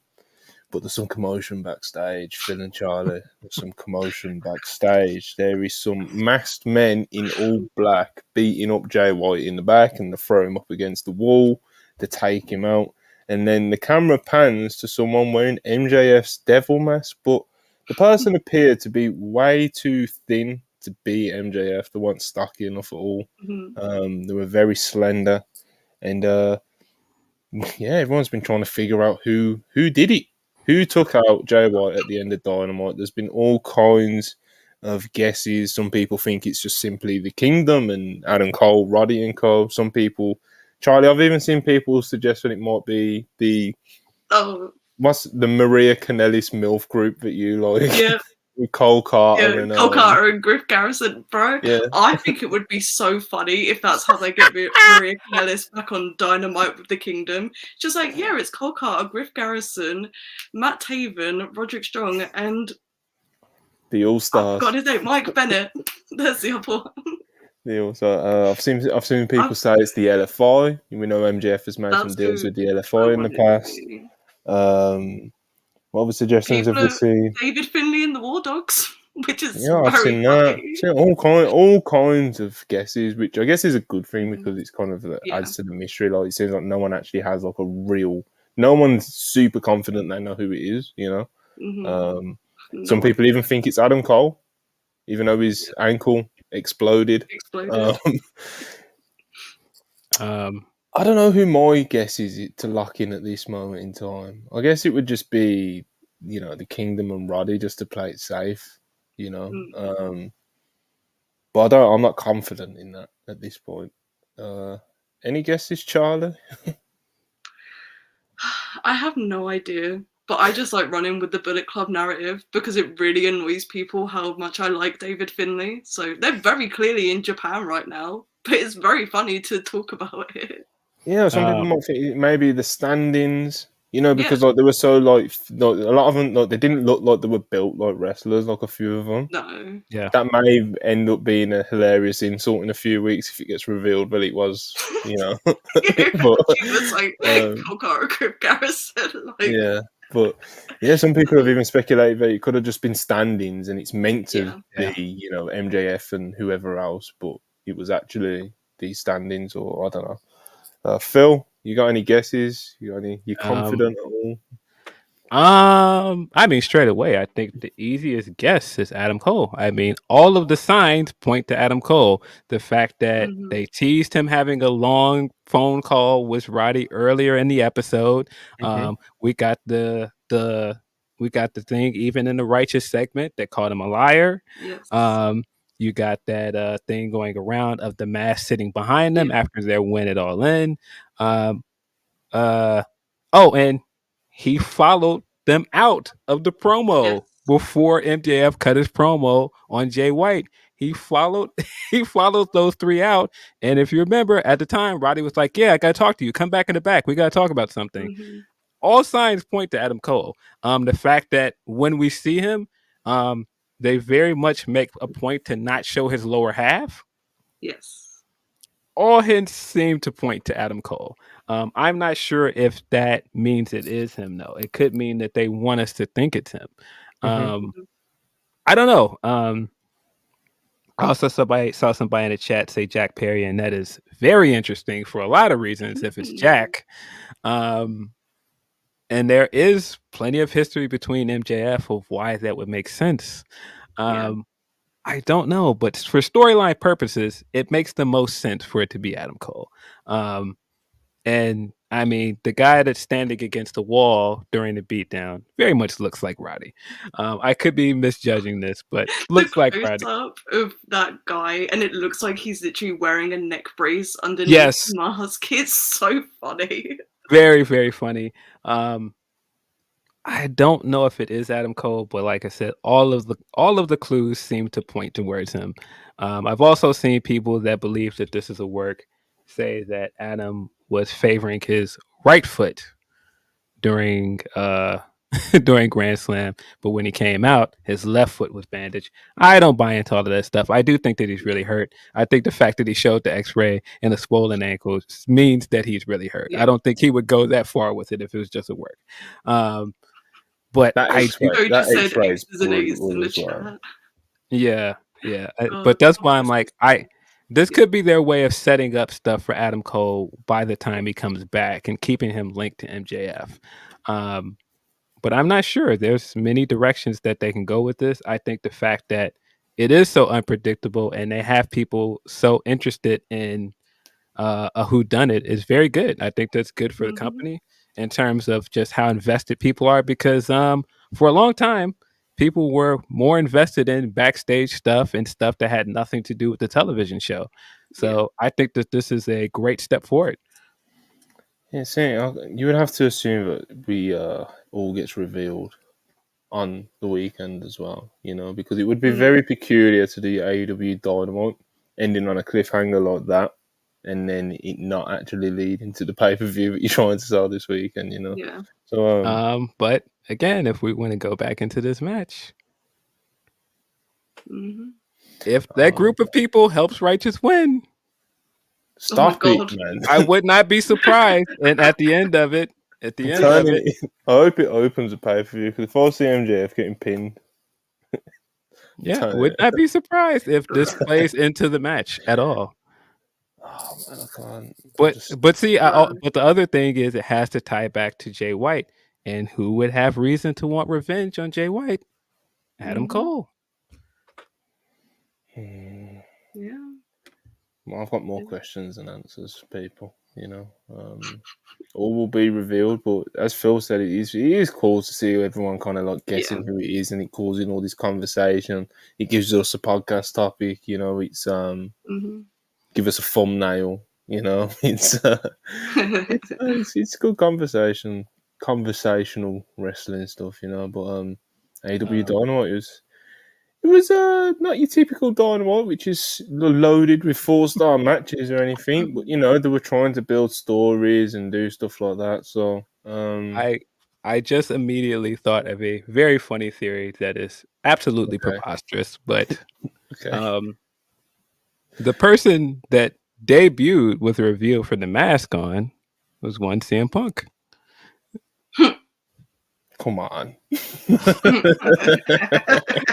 But there's some commotion backstage, Phil and Charlie. There's some commotion backstage. There is some masked men in all black beating up Jay White in the back, and they throw him up against the wall to take him out. And then the camera pans to someone wearing MJF's devil mask, but the person appeared to be way too thin to be MJF. They weren't stocky enough at all. They were very slender. And everyone's been trying to figure out who did it. Who took out Jay White at the end of Dynamite? There's been all kinds of guesses. Some people think it's just simply the Kingdom and Adam Cole, Roddy and Cole. Some people, Charlie, I've even seen people suggest that it might be what's the Maria Kanellis MILF group that you like? Yeah. With Cole Carter and Cole Carter and Griff Garrison, bro. Yeah. I think it would be so funny if that's how they get Maria Kanellis back on Dynamite with the Kingdom. Just like, it's Cole Carter, Griff Garrison, Matt Taven, Roderick Strong, and the All Stars. God, his name, Mike Bennett. There's the other one. The also, I've seen people say it's the LFI. We know MJF has made some deals with the LFI in the past. What other suggestions have we seen? David Finlay and the War Dogs, which is I've seen that. Seen all kinds of guesses, which I guess is a good thing, because it's kind of adds to the mystery. Like, it seems like no one actually has like a real. No one's super confident they know who it is. Some people even think it's Adam Cole, even though his ankle exploded. I don't know who my guess is to lock in at this moment in time. I guess it would just be, the Kingdom and Roddy, just to play it safe, But I'm not confident in that at this point. Any guesses, Charlie? I have no idea, but I just like running with the Bullet Club narrative because it really annoys people how much I like David Finlay. So they're very clearly in Japan right now, but it's very funny to talk about it. Yeah, some people might think maybe the standings, because like they were so like a lot of them, like, they didn't look like they were built like wrestlers, like a few of them. No. Yeah. That may end up being a hilarious insult in a few weeks if it gets revealed, but it was, But, it was like Cole Carter, Griff Garrison. Some people have even speculated that it could have just been standings and it's meant to be, MJF and whoever else, but it was actually these standings, or I don't know. Phil, you got any guesses? You confident at all? I mean, straight away, I think the easiest guess is Adam Cole. I mean, all of the signs point to Adam Cole. The fact that they teased him having a long phone call with Roddy earlier in the episode. We got the thing even in the Righteous segment that called him a liar. Yes. You got that thing going around of the mask sitting behind them after their win it all in. And he followed them out of the promo before MJF cut his promo on Jay White. He followed those three out. And if you remember, at the time, Roddy was like, "Yeah, I gotta talk to you. Come back in the back. We gotta talk about something." All signs point to Adam Cole. The fact that when we see him, they very much make a point to not show his lower half. Yes. All hints seem to point to Adam Cole. I'm not sure if that means it is him, though. It could mean that they want us to think it's him. I don't know. I also saw somebody in the chat say Jack Perry, and that is very interesting for a lot of reasons if it's Jack. And there is plenty of history between MJF of why that would make sense. I don't know, but for storyline purposes, it makes the most sense for it to be Adam Cole. And I mean, the guy that's standing against the wall during the beatdown very much looks like Roddy. I could be misjudging this, but looks like Roddy. Close-up of that guy, and it looks like he's literally wearing a neck brace underneath Yes. the mask. It's so funny. Very, very funny. I don't know if it is Adam Cole, but like I said, all of the clues seem to point towards him. I've also seen people that believe that this is a work say that Adam was favoring his right foot during during Grand Slam, but when he came out, his left foot was bandaged. I don't buy into all of that stuff. I do think that he's really hurt. I think the fact that he showed the X-ray and a swollen ankle means that he's really hurt. Yeah. I don't think he would go that far with it if it was just a work. But That I X-ray, Joe that just said X-ray is X's and A's in brutal the as well. chat. yeah. But that's why I'm like, this Yeah. could be their way of setting up stuff for Adam Cole by the time he comes back and keeping him linked to MJF. But I'm not sure. There's many directions that they can go with this. I think the fact that it is so unpredictable and they have people so interested in a whodunit is very good. I think that's good for the company in terms of just how invested people are, because for a long time, people were more invested in backstage stuff and stuff that had nothing to do with the television show. So I think that this is a great step forward. Yeah, see, you would have to assume that we all gets revealed on the weekend as well, because it would be very peculiar to the AEW Dynamite ending on a cliffhanger like that, and then it not actually leading to the pay-per-view that you're trying to sell this weekend, Yeah. So, but again, if we want to go back into this match, if that group of people helps Righteous win, stop it, God. man. I would not be surprised. And at the end of it, I hope it opens a pay-per-view, because if I see MJF getting pinned, yeah, would not be surprised if this plays into the match at all. Oh man, I can't. But see, but the other thing is, it has to tie back to Jay White, and who would have reason to want revenge on Jay White? Adam Cole. Yeah. Well, I've got more questions than answers, people. All will be revealed, but as Phil said, it is cool to see everyone kind of like guessing who it is, and it causing all this conversation. It gives us a podcast topic, it's give us a thumbnail, it's it's good conversational wrestling stuff, but AEW Dynamite was not your typical Dynamite, which is loaded with 4-star matches or anything, but they were trying to build stories and do stuff like that. So I just immediately thought of a very funny theory that is absolutely preposterous, but the person that debuted with a reveal for the mask on was one CM Punk. Come on.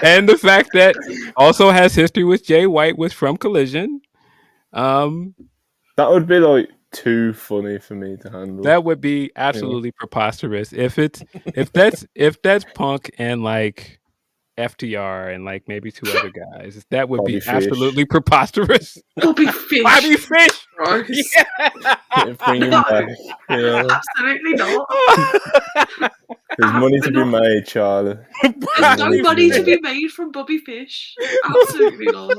And the fact that also has history with Jay White was from Collision. That would be like too funny for me to handle. That would be absolutely preposterous. If that's Punk and like FTR and like maybe 2 other guys, that would Bobby be Fish. absolutely prepasterous. Bobby Fish. Bobby Fish. Bring him back. Absolutely not. There's money to be made, Charlie. There's no money to be made from Bobby Fish. Absolutely not.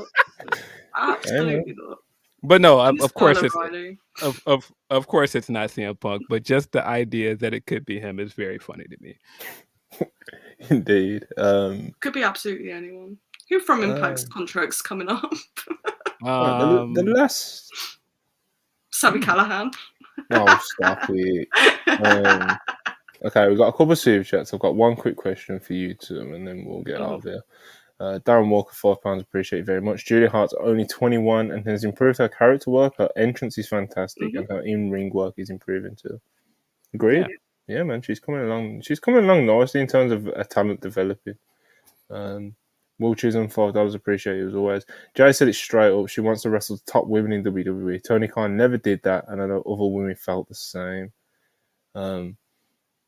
Absolutely not. But no, of course it's of course it's not CM Punk, but just the idea that it could be him is very funny to me. Indeed. Could be absolutely anyone. Who from Impact's contract's coming up? The last Sammy Callahan. Oh, stop it. Okay, we've got a couple of super chats. I've got one quick question for you two, and then we'll get out of here. Darren Walker, £5, appreciate it very much. Julia Hart's only 21 and has improved her character work. Her entrance is fantastic, and her in-ring work is improving too. Agreed. Yeah, man, she's coming along. She's coming along nicely in terms of a talent developing. Will Chisholm, $5, appreciate it as always. Jay said it straight up. She wants to wrestle the top women in WWE. Tony Khan never did that, and I know other women felt the same.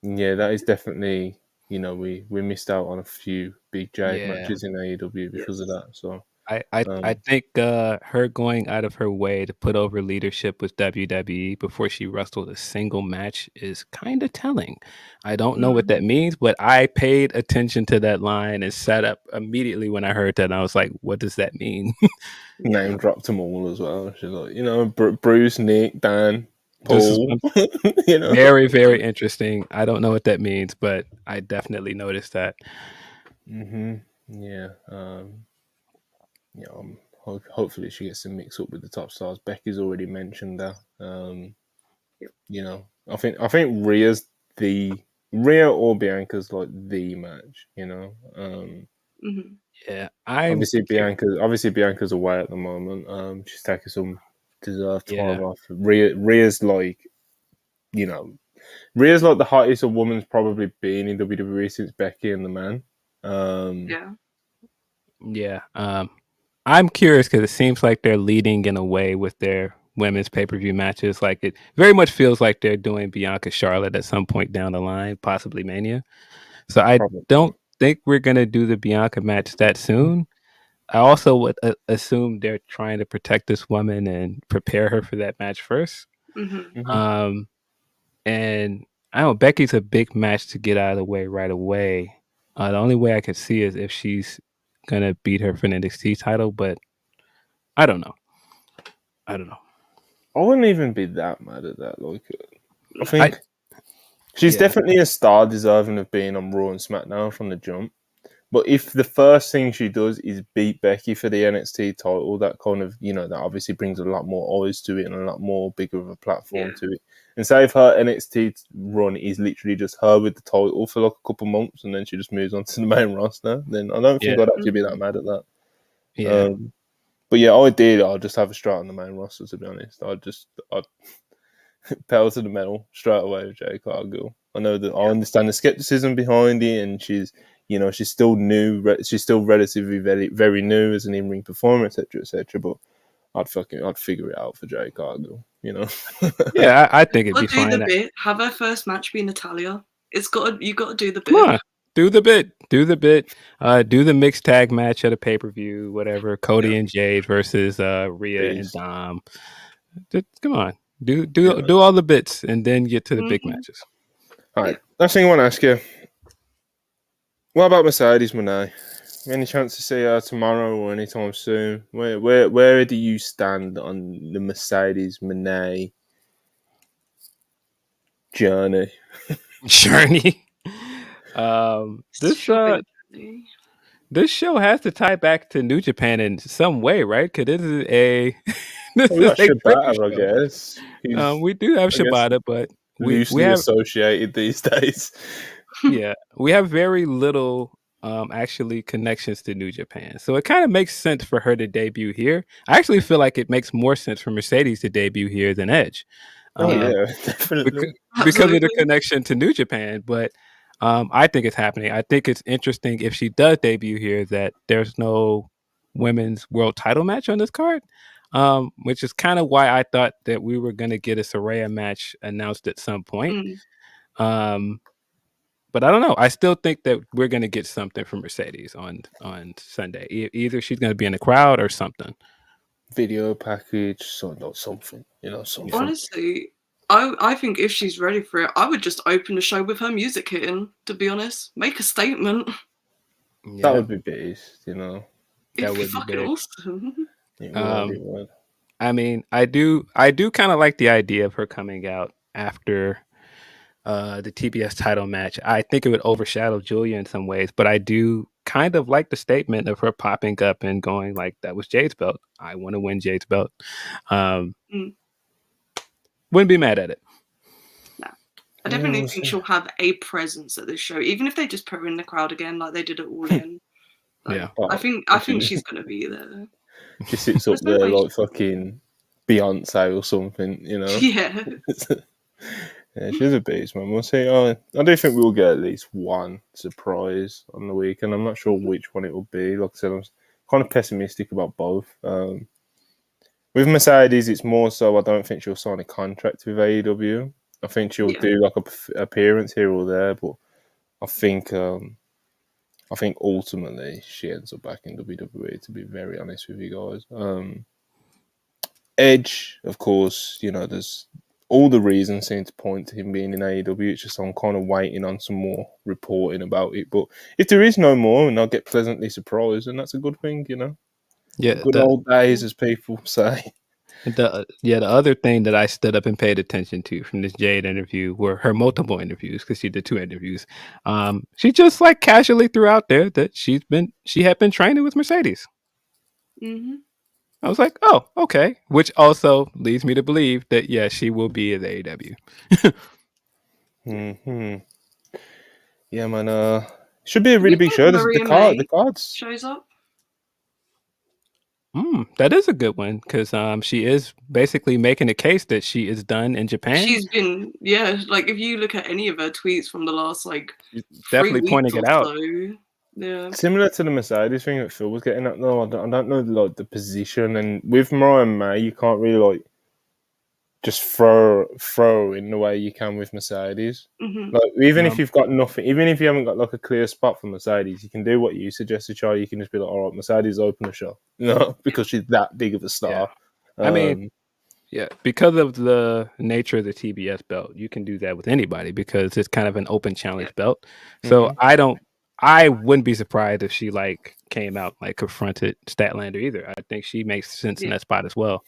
Yeah, that is definitely, we missed out on a few big Jade matches in AEW because of that. So I think her going out of her way to put over leadership with WWE before she wrestled a single match is kind of telling. I don't know what that means, but I paid attention to that line and sat up immediately when I heard that. And I was like, what does that mean? Name dropped them all as well. She's like, Bruce, Nick, Dan, This is Paul. very, very interesting. I don't know what that means, but I definitely noticed that. Yeah. Hopefully she gets some mix up with the top stars. Becky's already mentioned that. I think Rhea or Bianca's like the match. Yeah, obviously Bianca's away at the moment. She's taking some deserved time off. Rhea's like, Rhea's like the hottest a woman's probably been in WWE since Becky and the Man. Yeah. I'm curious because it seems like they're leading in a way with their women's pay-per-view matches. Like it very much feels like they're doing Bianca Charlotte at some point down the line, possibly Mania. So I don't think we're going to do the Bianca match that soon. I also would assume they're trying to protect this woman and prepare her for that match first. And I don't know, Becky's a big match to get out of the way right away. The only way I could see is if she's going to beat her for an NXT title, but I don't know. I wouldn't even be that mad at that. Like, I think she's definitely a star deserving of being on Raw and SmackDown from the jump. But if the first thing she does is beat Becky for the NXT title, that kind of, that obviously brings a lot more eyes to it and a lot more bigger of a platform to it. And say if her NXT run is literally just her with the title for like a couple months and then she just moves on to the main roster, then I don't think I'd actually be that mad at that. Yeah. But yeah, I'd just have a straight on the main roster, to be honest. I'd pedal to the metal straight away with Jade Cargill. I know that I understand the skepticism behind it, and she's still new. She's still relatively very, very new as an in-ring performer, etc., etc. But I'd figure it out for Jade Cargill. Yeah, I think it'd be fine. Do the bit. Have her first match be Natalia. You got to do the bit. Come on, do the bit. Do the mixed tag match at a pay-per-view, whatever. Cody and Jade versus Rhea and Dom. Come on, do all the bits and then get to the big matches. All right. Last thing I want to ask you: what about Mercedes Moné? Any chance to see her tomorrow or anytime soon? Where do you stand on the Mercedes Moné journey? This show has to tie back to New Japan in some way, right? Because this is a Shibata, I guess. We do have Shibata, but we have associated these days. Yeah, we have very little actually connections to New Japan, so it kind of makes sense for her to debut here. I actually feel like it makes more sense for Mercedes to debut here than Edge. Definitely because of the connection to New Japan. But I think it's happening. I think it's interesting if she does debut here that there's no women's world title match on this card, which is kind of why I thought that we were going to get a Saraya match announced at some point. But I don't know. I still think that we're going to get something from Mercedes on Sunday. Either she's going to be in the crowd or something. Video package, something. Something. Honestly, I think if she's ready for it, I would just open the show with her music hitting, to be honest. Make a statement. Yeah. That would be based, That would be fucking awesome. It would. I mean, I do kind of like the idea of her coming out after the TBS title match. I think it would overshadow Julia in some ways, but I do kind of like the statement of her popping up and going like, that was Jade's belt. I want to win Jade's belt. Wouldn't be mad at it. No. I definitely think she'll have a presence at this show, even if they just put her in the crowd again like they did it All In. I think she's going to be there. She sits up there like fucking Beyonce or something, Yeah. Yeah, she's a beast, man. We'll see. I do think we'll get at least one surprise on the weekend. I'm not sure which one it will be. Like I said, I'm kind of pessimistic about both. With Mercedes, it's more so I don't think she'll sign a contract with AEW. I think she'll do like a appearance here or there, but I think I think ultimately she ends up back in WWE, to be very honest with you guys. Edge, of course, there's all the reasons seem to point to him being in AEW. It's just I'm kind of waiting on some more reporting about it. But if there is no more, and I'll get pleasantly surprised, and that's a good thing, Yeah, good old days, as people say. The other thing that I stood up and paid attention to from this Jade interview were her multiple interviews, because she did 2 interviews. She just like casually threw out there that she had been training with Mercedes. Mm-hmm. I was like, oh, okay. Which also leads me to believe that she will be at AEW. Yeah, man. Should be a really big show. The cards shows up. That is a good one, because she is basically making a case that she is done in Japan. She's been, like if you look at any of her tweets from the last she's definitely pointing it out. Yeah. Similar to the Mercedes thing that Phil was getting at, though. I don't know like the position, and with Mariah May, you can't really like just throw in the way you can with Mercedes. Mm-hmm. Like even if you've got nothing, even if you haven't got like a clear spot for Mercedes, you can do what you suggested, Charlie. You can just be like, all right, Mercedes, open the show. Because she's that big of a star. Yeah. I mean, because of the nature of the TBS belt, you can do that with anybody because it's kind of an open challenge belt. So I wouldn't be surprised if she like came out like confronted Statlander either. I think she makes sense in that spot as well.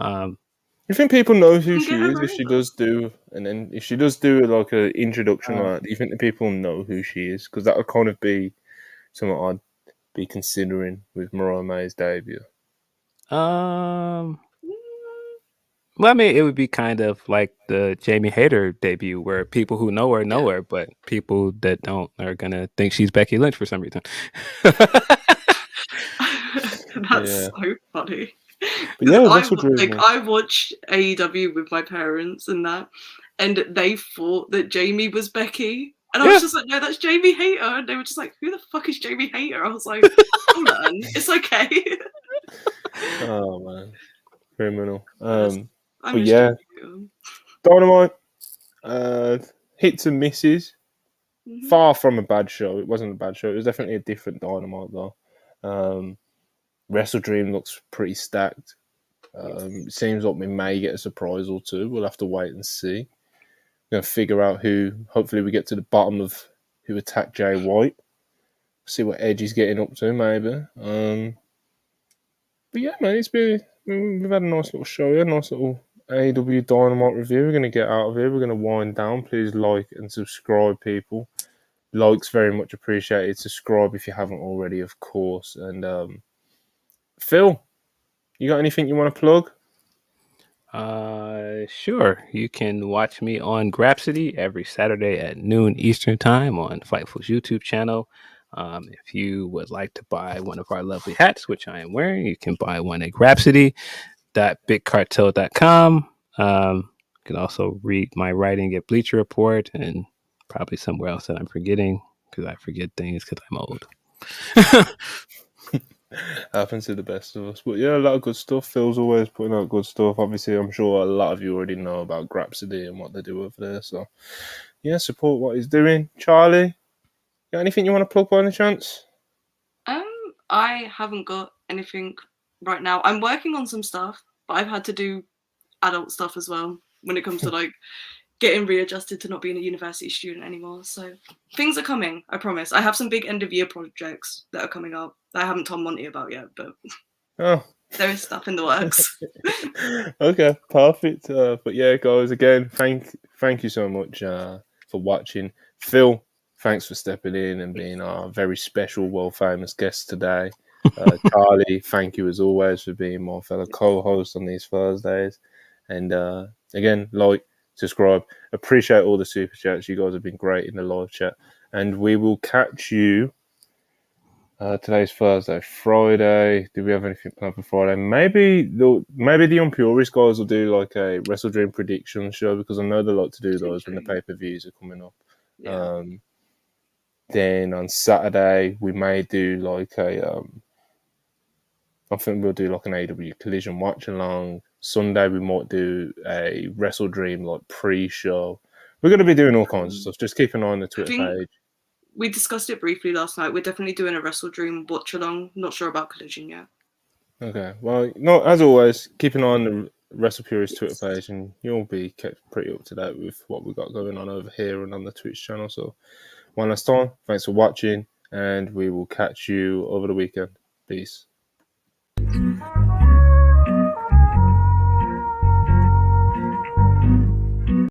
You think people know who she is if she does do, and then if she does do like an introduction like that, do you think the people know who she is? Because that would kind of be something I'd be considering with Mariah May's debut. Well, I mean, it would be kind of like the Jamie Hayter debut, where people who know her know her, but people that don't are gonna think she's Becky Lynch for some reason. That's so funny. But yeah, I watched AEW with my parents and they thought that Jamie was Becky, and I was just like, no, that's Jamie Hayter, and they were just like, who the fuck is Jamie Hayter? I was like, hold on, it's okay. Oh man, criminal. But Dynamite, hits and misses. Far from a bad show. It wasn't a bad show. It was definitely a different Dynamite though. WrestleDream looks pretty stacked. It seems like we may get a surprise or two. We'll have to wait and see. We're going to figure out who. Hopefully, we get to the bottom of who attacked Jay White. See what Edge is getting up to, maybe. But yeah, man, we've had a nice little show here, nice little AEW Dynamite review. We're going to get out of here. We're going to wind down. Please like and subscribe, people. Likes very much appreciated. Subscribe if you haven't already, of course. And Phil, you got anything you want to plug? Sure. You can watch me on Grapsity every Saturday at noon Eastern time on Fightful's YouTube channel. If you would like to buy one of our lovely hats, which I am wearing, you can buy one at grapsity.bigcartel.com. You can also read my writing at Bleacher Report and probably somewhere else that I'm forgetting, because I forget things because I'm old. Happens to the best of us. But yeah, a lot of good stuff. Phil's always putting out good stuff. Obviously, I'm sure a lot of you already know about Grapsity and what they do over there. So yeah, support what he's doing. Charlie, got anything you want to plug by any chance? I haven't got anything right now. I'm working on some stuff, but I've had to do adult stuff as well when it comes to like getting readjusted to not being a university student anymore. So things are coming, I promise. I have some big end of year projects that are coming up that I haven't told Monty about yet, but there is stuff in the works. Okay, perfect. But yeah, guys, again, thank you so much for watching. Phil, thanks for stepping in and being our very special, world famous guest today. Charlie, thank you as always for being my fellow co-host on these Thursdays. And again, like, subscribe. Appreciate all the super chats. You guys have been great in the live chat. And we will catch you. Today's Thursday. Friday. Do we have anything planned for Friday? Maybe the Unpurist guys will do like a WrestleDream prediction show, because I know they like to do those when the pay-per-views are coming up. Yeah. Then on Saturday we may do like a I think we'll do like an AEW Collision watch along. Sunday we might do a WrestleDream like pre-show. We're going to be doing all kinds of stuff. Just keep an eye on the Twitter page. we discussed it briefly last night. We're definitely doing a WrestleDream watch along. Not sure about Collision yet. Okay. Well, no, as always, keep an eye on the WrestlePurists Twitter page, and you'll be kept pretty up to date with what we've got going on over here and on the Twitch channel. So, one last time, thanks for watching, and we will catch you over the weekend. Peace.